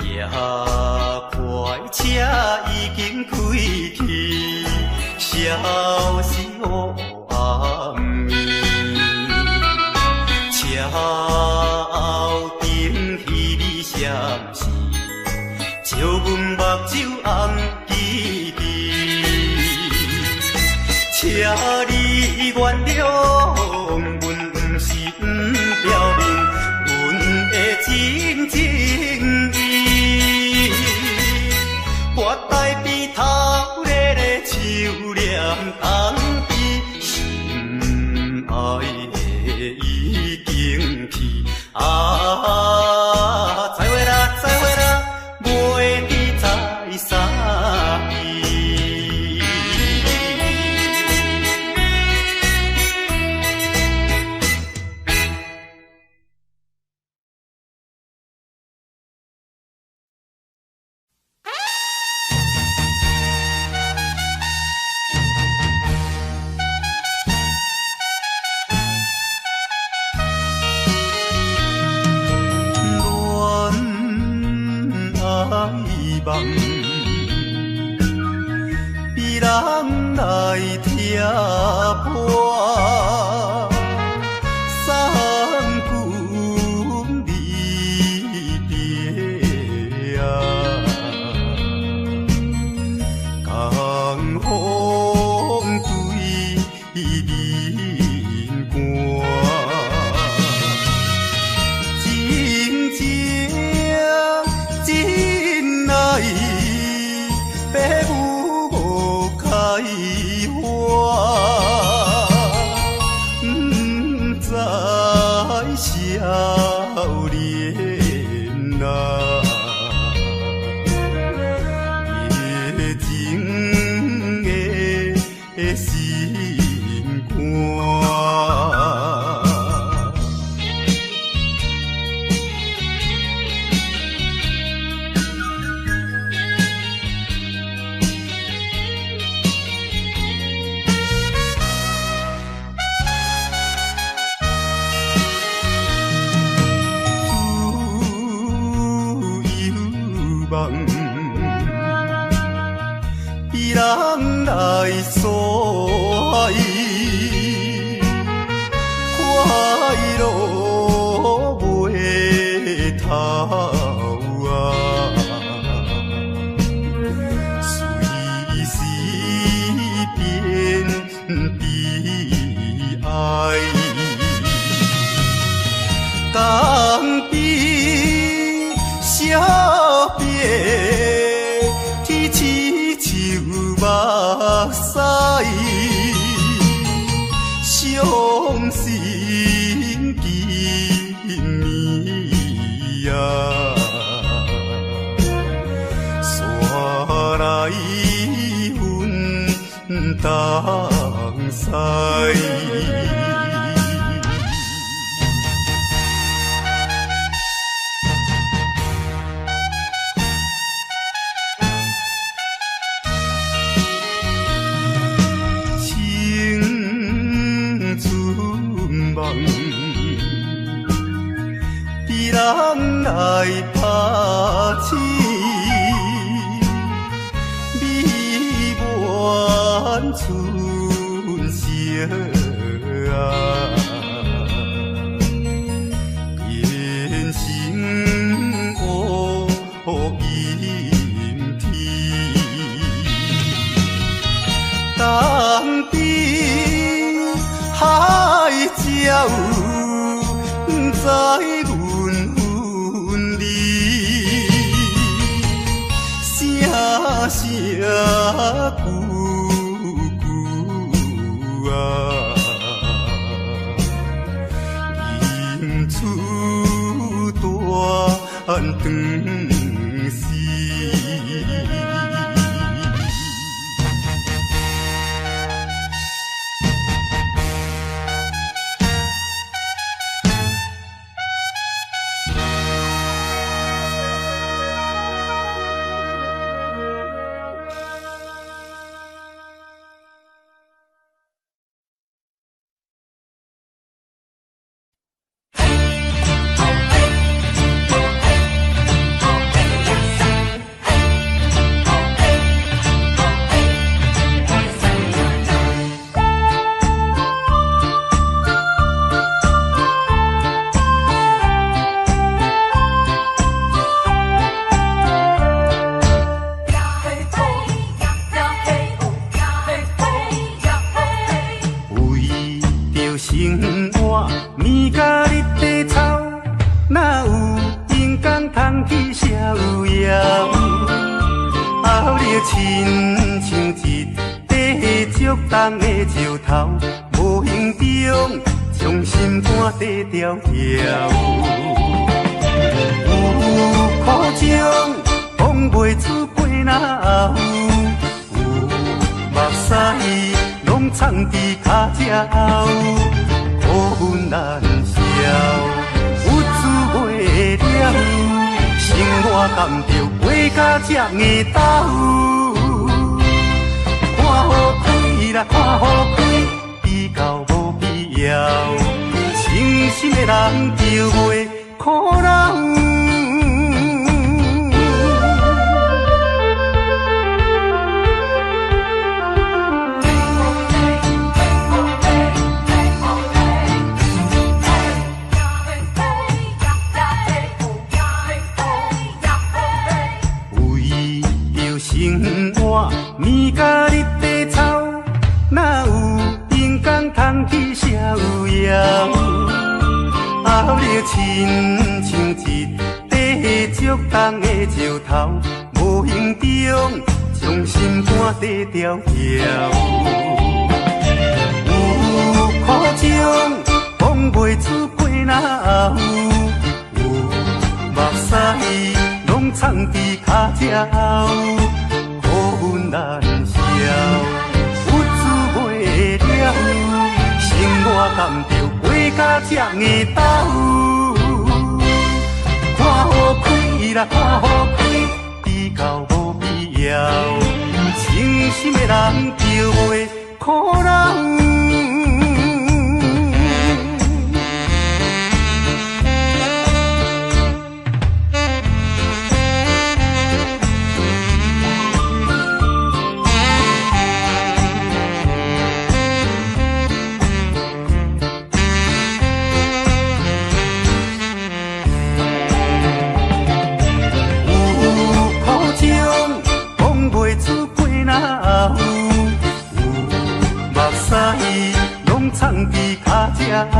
也快车已经开去，消息黑暗暝。车后顶彼你闪是，照阮目睭红记记。车你原谅阮，不是不表明阮的真情意。我在边头热热手念东边，心爱的已经去。再会啦，再会啦，袂知在啥地。梦，比人来听破，三句离别啊，江风对面寒，真情真爱。爸母无开花，不知少年啊，夜情的心肝。比人来诉爱，快乐袂透啊，随时变悲哀。江边小别，天痴树目屎，心紧密啊，山来阮东西。人来拍醒，美满春色啊，变成乌阴天。当边海鸟在阮你声声句句啊，吟出大长诗。生活面甲日地臭，哪有阳光通去逍遥？后日亲像一块竹重的石头，无形中将心肝底条条。有苦情讲袂出背哪有，有目屎拢藏伫脚趾后。 苦恨难消，有滋袂了，生活甘着过甲这硬斗。看好开啦，看好开，比较无必要。清心的人就袂苦恼。 生活面甲日地臭，哪有阳光通去逍遥？后日亲像一块竹重的石头，无形中将心肝底条条。有苦情讲袂出背哪有，有目屎拢藏伫脚趾后。 苦恨难消，有滋袂了，生活甘着过甲这硬斗。看好开啦，看好开，比较无必要。清心的人就袂苦恼。 藏伫脚趾后，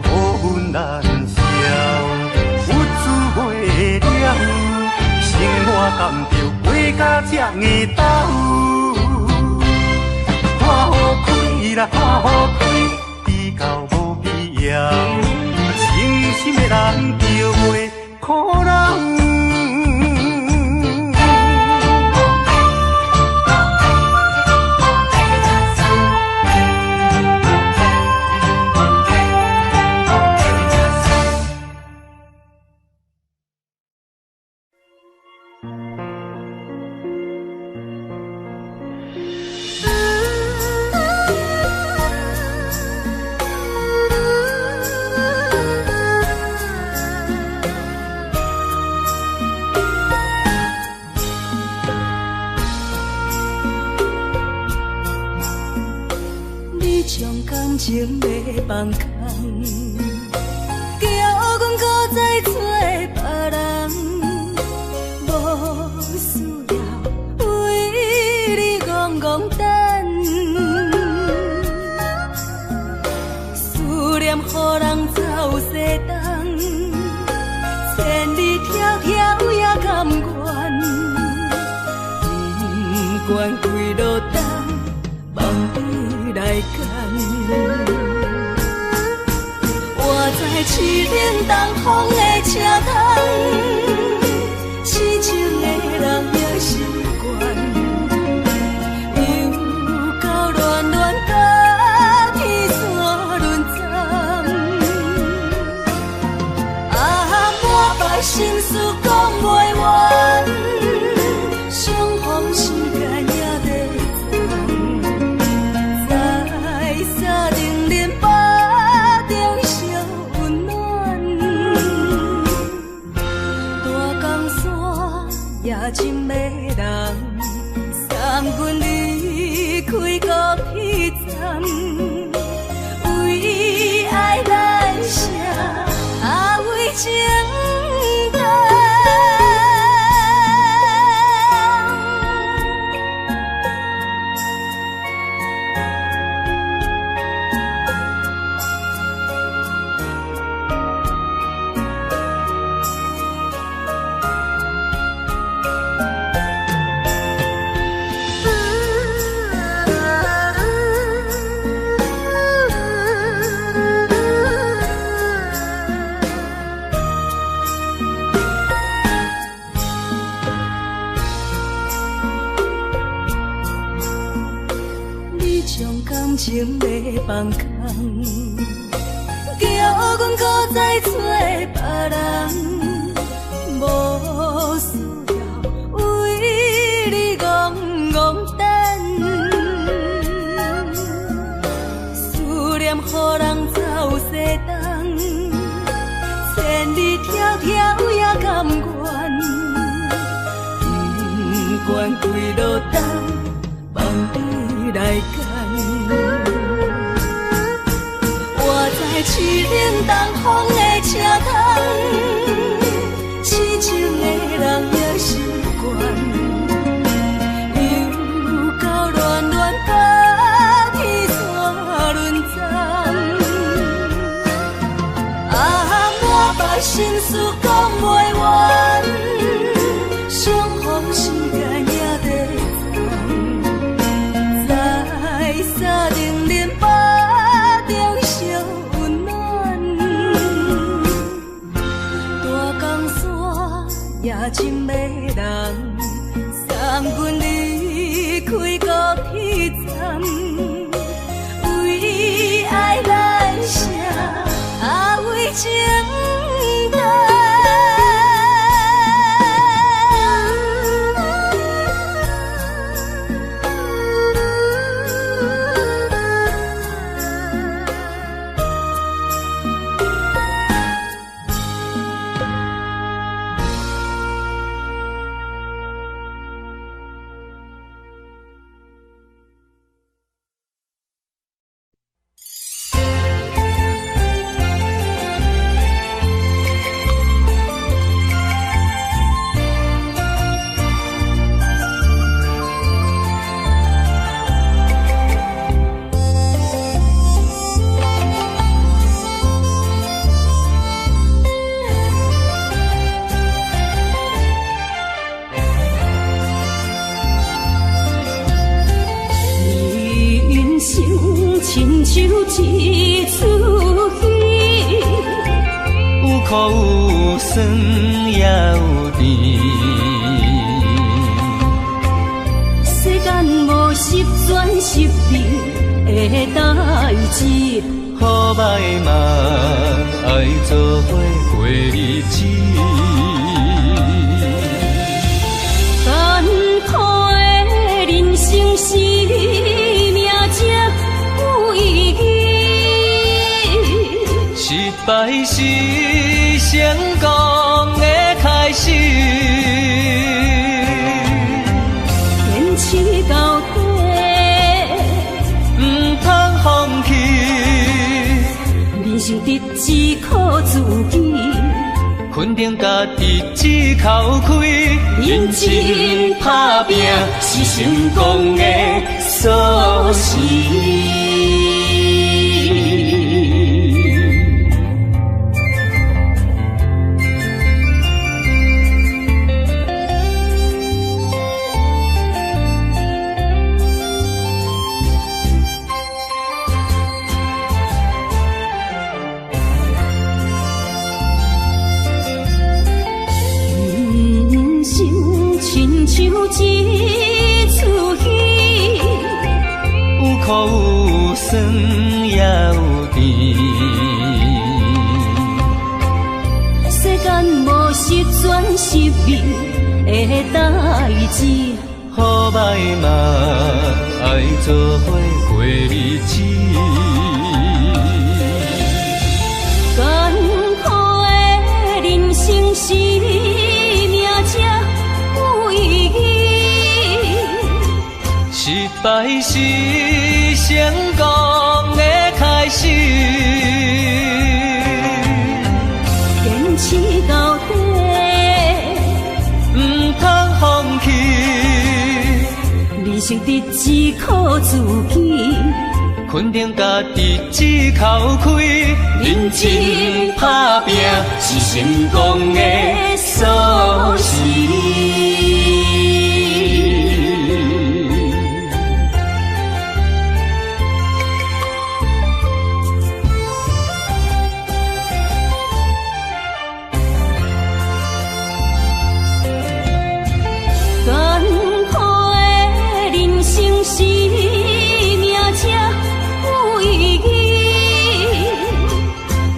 苦恨难消，有滋袂了，生活甘着过甲这硬斗。看好开啦，看好开，比较伤感情要放空，叫阮搁再找别人，无需要为你戆戆等。思念予人走西东，千里迢迢也甘愿，不管几落冬。梦里来干，我在痴冷东风的车窗，痴情的人也习惯，又到乱乱甲天山轮转，满腹心事讲袂完，相逢时间也在。也真迷人，三军离开高铁站，为爱来写为情长。情要放空，叫阮搁再找别人，无需要为你戆戆等。思念予人走西东，千里迢迢也甘愿，不管几落冬，梦里来干。痴冷东风的车窗，痴情的人也习惯，又到乱乱甲天山轮转，满腹心事讲袂完，相逢时间也在在沙冷冷巴中相。也真迷人，三军离开高铁站，为爱来写为情长。亲像一出戏，有苦有酸也有甜。世间无十全十美的代志，好歹嘛爱做伙过日子。艰苦的人生是。失败是成功的开始，坚持到底，唔通放弃。生得只靠自己，肯定家己只口开，认真打拼是成功的锁匙。像一出戏，有苦有酸也有甜。世间无十全十美的代志，好歹嘛爱做伙过日子。艰苦的人生是命才有意义，失败是成功的开始，坚持到底，唔通放弃。人生得只靠自己，肯定家己只口开，认真打拼是成功的锁匙。艰苦的人生是命才有意义，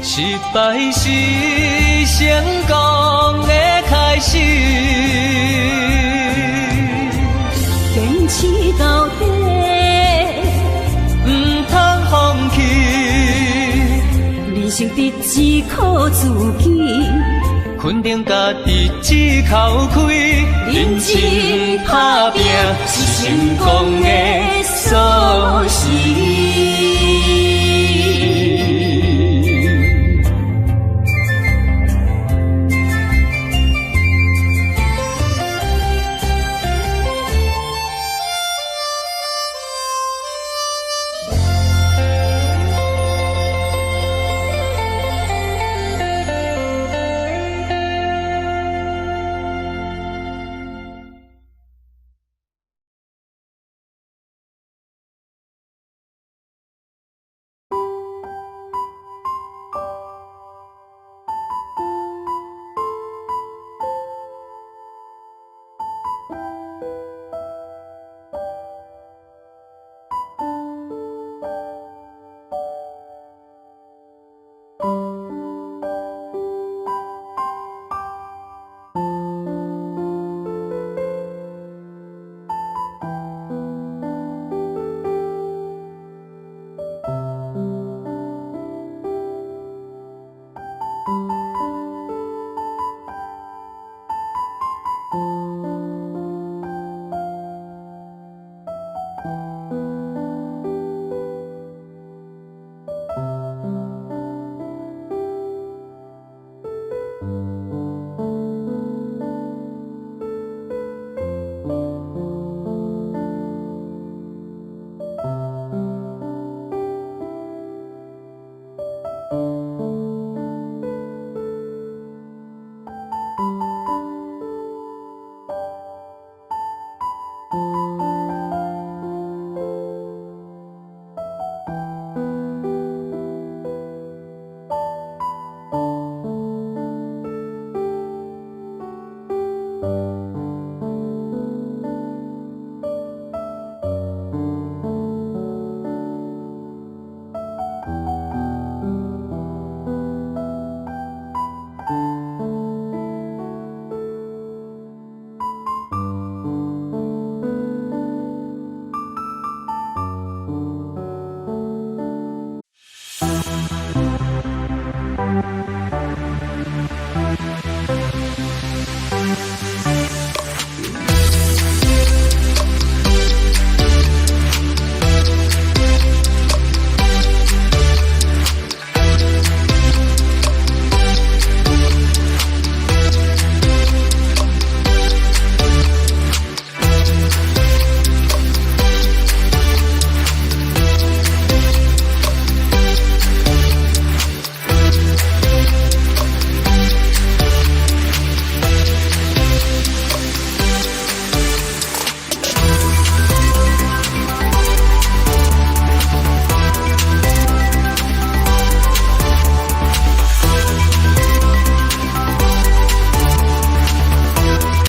失败是成功的开始，坚持到底，唔通放弃。人生得只靠自己，肯定家己只口开，认真打拼是成功的锁匙。